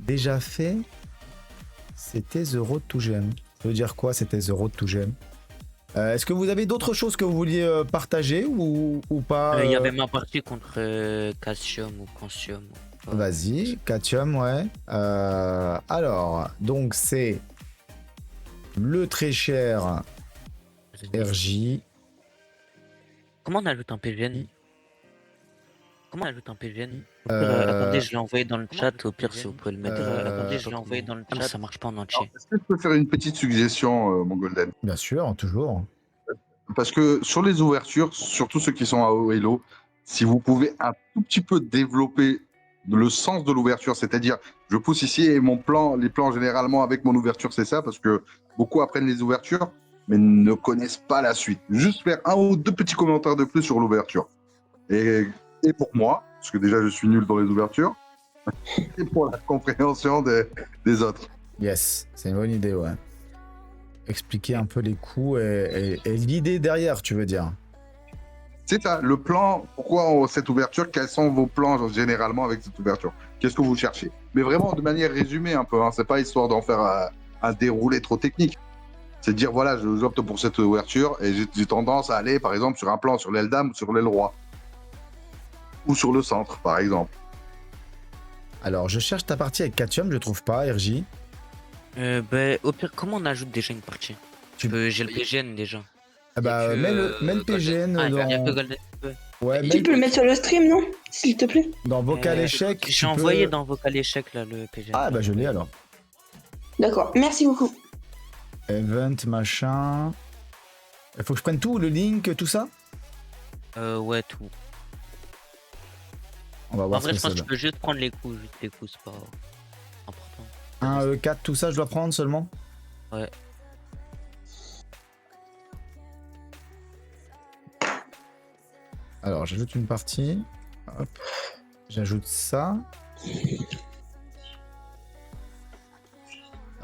Speaker 1: Déjà fait, c'était The Road to GM. Ça veut dire quoi, c'était The Road to GM? Est-ce que vous avez d'autres choses que vous vouliez partager ou pas?
Speaker 5: Il y avait ma partie contre Calcium ou Cancium.
Speaker 1: Vas-y, Catium, ouais. Alors, donc c'est le très cher RJ.
Speaker 5: Comment on ajoute un PGN? Comment on ajoute un PGN? Attendez, je l'ai envoyé dans le chat. Au pire, si vous pouvez le mettre. Attendez, je l'ai envoyé dans le chat. Ça marche pas en entier.
Speaker 2: Est-ce que je peux faire une petite suggestion, mon Golden?
Speaker 1: Bien sûr, toujours.
Speaker 2: Parce que sur les ouvertures, surtout ceux qui sont à haut elo, si vous pouvez un tout petit peu développer le sens de l'ouverture, c'est-à-dire je pousse ici et les plans généralement avec mon ouverture, c'est ça, parce que beaucoup apprennent les ouvertures mais ne connaissent pas la suite. Juste faire un ou deux petits commentaires de plus sur l'ouverture. Et pour moi, parce que déjà je suis nul dans les ouvertures, et pour la compréhension des autres.
Speaker 1: Yes, c'est une bonne idée, ouais. Expliquer un peu les coups et l'idée derrière, tu veux dire.
Speaker 2: C'est ça, le plan, cette ouverture, quels sont vos plans généralement avec cette ouverture? Qu'est-ce que vous cherchez? Mais vraiment de manière résumée un peu, hein. C'est pas histoire d'en faire un déroulé trop technique. C'est de dire, voilà, j'opte pour cette ouverture et j'ai tendance à aller, par exemple, sur un plan sur l'aile dame ou sur l'aile roi. Ou sur le centre, par exemple.
Speaker 1: Alors, je cherche ta partie avec Catium, je trouve pas, RJ.
Speaker 5: Au pire, comment on ajoute déjà une partie? J'ai le PGN déjà.
Speaker 1: Ah bah, mets le PGN
Speaker 5: Ah, il y a
Speaker 1: dans...
Speaker 5: que Golden.
Speaker 1: Ouais,
Speaker 3: Tu peux le mettre sur le stream, non? S'il te plaît.
Speaker 1: dans vocal échec.
Speaker 5: J'ai
Speaker 1: tu peux-
Speaker 5: envoyé dans vocal échec là le PGN.
Speaker 1: Ah bah, je l'ai alors.
Speaker 3: D'accord, merci beaucoup.
Speaker 1: Event, machin... Il faut que je prenne tout, le link, tout ça?
Speaker 5: Ouais, tout.
Speaker 1: On va
Speaker 5: En
Speaker 1: voir
Speaker 5: vrai,
Speaker 1: ce
Speaker 5: je
Speaker 1: que
Speaker 5: pense
Speaker 1: ça
Speaker 5: que je
Speaker 1: donne.
Speaker 5: peux juste prendre les coups, c'est pas important.
Speaker 1: 1, E4, tout ça, je dois prendre seulement?
Speaker 5: Ouais.
Speaker 1: Alors, j'ajoute une partie. Hop. J'ajoute ça.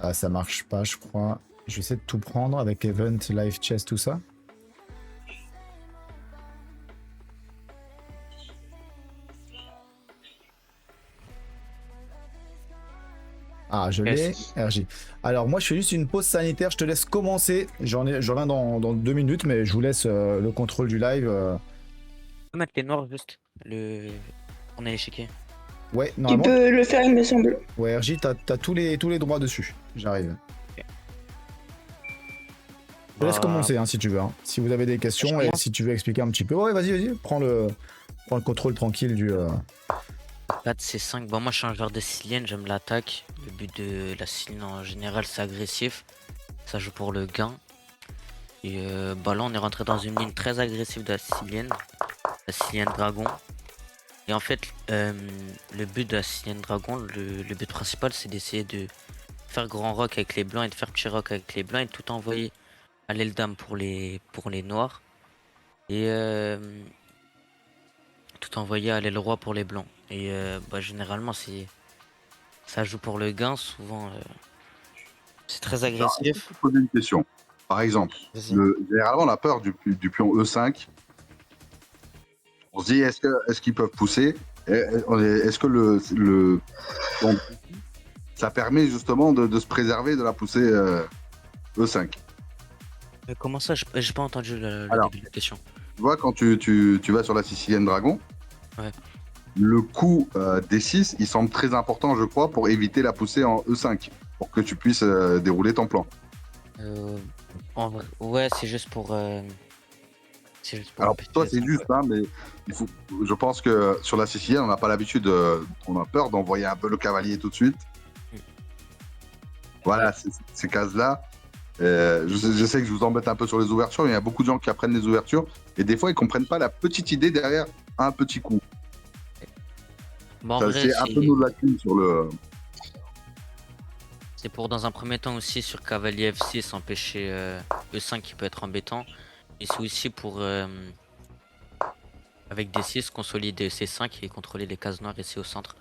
Speaker 1: Ah, ça marche pas, je crois. Je vais essayer de tout prendre avec Event, Live Chess, tout ça. Ah, je l'ai, RJ. Alors, moi, je fais juste une pause sanitaire. Je te laisse commencer. J'en reviens dans 2 minutes, mais je vous laisse le contrôle du live.
Speaker 5: Tu peux mettre les noirs juste. On a échequé.
Speaker 1: Ouais,
Speaker 3: Tu
Speaker 1: normalement.
Speaker 3: peux le faire, il me semble.
Speaker 1: Ouais, RJ, t'as tous les droits dessus. J'arrive. Je te laisse commencer hein, si tu veux. Hein. Si vous avez des questions et si tu veux expliquer un petit peu. Ouais, vas-y. Prends le contrôle tranquille du.
Speaker 5: 4 C5. Bon, moi je suis un joueur de Sicilienne, j'aime l'attaque. Le but de la Sicilienne en général, c'est agressif. Ça joue pour le gain. Et bah là, on est rentré dans une ligne très agressive de la Sicilienne Dragon. Et en fait, le but de la Sicilienne Dragon, le but principal, c'est d'essayer de faire grand rock avec les blancs et de faire petit rock avec les blancs et de tout envoyer à l'aile dame pour les noirs. Et tout envoyer à l'aile roi pour les blancs. Et bah, généralement, ça joue pour le gain. Souvent, c'est très
Speaker 2: Alors, est-ce que
Speaker 5: agressif.
Speaker 2: je peux poser une question? Par exemple,
Speaker 5: Vas-y.
Speaker 2: généralement, on a peur du pion E5. On se dit, est-ce qu'ils peuvent pousser? Est-ce que donc, ça permet justement de se préserver de la poussée E5?
Speaker 5: Comment ça? J'ai pas entendu le
Speaker 2: Alors,
Speaker 5: début de la question.
Speaker 2: Tu vois, quand tu vas sur la Sicilienne Dragon,
Speaker 5: Ouais.
Speaker 2: le coup D6, il semble très important, je crois, pour éviter la poussée en E5, pour que tu puisses dérouler ton plan.
Speaker 5: En vrai, ouais, c'est juste pour.
Speaker 2: Alors pour toi, c'est juste, hein, mais je pense que sur la Sicilienne, on n'a pas l'habitude, on a peur d'envoyer un peu le cavalier tout de suite. Voilà, ces cases-là. Je sais que je vous embête un peu sur les ouvertures, mais il y a beaucoup de gens qui apprennent les ouvertures et des fois ils comprennent pas la petite idée derrière un petit coup.
Speaker 5: Bon, en
Speaker 2: Ça,
Speaker 5: vrai,
Speaker 2: c'est un peu nos lacunes sur le.
Speaker 5: c'est pour dans un premier temps aussi sur cavalier F6 empêcher E5 qui peut être embêtant. Et c'est aussi pour avec D6 consolider C5 et contrôler les cases noires ici au centre.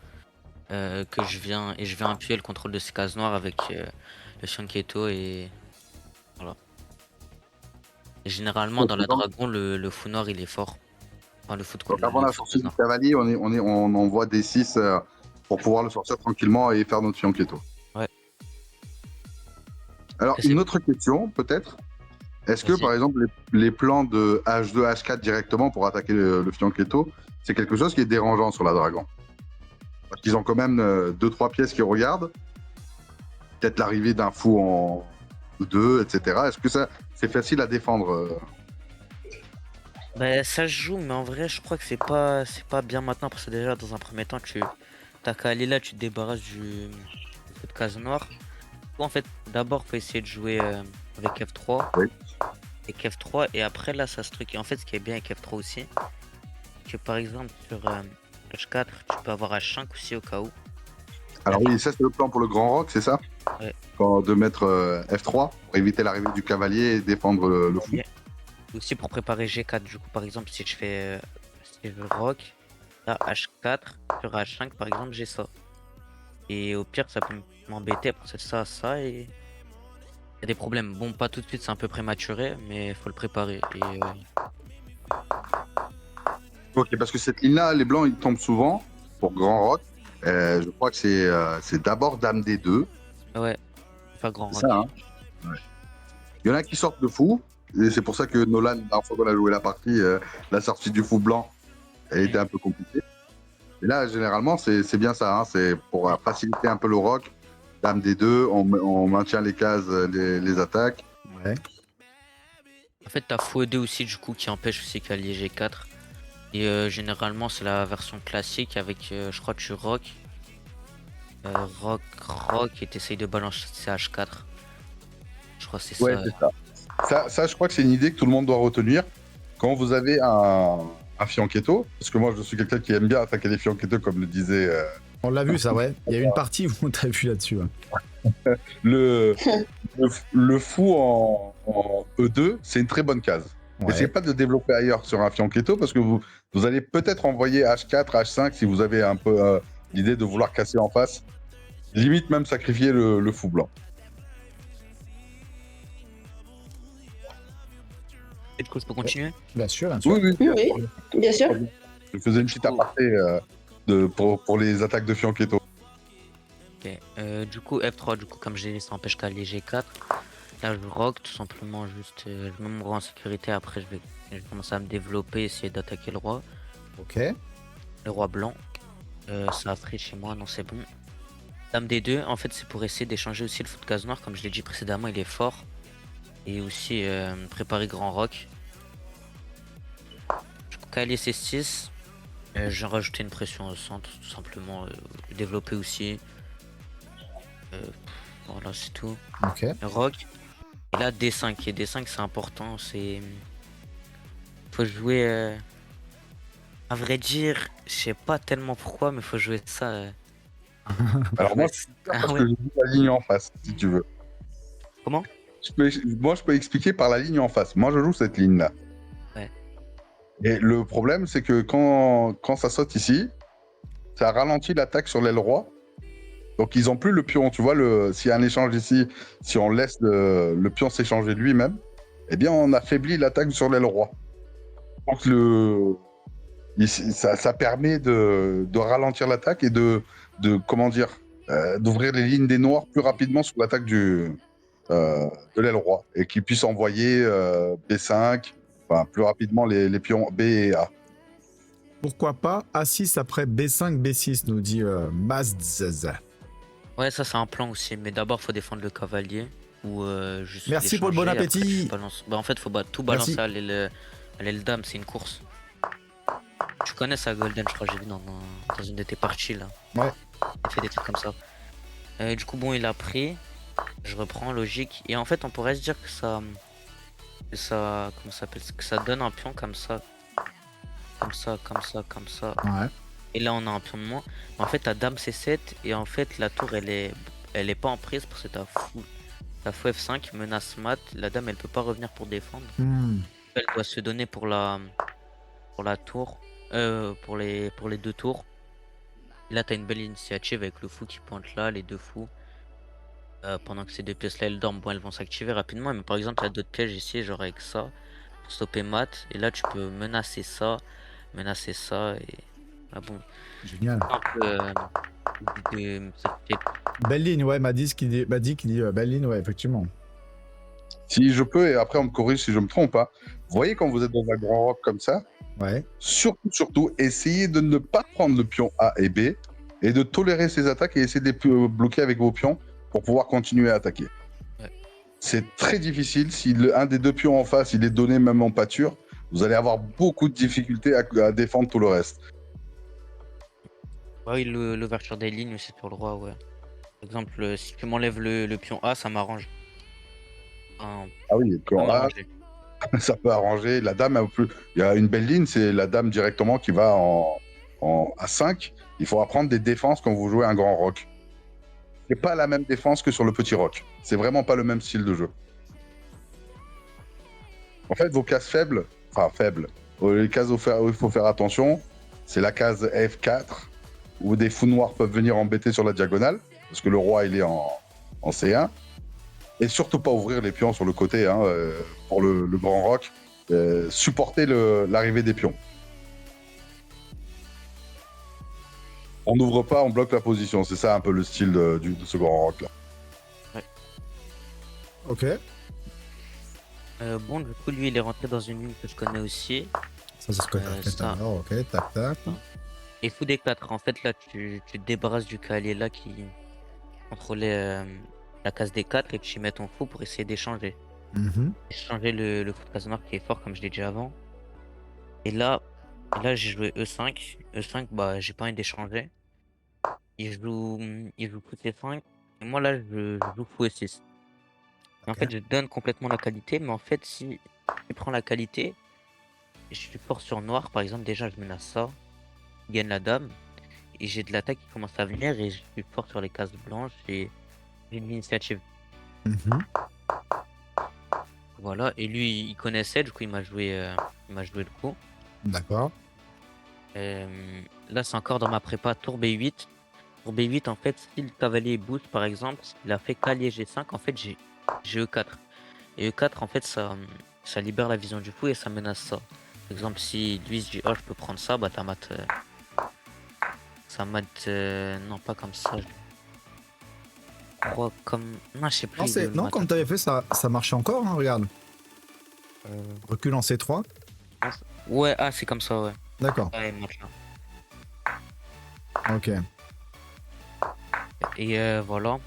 Speaker 5: Que je viens appuyer le contrôle de ces cases noires avec le Fianchetto et voilà. Et généralement dans la dragon le fou noir il est fort. Enfin le fou de
Speaker 2: Donc avant la sortie du cavalier, on envoie des 6 pour pouvoir le sortir tranquillement et faire notre Fianchetto.
Speaker 5: Ouais.
Speaker 2: Alors une autre question peut-être. Est-ce que par exemple les plans de H2, H4 directement pour attaquer le Fianchetto, c'est quelque chose qui est dérangeant sur la dragon? Parce qu'ils ont quand même 2-3 pièces qui regardent. Peut-être l'arrivée d'un fou en 2, etc. Est-ce que ça c'est facile à défendre
Speaker 5: Bah, ça se joue, mais en vrai, je crois que c'est pas bien maintenant parce que déjà, dans un premier temps, t'as qu'à aller là, tu te débarrasses de cette case noire. En fait, d'abord, faut essayer de jouer avec F3.
Speaker 2: Oui.
Speaker 5: Avec F3, et après, là, ça se truc. Et en fait, ce qui est bien avec F3 aussi, que par exemple, sur H4, tu peux avoir H5 aussi au cas où.
Speaker 2: Alors oui, ça c'est le plan pour le grand rock, c'est ça?
Speaker 5: Ouais.
Speaker 2: De mettre F3 pour éviter l'arrivée du cavalier et défendre le fou.
Speaker 5: Yeah. Aussi pour préparer G4, du coup, par exemple, si je fais rock, là, H4, sur H5, par exemple, j'ai ça. Et au pire, ça peut m'embêter après ça, et il y a des problèmes. Bon, pas tout de suite, c'est un peu prématuré, mais il faut le préparer. Et
Speaker 2: Ok, parce que cette ligne-là, les blancs, ils tombent souvent pour Grand Rock. Je crois que c'est d'abord Dame D2.
Speaker 5: Ouais, pas grand
Speaker 2: C'est
Speaker 5: rock.
Speaker 2: ça, hein. Ouais. Il y en a qui sortent de fou. Et c'est pour ça que Nolan, la dernière fois qu'on a joué la partie, la sortie du fou blanc, elle était un peu compliquée. Et là, généralement, c'est bien ça. Hein. C'est pour faciliter un peu le rock. Dame D2, on maintient les cases, les attaques.
Speaker 1: Ouais.
Speaker 5: En fait, t'as fou E2 aussi, du coup, qui empêche aussi cavalier G4. Et généralement, c'est la version classique avec, je crois, tu rock. Rock, et t'essayes de balancer H4. Je crois que c'est
Speaker 2: Ouais,
Speaker 5: ça.
Speaker 2: c'est ça. Ça, je crois que c'est une idée que tout le monde doit retenir. Quand vous avez un fianchetto, parce que moi, je suis quelqu'un qui aime bien attaquer les fianchettos, comme le disait
Speaker 1: On l'a vu ça, ouais. Il y a eu une partie où on t'a vu là-dessus. Ouais.
Speaker 2: le fou en E2, c'est une très bonne case.
Speaker 1: Ouais.
Speaker 2: Essayez pas de développer ailleurs sur un fianchetto parce que vous allez peut-être envoyer H4, H5 si vous avez un peu l'idée de vouloir casser en face. Limite même sacrifier le fou blanc.
Speaker 5: Et du coup, je peux continuer?
Speaker 1: Bien sûr, bien sûr.
Speaker 2: Oui, oui.
Speaker 3: Oui, bien sûr.
Speaker 2: Je faisais une petite aparté pour les attaques de fianchetto.
Speaker 5: Ok. Du coup, F3, du coup, comme j'ai dit, ça empêche cavalier G4. Là, je rock tout simplement, juste, je mets mon roi en sécurité. Après, je vais commencer à me développer, essayer d'attaquer le roi.
Speaker 1: Ok.
Speaker 5: Le roi blanc. Ça a pris chez moi, non, c'est bon. Dame D2, en fait, c'est pour essayer d'échanger aussi le fou de case noire. Comme je l'ai dit précédemment, il est fort. Et aussi préparer grand rock. Du coup, cavalier C6. J'ai rajouté une pression au centre, tout simplement. Développer aussi. Voilà, c'est tout.
Speaker 1: Ok.
Speaker 5: Rock. Et là, D5. Et D5, c'est important. C'est. Faut jouer. À vrai dire, je sais pas tellement pourquoi, mais faut jouer ça.
Speaker 2: Alors moi, c'est parce
Speaker 5: ouais.
Speaker 2: que je joue la ligne en face, si tu veux.
Speaker 5: Comment?
Speaker 2: Moi, je peux expliquer par la ligne en face. Moi, je joue cette ligne-là.
Speaker 5: Ouais.
Speaker 2: Et le problème, c'est que quand ça saute ici, ça ralentit l'attaque sur l'aile roi. Donc, ils ont plus le pion. Tu vois, s'il y a un échange ici, si on laisse le pion s'échanger lui-même, eh bien, on affaiblit l'attaque sur l'aile roi. Donc, ça permet de ralentir l'attaque et de comment dire, d'ouvrir les lignes des noirs plus rapidement sur l'attaque de l'aile roi et qu'ils puissent envoyer B5, enfin plus rapidement les pions B et A.
Speaker 1: Pourquoi pas A6 après B5, B6, nous dit Mazdz.
Speaker 5: Ouais, ça c'est un plan aussi, mais d'abord faut défendre le cavalier ou juste.
Speaker 1: Merci pour le bon
Speaker 5: l'échanger,
Speaker 1: appétit.
Speaker 5: après, bah, en fait, faut tout balancer à l'aile dame, c'est une course. Tu connais ça, Golden, je crois, j'ai vu dans une de tes parties là.
Speaker 1: Ouais.
Speaker 5: Il fait des trucs comme ça. Du coup, bon, il a pris. Je reprends, logique. Et en fait, on pourrait se dire que ça. Comment ça s'appelle? Que ça donne un pion comme ça. Comme ça, comme ça, comme ça.
Speaker 1: Ouais.
Speaker 5: Et là, on a un pion de moins. En fait, ta dame C7. Et en fait, la tour, elle est pas en prise parce que ta fou F5 menace mat. La dame, elle peut pas revenir pour défendre. Elle doit se donner pour la tour. Pour les deux tours. Et là, t'as une belle initiative avec le fou qui pointe là, les deux fous. Pendant que ces deux pièces là elles dorment, bon, elles vont s'activer rapidement. Mais par exemple, il y a d'autres pièges ici, genre avec ça, pour stopper mat. Et là, tu peux menacer ça. Et là, bon.
Speaker 1: Génial.
Speaker 5: Ça fait-
Speaker 1: Belle ligne, ouais, m'a dit qu'il dit belle ligne, ouais, effectivement.
Speaker 2: Si je peux, et après on me corrige si je me trompe, hein. Vous voyez quand vous êtes dans un grand rock comme ça,
Speaker 1: Ouais.
Speaker 2: surtout, essayez de ne pas prendre le pion A et B et de tolérer ces attaques et essayer de les bloquer avec vos pions pour pouvoir continuer à attaquer.
Speaker 5: Ouais.
Speaker 2: C'est très difficile. Si un des deux pions en face, il est donné même en pâture, vous allez avoir beaucoup de difficultés à défendre tout le reste.
Speaker 5: Oui, l'ouverture des lignes aussi pour le roi, ouais. Par exemple, si tu m'enlèves le pion A, ça m'arrange. Enfin,
Speaker 2: Ah oui, le pion A, ça peut arranger. La dame, il y a une belle ligne, c'est la dame directement qui va en A5. Il faut apprendre des défenses quand vous jouez un grand rock. C'est pas la même défense que sur le petit rock. C'est vraiment pas le même style de jeu. En fait, vos cases faibles, les cases où il faut faire attention, c'est la case F4, où des fous noirs peuvent venir embêter sur la diagonale, parce que le roi, il est en C1. Et surtout pas ouvrir les pions sur le côté, hein, pour le grand rock. Supporter l'arrivée des pions. On n'ouvre pas, on bloque la position. C'est ça un peu le style de ce grand rock là.
Speaker 1: Ok.
Speaker 5: Bon, du coup, lui, il est rentré dans une ligne que je connais aussi.
Speaker 1: Ça, c'est ce que t'as fait tout
Speaker 5: ça.
Speaker 1: à l'heure. Ok, tac, tac.
Speaker 5: Et fou des 4. En fait, là, tu te débarrasses du cavalier là qui contrôlait la case des 4 et tu y mets ton fou pour essayer d'échanger.
Speaker 1: Mhm.
Speaker 5: Échanger le fou de case noire qui est fort, comme je l'ai dit avant. Et là j'ai joué E5. E5, bah, j'ai pas envie d'échanger. Il joue fou C5. Et moi, là, je joue fou E6. Et en
Speaker 1: Ok.
Speaker 5: fait, je donne complètement la qualité, mais en fait, si tu prends la qualité, et je suis fort sur noir, par exemple, déjà, je menace ça, je gagne la dame, et j'ai de l'attaque qui commence à venir, et je suis fort sur les cases blanches, et j'ai une initiative.
Speaker 1: Mhm.
Speaker 5: Voilà, et lui, il connaissait, du coup, il m'a joué le coup.
Speaker 1: D'accord.
Speaker 5: Là, c'est encore dans ma prépa, tour B8. Tour B8, en fait, si le cavalier boost, par exemple, il a fait cavalier G5, en fait, j'ai E4. Et E4, en fait, ça libère la vision du fou et ça menace ça. Par exemple, si lui se dit, oh, je peux prendre ça, bah t'as mat. Ça mat. Non, pas comme ça. Je crois comme. Non, je sais plus.
Speaker 1: Non, quand t'avais fait ça, ça marchait encore, hein, regarde. Recul en C3.
Speaker 5: Ouais, ah, c'est comme ça, ouais.
Speaker 1: D'accord.
Speaker 5: Ouais, mat là.
Speaker 1: Ok.
Speaker 5: Et voilà.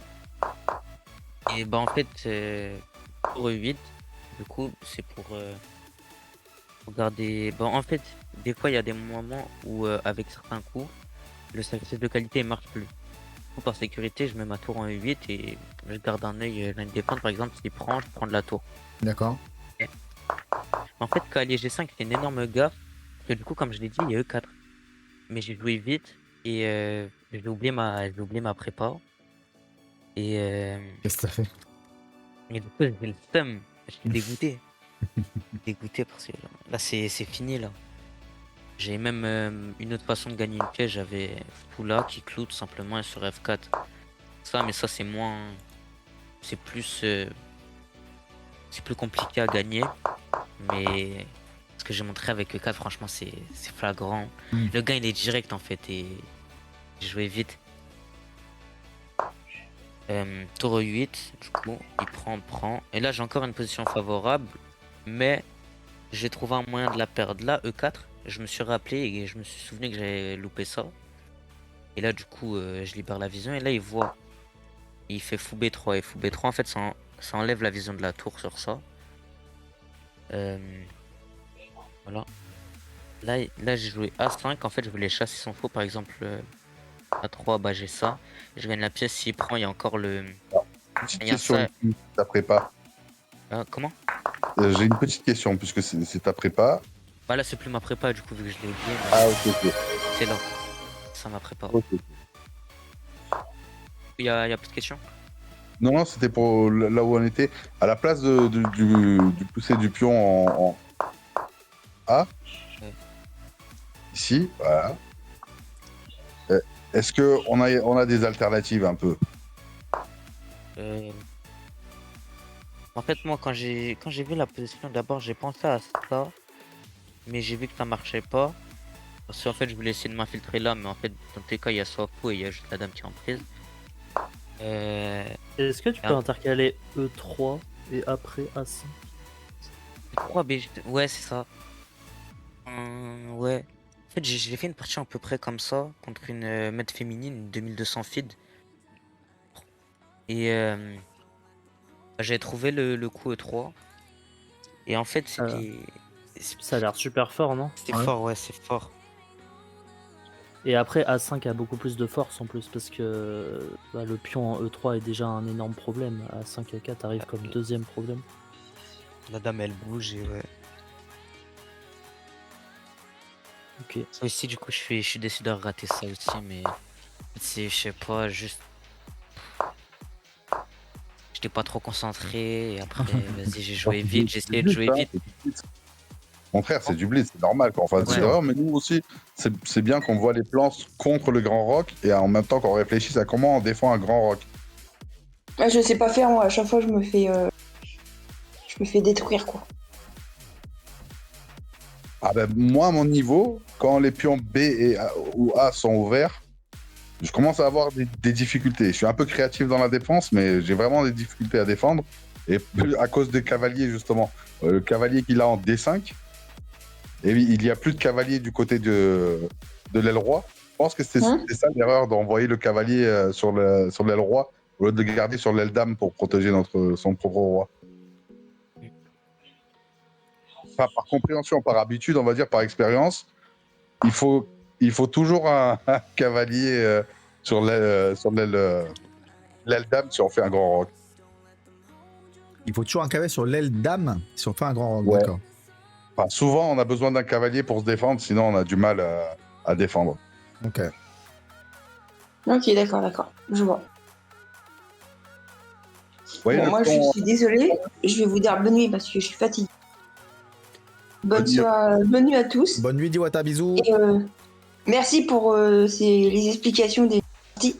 Speaker 5: Et bah, en fait, pour E8, du coup, c'est pour regarder. Bon, en fait, des fois, il y a des moments où, avec certains coups, le sacrifice de qualité ne marche plus. Du coup, par sécurité, je mets ma tour en E8 et je garde un œil l'année défendre. Par exemple, s'il prend, je prends de la tour.
Speaker 1: D'accord.
Speaker 5: En fait, cavalier G5, c'est une énorme gaffe. Parce que du coup, comme je l'ai dit, il y a E4. Mais j'ai joué vite et j'ai oublié ma prépa. Et,
Speaker 1: Qu'est-ce que t'as fait?
Speaker 5: et du coup, j'ai le seum. Je suis dégoûté. Dégoûté parce que là, c'est fini là. J'ai même une autre façon de gagner une pièce, j'avais Fula qui cloue tout simplement et sur F4. Ça, mais ça c'est moins. C'est plus. C'est plus compliqué à gagner. Mais ce que j'ai montré avec E4, franchement, c'est flagrant.
Speaker 1: Mm.
Speaker 5: Le gain il est direct en fait et j'ai joué vite. Tour 8, du coup, il prend. Et là j'ai encore une position favorable, mais j'ai trouvé un moyen de la perdre. Là, E4, je me suis rappelé et je me suis souvenu que j'avais loupé ça. Et là, du coup, je libère la vision. Et là, il voit. Il fait fou B3. Et fou B3, en fait, ça enlève la vision de la tour sur ça. Voilà. Là j'ai joué A5. En fait, je voulais chasser son faux. Par exemple, A3, bah j'ai ça. Je gagne la pièce. S'il prend, il y a encore le.
Speaker 2: Petite
Speaker 5: Il y a
Speaker 2: question,
Speaker 5: ça.
Speaker 2: ta prépa.
Speaker 5: Comment?
Speaker 2: J'ai une petite question, puisque c'est ta prépa.
Speaker 5: Bah là, c'est plus ma prépa, du coup, vu que je l'ai oublié. Mais
Speaker 2: Ah, ok.
Speaker 5: c'est là. Ça ma prépa.
Speaker 2: Ok.
Speaker 5: Il y a plus de questions?
Speaker 2: Non, c'était pour là où on était. À la place du pousser du pion en A.
Speaker 5: Ouais.
Speaker 2: Ici, voilà. Est-ce qu'on a des alternatives un peu?
Speaker 5: En fait, moi, quand j'ai vu la position, d'abord, j'ai pensé à ça, mais j'ai vu que ça marchait pas. Parce qu'en fait, je voulais essayer de m'infiltrer là, mais en fait, dans tous les cas, il y a soit fou et il y a juste la dame qui est en prise.
Speaker 8: Est-ce que tu peux
Speaker 5: Ah.
Speaker 8: intercaler E3 et après A5?
Speaker 5: 3B, ouais, c'est ça. Ouais. En fait, j'ai fait une partie à peu près comme ça, contre une maître féminine, une 2200 feed. Et j'ai trouvé le coup E3. Et en fait,
Speaker 8: Ça a l'air super fort, non?
Speaker 5: c'était
Speaker 1: Ouais.
Speaker 5: fort, ouais, c'est fort.
Speaker 8: Et après, A5 a beaucoup plus de force en plus, parce que bah, le pion en E3 est déjà un énorme problème. A5 et 4 arrive comme deuxième problème.
Speaker 5: La dame, elle bouge et ouais.
Speaker 8: Ok.
Speaker 5: Ça aussi, du coup, je suis décidé de rater ça aussi, mais c'est, je sais pas, juste. J'étais pas trop concentré et après, vas-y, j'ai joué vite, j'ai essayé de jouer vite.
Speaker 2: Mon frère, c'est du blitz, c'est normal qu'on fasse des
Speaker 5: Ouais.
Speaker 2: erreurs, mais nous aussi, c'est bien qu'on voit les plans contre le grand rock et en même temps qu'on réfléchisse à comment on défend un grand rock.
Speaker 3: Ah, je sais pas faire, moi, à chaque fois, je me fais détruire, quoi.
Speaker 2: Ah ben, moi, à mon niveau, quand les pions B ou A sont ouverts, je commence à avoir des difficultés. Je suis un peu créatif dans la défense, mais j'ai vraiment des difficultés à défendre. Et à cause des cavaliers, justement. Le cavalier qu'il a en D5, et il n'y a plus de cavalier du côté de l'aile roi. Je pense que c'était ça l'erreur d'envoyer le cavalier sur l'aile roi au lieu de le garder sur l'aile dame pour protéger son propre roi. Enfin, par compréhension, par habitude, on va dire, par expérience, il faut toujours un cavalier sur l'aile dame si on fait un grand roc.
Speaker 1: Il faut toujours un cavalier sur l'aile dame si on fait un grand roc,
Speaker 2: Ouais.
Speaker 1: d'accord.
Speaker 2: Enfin, souvent, on a besoin d'un cavalier pour se défendre, sinon on a du mal à défendre.
Speaker 1: Ok.
Speaker 3: Ok, d'accord. Je vois.
Speaker 2: Ouais,
Speaker 3: Bon, moi, je suis désolée. Je vais vous dire bonne nuit parce que je suis fatiguée. Bonne nuit à tous.
Speaker 1: Bonne nuit, Diwata, bisous.
Speaker 3: Et merci pour les explications des parties.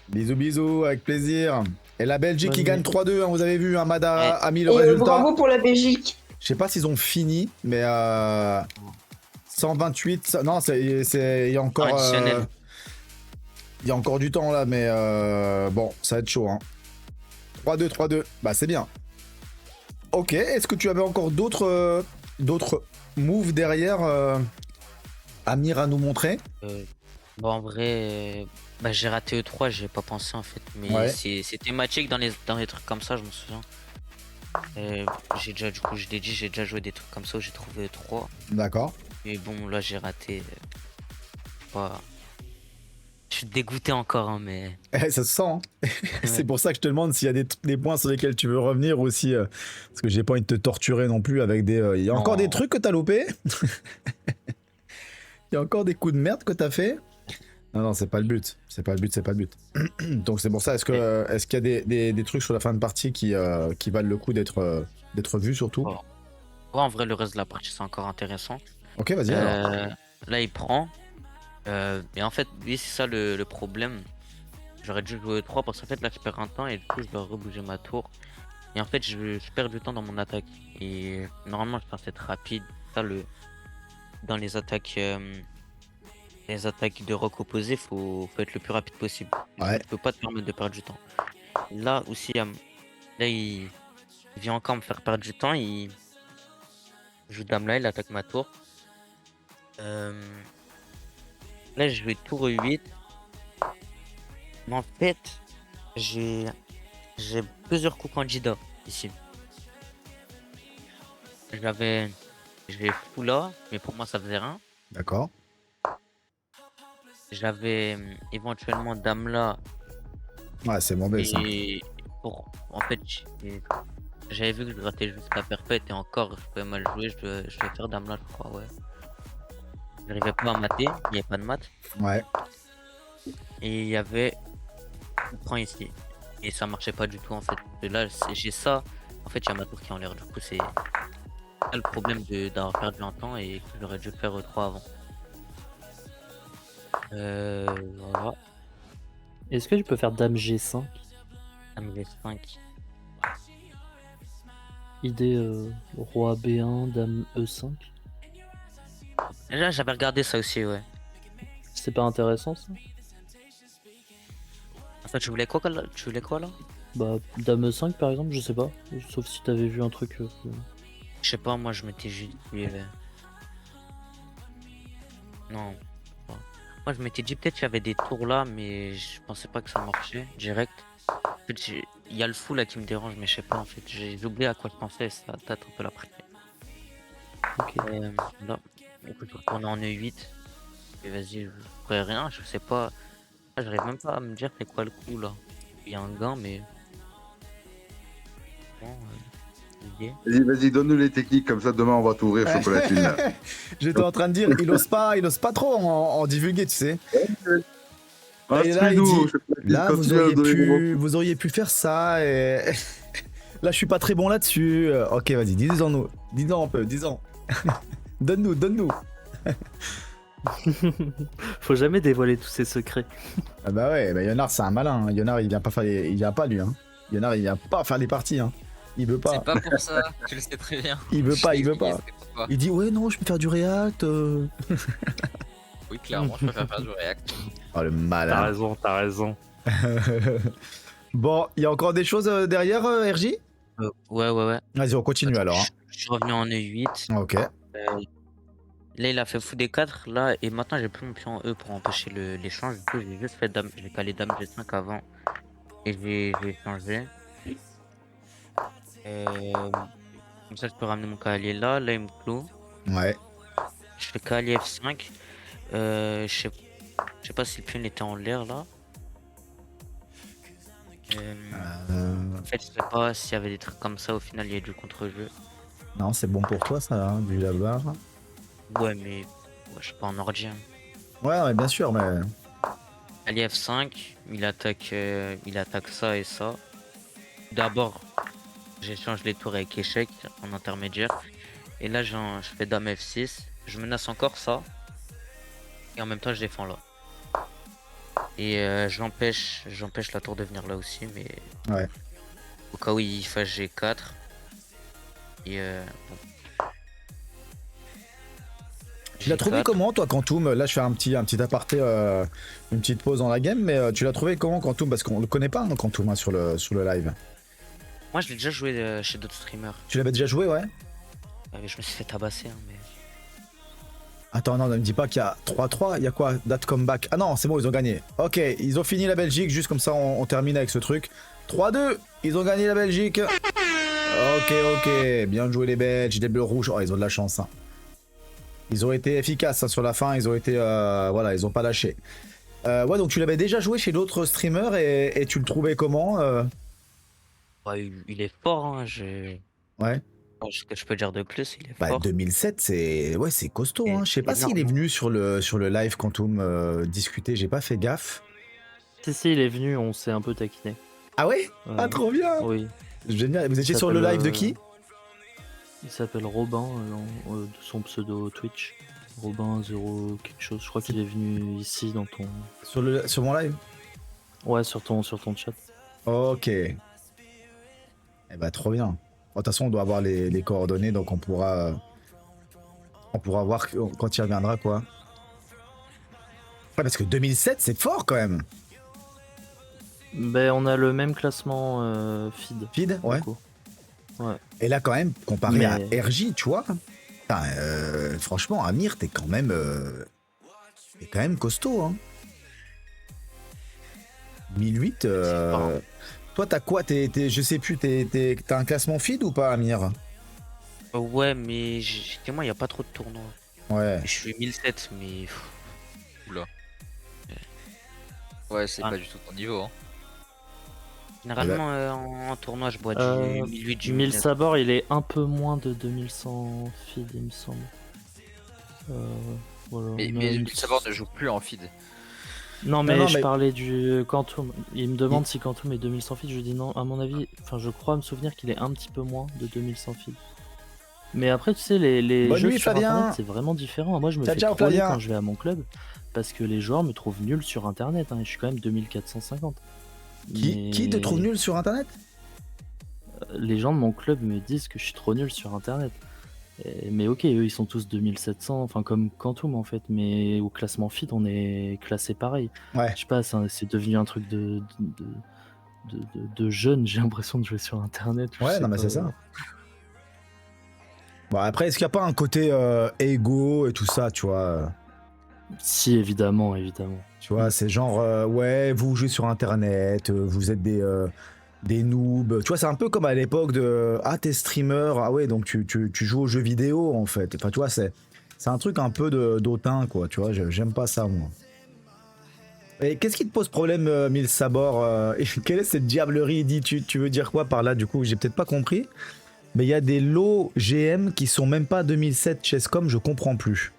Speaker 1: Bisous, avec plaisir. Et la Belgique qui
Speaker 8: Bonne
Speaker 1: gagne
Speaker 8: nuit.
Speaker 1: 3-2, hein, vous avez vu, hein, Mada
Speaker 5: Ouais.
Speaker 1: a mis le
Speaker 3: Et
Speaker 1: résultat.
Speaker 3: bravo pour la Belgique.
Speaker 1: Je sais pas s'ils ont fini, mais 128, non, il y a encore...
Speaker 5: Additionnel.
Speaker 1: il y a encore du temps là, mais bon, ça va être chaud. Hein. 3-2, bah c'est bien. Ok, est-ce que tu avais encore d'autres moves derrière Amir à nous montrer?
Speaker 5: Bon, en vrai, bah, j'ai raté E3, j'ai pas pensé en fait, mais
Speaker 1: Ouais.
Speaker 5: c'est thématique dans les trucs comme ça, je me souviens. J'ai déjà, du coup, je l'ai dit, j'ai déjà joué des trucs comme ça où j'ai trouvé E3,
Speaker 1: D'accord.
Speaker 5: mais bon, là j'ai raté. Pas... Je suis dégoûté encore, hein, mais.
Speaker 1: Ça se sent. Hein. C'est pour ça que je te demande s'il y a des points sur lesquels tu veux revenir aussi. Parce que j'ai pas envie de te torturer non plus avec des. Il y a encore
Speaker 5: Non.
Speaker 1: des trucs que t'as loupé. Il y a encore des coups de merde que t'as fait. Non, c'est pas le but. C'est pas le but. Donc c'est pour ça. Est-ce qu'il y a des trucs sur la fin de partie qui valent le coup d'être vus surtout?
Speaker 5: Ouais. Ouais, en vrai, le reste de la partie c'est encore intéressant.
Speaker 1: Ok, vas-y. Alors.
Speaker 5: Là, il prend. Et en fait, lui, c'est ça le problème. J'aurais dû jouer 3 parce qu'en fait, là, je perds un temps et du coup, je dois rebouger ma tour. Et en fait, je perds du temps dans mon attaque. Et normalement, je pense être rapide. Ça, dans les attaques de rock opposé, faut être le plus rapide possible.
Speaker 1: Ouais.
Speaker 5: Tu peux pas te permettre de perdre du temps. Là aussi, là, il vient encore me faire perdre du temps. Il joue dame là, il attaque ma tour. Là, je vais tour 8. Mais en fait, j'ai plusieurs coups candidats ici. J'ai fou là, mais pour moi, ça faisait rien.
Speaker 1: D'accord.
Speaker 5: J'avais éventuellement dame là.
Speaker 1: Ouais, c'est mauvais ça.
Speaker 5: Et en fait, j'avais vu que je grattais jusqu'à perpète et encore, je pouvais mal jouer. Je vais faire dame là, je crois, ouais. J'arrivais pas à mater, il n'y avait pas de maths.
Speaker 1: Ouais.
Speaker 5: Et il y avait on prend ici. Et ça marchait pas du tout en fait. Et là, j'ai ça. En fait, il y a ma tour qui est en l'air. Du coup, c'est ça le problème d'avoir perdu un temps et que j'aurais dû faire 3 avant. Voilà.
Speaker 8: Est-ce que tu peux faire dame G5?
Speaker 5: Dame G5.
Speaker 8: Idée roi B1, dame E5?
Speaker 5: Là, j'avais regardé ça aussi, ouais.
Speaker 8: C'est pas intéressant ça?
Speaker 5: En fait, tu voulais quoi là?
Speaker 8: Bah, dame E5 par exemple, je sais pas. Sauf si t'avais vu un truc.
Speaker 5: Je sais pas, moi je m'étais juste dit. Non. Pas. Moi je m'étais dit peut-être qu'il y avait des tours là, mais je pensais pas que ça marchait direct. En fait, il y a le fou là qui me dérange, mais je sais pas en fait. J'ai oublié à quoi je pensais, ça date un peu la partie.
Speaker 8: Ok.
Speaker 5: Là, écoute, on est en E8. Et vas-y, je ferai rien, je sais pas. Là, j'arrive même pas à me dire c'est quoi le coup là. Il y a un gain, mais. Bon,
Speaker 2: Vas-y, donne-nous les techniques, comme ça demain on va t'ouvrir chocolatine. Là.
Speaker 1: J'étais en train de dire, il ose pas trop en divulguer, tu sais.
Speaker 2: Ah,
Speaker 1: Et là, il
Speaker 2: nous,
Speaker 1: dit, là, vous auriez pu faire ça. Et là, je suis pas très bon là-dessus. Ok, vas-y, dis-en un peu, dis-en. Donne-nous.
Speaker 8: Faut jamais dévoiler tous ses secrets.
Speaker 1: Ah bah ouais, bah Yonar, c'est un malin. Hein. Yonar, il vient pas lui. Hein. Yonar, il vient pas faire des parties. Hein. Il veut pas.
Speaker 7: C'est pas pour ça, tu le sais très bien.
Speaker 1: Il veut pas.
Speaker 7: C'est pas.
Speaker 1: Il dit ouais non, je peux faire du React.
Speaker 7: Oui, clairement, je préfère faire du React.
Speaker 1: Oh le
Speaker 8: T'as
Speaker 1: malin.
Speaker 8: raison, t'as raison.
Speaker 1: Bon, il y a encore des choses derrière, RJ?
Speaker 5: Ouais.
Speaker 1: Vas-y, on continue
Speaker 5: Attends,
Speaker 1: alors.
Speaker 5: je suis revenu en E8.
Speaker 1: Ok.
Speaker 5: Là, il a fait fou des 4 là, et maintenant j'ai plus mon pion en E pour empêcher l'échange. Du coup, j'ai juste fait dame, j'ai calé dame G5 avant et j'ai changé. Comme ça, je peux ramener mon cavalier là. Là, il me cloue.
Speaker 1: Ouais.
Speaker 5: Je fais cavalier F5. Je sais pas si le pion était en l'air là. En fait, je sais pas s'il y avait des trucs comme ça. Au final, il y a du contre-jeu.
Speaker 1: Non, c'est bon pour toi, ça, hein, vu la barre.
Speaker 5: Ouais, mais je suis pas en ordi. Hein.
Speaker 1: Ouais, bien sûr, mais.
Speaker 5: Cavalier F5, il attaque ça et ça. D'abord, j'échange les tours avec échec en intermédiaire. Et là, je fais dame F6. Je menace encore ça. Et en même temps, je défends là. Et j'empêche la tour de venir là aussi. Mais
Speaker 1: Ouais.
Speaker 5: au cas où il fasse G4. Et bon.
Speaker 1: Tu l'as trouvé
Speaker 5: G4.
Speaker 1: comment, toi, Quantum? Là, je fais un petit aparté, une petite pause dans la game, mais tu l'as trouvé comment, Quantum? Parce qu'on le connaît pas, hein, Quantum, hein, sur le live.
Speaker 5: Moi, je l'ai déjà joué chez d'autres streamers.
Speaker 1: Tu l'avais déjà joué, ouais?
Speaker 5: Je me suis fait tabasser. Hein, mais...
Speaker 1: Attends, non, ne me dis pas qu'il y a 3-3. Il y a quoi? Date comeback. Ah non, c'est bon, ils ont gagné. Ok, ils ont fini la Belgique. Juste comme ça, on termine avec ce truc. 3-2. Ils ont gagné la Belgique. Ok. Bien joué les Belges, les bleus rouges. Oh, ils ont de la chance. Hein. Ils ont été efficaces hein, sur la fin. Ils ont été. Voilà, ils ont pas lâché. Ouais, donc tu l'avais déjà joué chez d'autres streamers et tu le trouvais comment
Speaker 5: Ouais, il est fort. Hein,
Speaker 1: Ouais.
Speaker 5: Ce que je peux dire de plus, il est
Speaker 1: Bah,
Speaker 5: fort.
Speaker 1: 2007, c'est costaud. Hein. Je sais pas
Speaker 5: énorme.
Speaker 1: s'il est venu sur le live Quantum discuter. J'ai pas fait gaffe.
Speaker 8: Si, il est venu, on s'est un peu taquiné.
Speaker 1: Ah ouais? Ah, trop bien.
Speaker 8: Oui.
Speaker 1: Génial. Vous étiez
Speaker 8: Il
Speaker 1: sur le live de
Speaker 8: s'appelle,
Speaker 1: qui?
Speaker 8: Il s'appelle Robin, de son pseudo Twitch. Robin 0 quelque chose. Je crois qu'il est venu ici dans ton.
Speaker 1: Sur mon live?
Speaker 8: Ouais, sur ton chat.
Speaker 1: Ok. Eh bah, trop bien. De toute façon, on doit avoir les coordonnées, donc on pourra voir quand il reviendra, quoi. Ouais, parce que 2007, c'est fort quand même.
Speaker 8: Ben, on a le même classement feed.
Speaker 1: Feed, ouais.
Speaker 8: Ouais.
Speaker 1: Et là, quand même, comparé à
Speaker 8: Mais-
Speaker 1: RJ, tu vois. Putain, franchement, Amir, t'es quand même costaud, hein. 1008. Toi, t'as quoi? Je sais plus, t'as un classement feed ou pas, Amir?
Speaker 5: Ouais, mais chez moi, il n'y a pas trop de tournois.
Speaker 1: Ouais.
Speaker 5: Je suis 1007, mais.
Speaker 7: Oula. Ouais, c'est
Speaker 5: Ah.
Speaker 7: pas du tout ton niveau. Hein.
Speaker 5: Généralement, en tournoi, je bois du 1008, du
Speaker 8: 1000
Speaker 5: 1009.
Speaker 8: sabords, il est un peu moins de 2100 feed, il me semble. Voilà.
Speaker 7: Mais le savoir ne joue plus en feed.
Speaker 8: Non, mais
Speaker 1: non,
Speaker 8: je
Speaker 1: mais-
Speaker 8: parlais du Quantum. Il me demande si Quantum est 2100 feed. Je dis non, à mon avis, enfin, je crois me souvenir qu'il est un petit peu moins de 2100 feed. Mais après, tu sais, les
Speaker 1: Bonne
Speaker 8: jeux
Speaker 1: nuit,
Speaker 8: sur
Speaker 1: Flavien.
Speaker 8: internet, c'est vraiment différent. Moi, je me
Speaker 1: Ciao,
Speaker 8: fais
Speaker 1: ciao,
Speaker 8: troller
Speaker 1: Flavien.
Speaker 8: quand je vais à mon club parce que les joueurs me trouvent nul sur internet. Hein, et je suis quand même 2450.
Speaker 1: Qui te
Speaker 8: Mais-
Speaker 1: trouve nul sur internet?
Speaker 8: Les gens de mon club me disent que je suis trop nul sur internet. Mais ok, eux ils sont tous 2700, enfin comme Quantum en fait, mais au classement feed on est classé pareil.
Speaker 1: Ouais.
Speaker 8: Je sais pas, c'est devenu un truc de jeunes, j'ai l'impression de jouer sur internet. je
Speaker 1: Ouais,
Speaker 8: sais
Speaker 1: non, mais
Speaker 8: pas.
Speaker 1: c'est ça. Bon, après, est-ce qu'il n'y a pas un côté ego et tout ça, tu vois?
Speaker 8: Si, évidemment.
Speaker 1: Tu vois, c'est genre, ouais, vous jouez sur internet, vous êtes des noobs. Tu vois, c'est un peu comme à l'époque de ah, t'es streamer, ah ouais, donc tu joues aux jeux vidéo en fait. Enfin, tu vois, c'est un truc un peu d'autant, quoi. Tu vois, j'aime pas ça, moi. Et qu'est-ce qui te pose problème, Mille Sabords et quelle est cette diablerie? Dis, tu veux dire quoi par là? Du coup, j'ai peut-être pas compris. Mais il y a des lots GM qui sont même pas 2007 Chesscom, je comprends plus.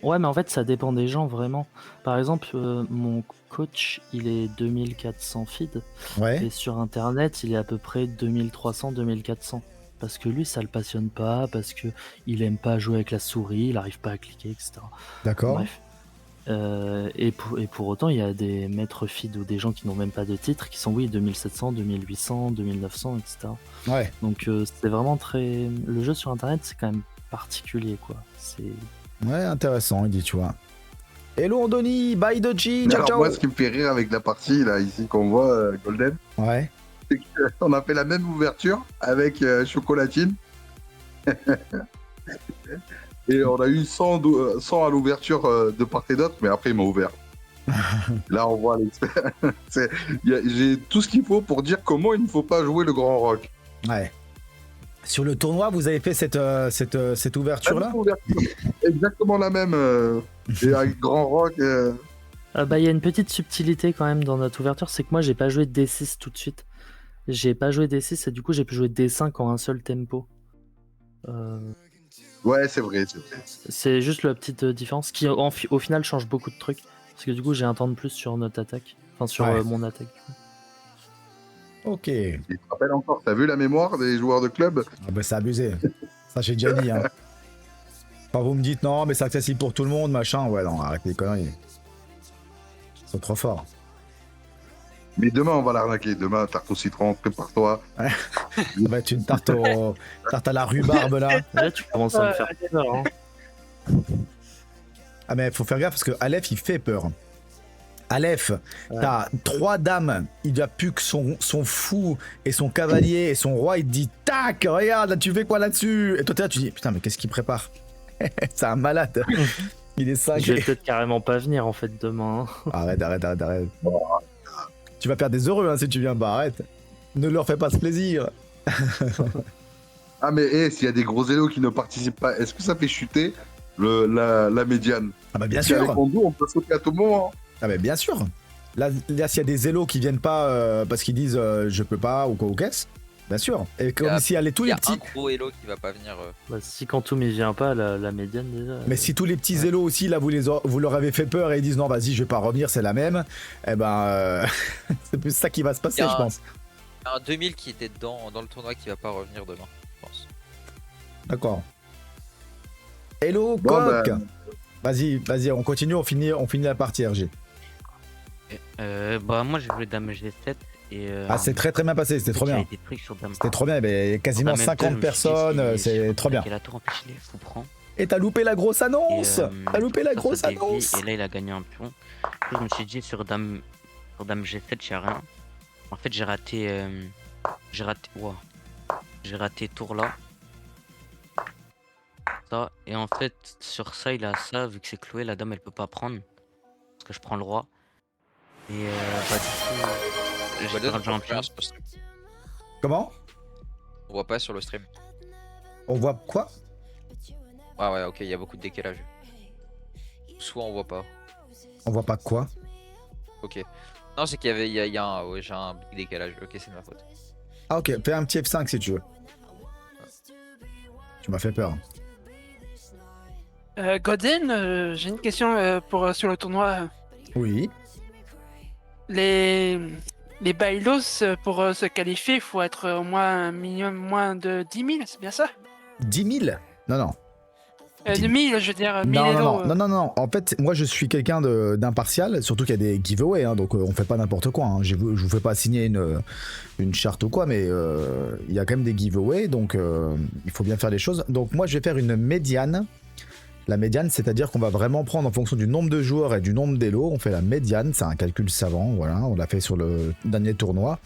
Speaker 8: Ouais, mais en fait ça dépend des gens vraiment. Par exemple, mon coach il est 2400 feed
Speaker 1: Ouais.
Speaker 8: et sur internet il est à peu près 2300-2400. Parce que lui ça le passionne pas, parce que il aime pas jouer avec la souris, il arrive pas à cliquer, etc.
Speaker 1: D'accord.
Speaker 8: Bref. Et pour autant, il y a des maîtres feed ou des gens qui n'ont même pas de titre qui sont, oui, 2700, 2800, 2900, etc.
Speaker 1: Ouais.
Speaker 8: Donc, c'est vraiment très. Le jeu sur internet, c'est quand même particulier, quoi. C'est.
Speaker 1: Ouais, intéressant, il dit, tu vois. Hello Andoni, bye Doji, ciao
Speaker 2: Alors,
Speaker 1: ciao.
Speaker 2: moi, ce qui me fait rire avec la partie, là, ici, qu'on voit, Golden,
Speaker 1: Ouais.
Speaker 2: c'est qu'on a fait la même ouverture avec Chocolatine. Et on a eu 100 à l'ouverture de part et d'autre, mais après, il m'a ouvert. Là, on voit l'expert. J'ai tout ce qu'il faut pour dire comment il ne faut pas jouer le Grand Rock.
Speaker 1: Ouais. Sur le tournoi, vous avez fait cette ouverture-là?
Speaker 2: Même ouverture. Exactement la même. Et avec Grand Rock.
Speaker 8: Bah, il y a une petite subtilité quand même dans notre ouverture, c'est que moi j'ai pas joué D6 tout de suite. J'ai pas joué D6 et du coup j'ai pu jouer D5 en un seul tempo.
Speaker 2: Ouais, c'est vrai, c'est vrai.
Speaker 8: C'est juste la petite différence qui au final change beaucoup de trucs. Parce que du coup j'ai un temps de plus sur notre attaque. Enfin sur
Speaker 1: Ouais.
Speaker 8: mon attaque.
Speaker 1: Ok.
Speaker 2: Je te rappelle encore, t'as vu la mémoire des joueurs de club?
Speaker 1: Ah bah, c'est abusé. Ça, j'ai déjà dit. Hein. Quand vous me dites non, mais c'est accessible pour tout le monde, machin. Ouais, non, arrête les conneries. Ils sont trop forts.
Speaker 2: Mais demain, on va l'arnaquer. Demain, tarte au citron, prépare-toi.
Speaker 1: Ça va être une tarte, tarte à la rhubarbe là.
Speaker 8: Là tu commences à me faire peur. Hein.
Speaker 1: Ah, mais faut faire gaffe parce que Aleph il fait peur. Aleph, t'as 3 dames, il a plus que son fou et son cavalier et son roi, il te dit tac, regarde, là, tu fais quoi là-dessus? Et toi t'es là, tu dis putain, mais qu'est-ce qu'il prépare? C'est un malade. Il est
Speaker 8: Je
Speaker 1: cinglé.
Speaker 8: vais peut-être carrément pas venir en fait demain. Hein.
Speaker 1: Arrête. Tu vas perdre des heureux hein, si tu viens, bah arrête. Ne leur fais pas ce plaisir.
Speaker 2: Ah, mais s'il y a des gros élos qui ne participent pas, est-ce que ça fait chuter la médiane?
Speaker 1: Ah bah bien
Speaker 2: Parce qu'avec
Speaker 1: sûr.
Speaker 2: Kondo, on peut sauter à tout moment.
Speaker 1: Ah bah bien sûr. Là s'il y a des élos qui viennent pas parce qu'ils disent je peux pas ou quoi ou qu'est-ce, bien sûr. Et comme si allait tous
Speaker 7: Il y
Speaker 1: les
Speaker 7: a
Speaker 1: petits.
Speaker 7: un gros Hello qui va pas venir.
Speaker 8: Bah, si Quantum il vient pas, la médiane déjà.
Speaker 1: Mais si tous les petits élos aussi, là, vous leur avez fait peur et ils disent non, vas-y, je vais pas revenir, c'est la même, eh ben, c'est plus ça qui va se passer, je pense.
Speaker 7: Il y a un 2000 qui était dans le tournoi qui va pas revenir demain, je pense.
Speaker 1: D'accord. Hello,
Speaker 2: Bon,
Speaker 1: Coq. Vas-y, on continue, on finit la partie, RG.
Speaker 5: Bah moi j'ai joué Dame G7 et
Speaker 1: Ah, c'est très bien passé, c'était trop
Speaker 5: il y
Speaker 1: bien.
Speaker 5: avait des trucs sur Dame.
Speaker 1: C'était trop bien, mais quasiment
Speaker 5: Sur Dame F2,
Speaker 1: 50 personnes, c'est trop bien.
Speaker 5: La tour empêche les fous prend.
Speaker 1: Et t'as loupé la grosse annonce. T'as loupé la grosse
Speaker 5: ça dévie,
Speaker 1: annonce.
Speaker 5: Et là il a gagné un pion. Après, je me suis dit sur Dame G7 j'ai rien. En fait j'ai raté tour là. Ça et en fait sur ça il a ça vu que c'est cloué, la dame elle peut pas prendre parce que je prends le roi. Et bah du coup j'ai perdu un pion.
Speaker 1: Comment?
Speaker 7: On voit pas sur le stream.
Speaker 1: On voit quoi?
Speaker 7: Ah ouais, ok, il y a beaucoup de décalage. Soit on voit pas.
Speaker 1: On voit pas quoi?
Speaker 7: Ok. Non, c'est qu'il y a un, ouais, j'ai un big décalage. Ok, c'est de ma faute.
Speaker 1: Ah ok, fais un petit F5 si tu veux. Tu m'as fait peur.
Speaker 4: Godin, j'ai une question sur le tournoi.
Speaker 1: Oui.
Speaker 4: Les Bailos, pour se qualifier, il faut être au moins un minimum moins de 10 000, c'est bien ça?
Speaker 1: 10 000? Non.
Speaker 4: 10 000, je veux dire, 1000 Elo.
Speaker 1: Non. En fait, moi, je suis quelqu'un d'impartial, surtout qu'il y a des giveaways, hein, donc on fait pas n'importe quoi. Hein. Je vous fais pas signer une charte ou quoi, mais il y a quand même des giveaways, donc il faut bien faire les choses. Donc moi, je vais faire une médiane. La médiane, c'est-à-dire qu'on va vraiment prendre en fonction du nombre de joueurs et du nombre d'élos. On fait la médiane, c'est un calcul savant, voilà. On l'a fait sur le dernier tournoi.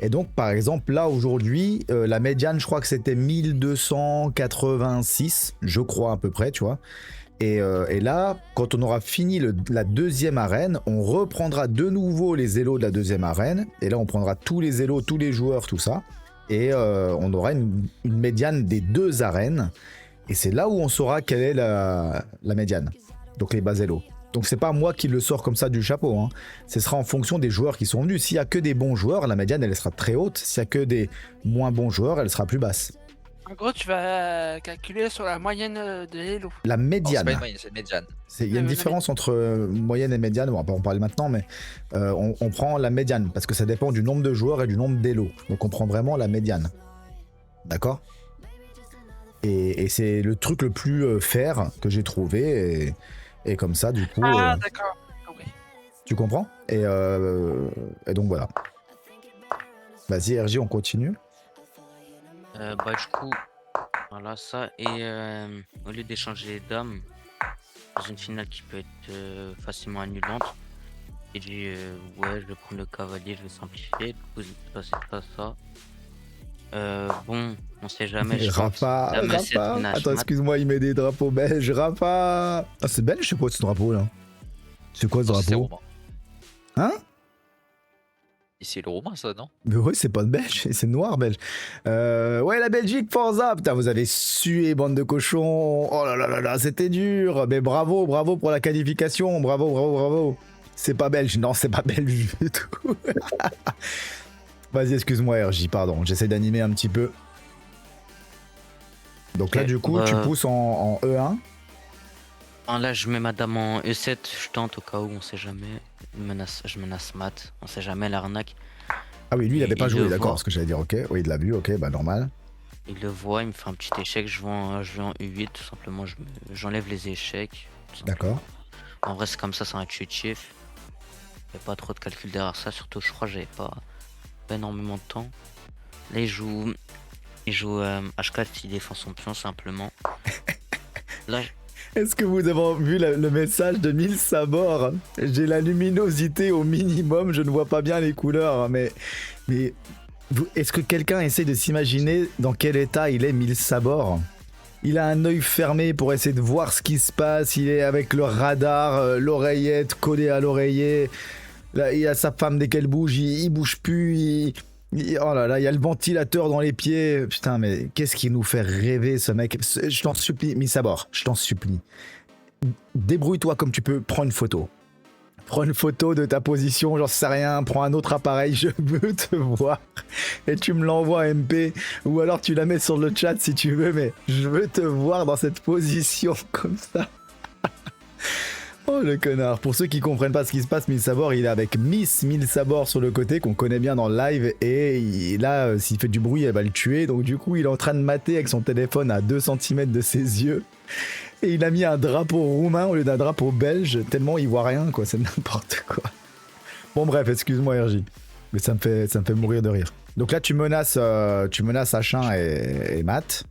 Speaker 1: Et donc, par exemple, là, aujourd'hui, la médiane, je crois que c'était 1286, je crois à peu près, tu vois. Et là, quand on aura fini la deuxième arène, on reprendra de nouveau les élos de la deuxième arène. Et là, on prendra tous les élos, tous les joueurs, tout ça. Et on aura une médiane des 2 arènes. Et c'est là où on saura quelle est la médiane. Donc les bas élos. Donc c'est pas moi qui le sors comme ça du chapeau, hein. Ce sera en fonction des joueurs qui sont venus. S'il y a que des bons joueurs, la médiane elle sera très haute. S'il y a que des moins bons joueurs, elle sera plus basse.
Speaker 4: En gros, tu vas calculer sur la moyenne de Elo.
Speaker 1: La médiane.
Speaker 7: C'est pas une moyenne, c'est une médiane.
Speaker 1: Il y a une différence entre moyenne et médiane, on va pas en parler maintenant, mais on prend la médiane, parce que ça dépend du nombre de joueurs et du nombre d'élos. Donc on prend vraiment la médiane. D'accord? Et c'est le truc le plus fair que j'ai trouvé, et comme ça, du coup...
Speaker 4: Ah, d'accord. Oui.
Speaker 1: Tu comprends? Et donc voilà. Vas-y, RJ, on continue.
Speaker 5: Bah du coup, voilà ça. Et au lieu d'échanger les dames, dans une finale qui peut être facilement annulante. J'ai dit ouais, je vais prendre le cavalier, je vais simplifier. Du coup, c'est pas ça. Bon, on sait jamais. Je pense.
Speaker 1: Rafa,
Speaker 5: Dame A7,
Speaker 1: Rafa.
Speaker 5: ménage
Speaker 1: Attends,
Speaker 5: mat.
Speaker 1: excuse-moi, il met des drapeaux belges. Rafa. Ah, c'est belge, c'est quoi ce drapeau là? C'est quoi ce
Speaker 7: Non, c'est
Speaker 1: drapeau?
Speaker 7: romain.
Speaker 1: Hein?
Speaker 7: Et c'est le romain, ça, non?
Speaker 1: Mais ouais, c'est pas de belge, c'est noir belge. Ouais, la Belgique, Forza. Putain, vous avez sué, bande de cochons. Oh là là là là, c'était dur. Mais bravo, bravo pour la qualification. Bravo, bravo, bravo. C'est pas belge. Non, c'est pas belge du tout. Vas-y, excuse-moi, RJ, pardon. J'essaie d'animer un petit peu. Donc là,
Speaker 5: Ok,
Speaker 1: du coup, tu pousses en E1.
Speaker 5: Là, je mets ma dame en E7. Je tente au cas où, on sait jamais. Je menace mat. On sait jamais l'arnaque.
Speaker 1: Ah oui, lui, il avait pas
Speaker 5: Il
Speaker 1: joué,
Speaker 5: le
Speaker 1: d'accord,
Speaker 5: voit.
Speaker 1: ce que j'allais dire, ok. Oui, il l'a vu, ok, bah normal.
Speaker 5: Il le voit, il me fait un petit échec. Je vais en U8, tout simplement. J'enlève les échecs. tout simplement.
Speaker 1: D'accord.
Speaker 5: En vrai, c'est comme ça, c'est intuitif. Il n'y a pas trop de calcul derrière ça. Surtout, je crois que j'avais pas énormément de temps. Là, il joue H4, il défend son pion simplement. Là,
Speaker 1: Est-ce que vous avez vu le message de 1000 sabords? J'ai la luminosité au minimum, je ne vois pas bien les couleurs, mais est-ce que quelqu'un essaie de s'imaginer dans quel état il est 1000 sabords? Il a un œil fermé pour essayer de voir ce qui se passe, il est avec le radar, l'oreillette collée à l'oreiller, là, il y a sa femme dès qu'elle bouge, il bouge plus, oh là là, il y a le ventilateur dans les pieds. Putain, mais qu'est-ce qui nous fait rêver, ce mec? Je t'en supplie, Misabor, je t'en supplie. Débrouille-toi comme tu peux, prends une photo. Prends une photo de ta position, j'en sais rien, prends un autre appareil, je veux te voir. Et tu me l'envoies MP, ou alors tu la mets sur le chat si tu veux, mais je veux te voir dans cette position comme ça. Oh le connard. Pour ceux qui comprennent pas ce qui se passe, 1000 sabords, il est avec Miss 1000 sabords sur le côté qu'on connaît bien dans le live et là s'il fait du bruit elle va le tuer, donc du coup il est en train de mater avec son téléphone à 2 cm de ses yeux et il a mis un drapeau roumain au lieu d'un drapeau belge tellement il voit rien quoi, c'est n'importe quoi. Bon bref, excuse-moi RJ, mais ça me fait mourir de rire. Donc là tu menaces H1 et Matt.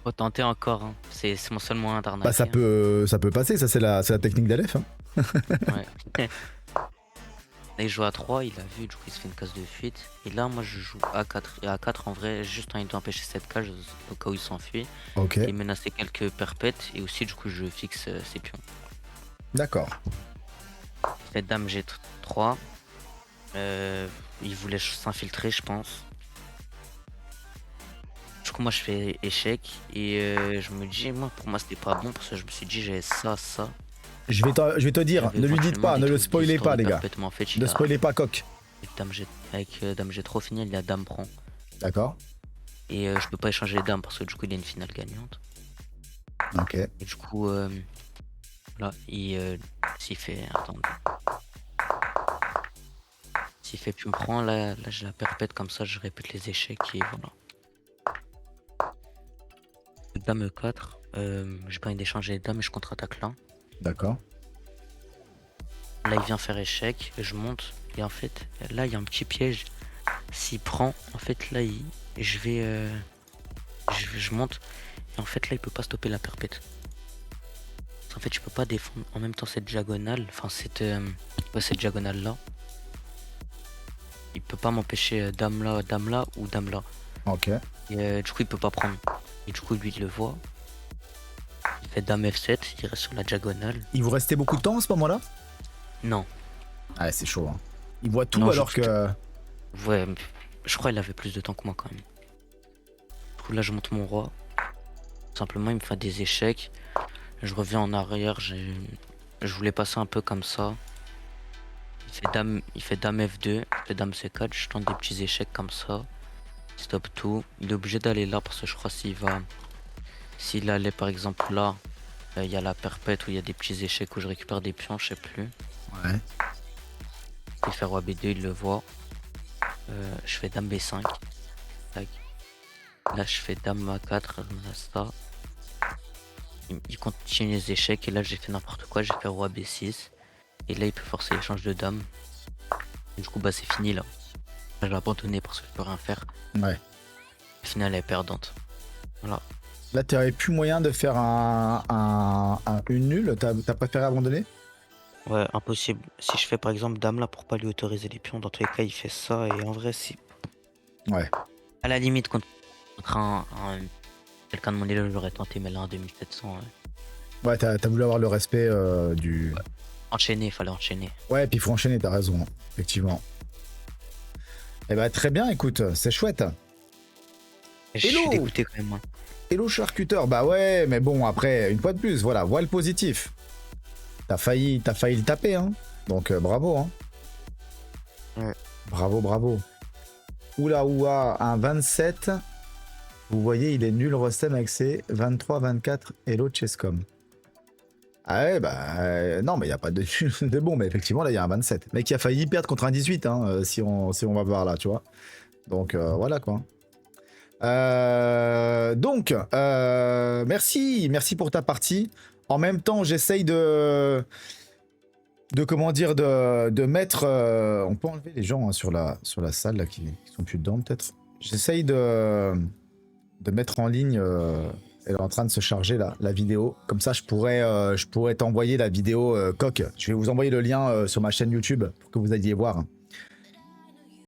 Speaker 5: faut tenter encore. Hein. C'est mon seul moyen d'arnaquer.
Speaker 1: Bah ça peut passer, ça c'est la technique d'Aleph. Hein.
Speaker 5: Ouais. Là, il joue à 3, il a vu, du coup il se fait une case de fuite. Et là, moi je joue A4. Et A4 en vrai, juste il doit empêcher cette cage au cas où il s'enfuit.
Speaker 1: Ok.
Speaker 5: Et menacer quelques perpètes. Et aussi, du coup, je fixe ses pions.
Speaker 1: D'accord.
Speaker 5: Il fait dame G3. Il voulait s'infiltrer, je pense. Du coup, moi je fais échec. Et je me dis, moi pour moi c'était pas bon. Parce que je me suis dit, j'ai ça.
Speaker 1: Je vais te dire, ne lui dites pas, ne le spoilez pas les gars. Ne spoilez pas coq.
Speaker 5: Avec dame G3 au final, il a dame prend.
Speaker 1: D'accord.
Speaker 5: Et je peux pas échanger les dames parce que du coup il y a une finale gagnante.
Speaker 1: Ok.
Speaker 5: Et du coup, là, s'il fait. Attendez. S'il fait plus me prend, là je la perpète comme ça, je répète les échecs et voilà. Dame E4, j'ai pas envie d'échanger les dames et je contre-attaque là.
Speaker 1: D'accord.
Speaker 5: Là il vient faire échec, je monte et en fait là il y a un petit piège. S'il prend, en fait là je monte et en fait là il peut pas stopper la perpète. En fait je peux pas défendre en même temps cette diagonale, enfin cette diagonale là. Il peut pas m'empêcher dame là ou dame là.
Speaker 1: Ok.
Speaker 5: Et du coup il peut pas prendre. Et du coup lui il le voit. Il fait dame F7, il reste sur la diagonale.
Speaker 1: Il vous restait beaucoup de temps à ce moment-là?
Speaker 5: Non.
Speaker 1: Ah c'est chaud. Hein. Il voit tout
Speaker 5: Non,
Speaker 1: alors que...
Speaker 5: Ouais, je crois qu'il avait plus de temps que moi quand même. Du coup là je monte mon roi. Simplement il me fait des échecs. Je reviens en arrière, je voulais passer un peu comme ça. Il fait dame F2, il fait dame C4, je tente des petits échecs comme ça. Il stoppe tout. Il est obligé d'aller là parce que je crois s'il allait par exemple là, il y a la perpète où il y a des petits échecs où je récupère des pions, je sais plus.
Speaker 1: Ouais.
Speaker 5: Il fait roi B2, il le voit. Je fais dame B5. Tac. Là je fais dame A4, je menace ça. Il continue les échecs et là j'ai fait n'importe quoi, j'ai fait roi B6. Et là il peut forcer l'échange de dames. Et du coup bah c'est fini là. Là, je vais abandonner parce que je peux rien faire.
Speaker 1: Ouais.
Speaker 5: La finale est perdante. Voilà.
Speaker 1: Là, t'avais plus moyen de faire une nulle. T'as préféré abandonner?
Speaker 6: Ouais, impossible. Si je fais par exemple dame là pour pas lui autoriser les pions, dans tous les cas il fait ça et en vrai c'est...
Speaker 1: Ouais.
Speaker 5: À la limite, contre quelqu'un de mon îlot, j'aurais tenté, mais là, en 2700,
Speaker 1: Ouais, t'as voulu avoir le respect du...
Speaker 5: enchaîner, fallait enchaîner.
Speaker 1: Ouais, puis il faut enchaîner, t'as raison, effectivement. Eh bah très bien, écoute, c'est chouette.
Speaker 5: Je
Speaker 1: Hello
Speaker 5: suis dégoûté quand même. Hein.
Speaker 1: Hello charcuteur, bah ouais, mais bon, après, une fois de plus, voilà, vois le positif. T'as failli le taper, hein. Donc bravo, hein.
Speaker 6: Ouais.
Speaker 1: Bravo, bravo. Oula, un 27. Vous voyez, il est nul Rostem avec ses 23, 24 Hello Chesscom. Ah ouais, bah non, mais il n'y a pas de de bon, mais effectivement, là, il y a un 27. Mais qui a failli perdre contre un 18, hein, si on va voir là, tu vois. Donc voilà quoi. Merci pour ta partie. En même temps, j'essaye de comment dire, de mettre. On peut enlever les gens hein, sur la salle là qui sont plus dedans peut-être. J'essaye de mettre en ligne. Elle est en train de se charger la vidéo. Comme ça, je pourrais t'envoyer la vidéo coq. Je vais vous envoyer le lien sur ma chaîne YouTube pour que vous alliez voir.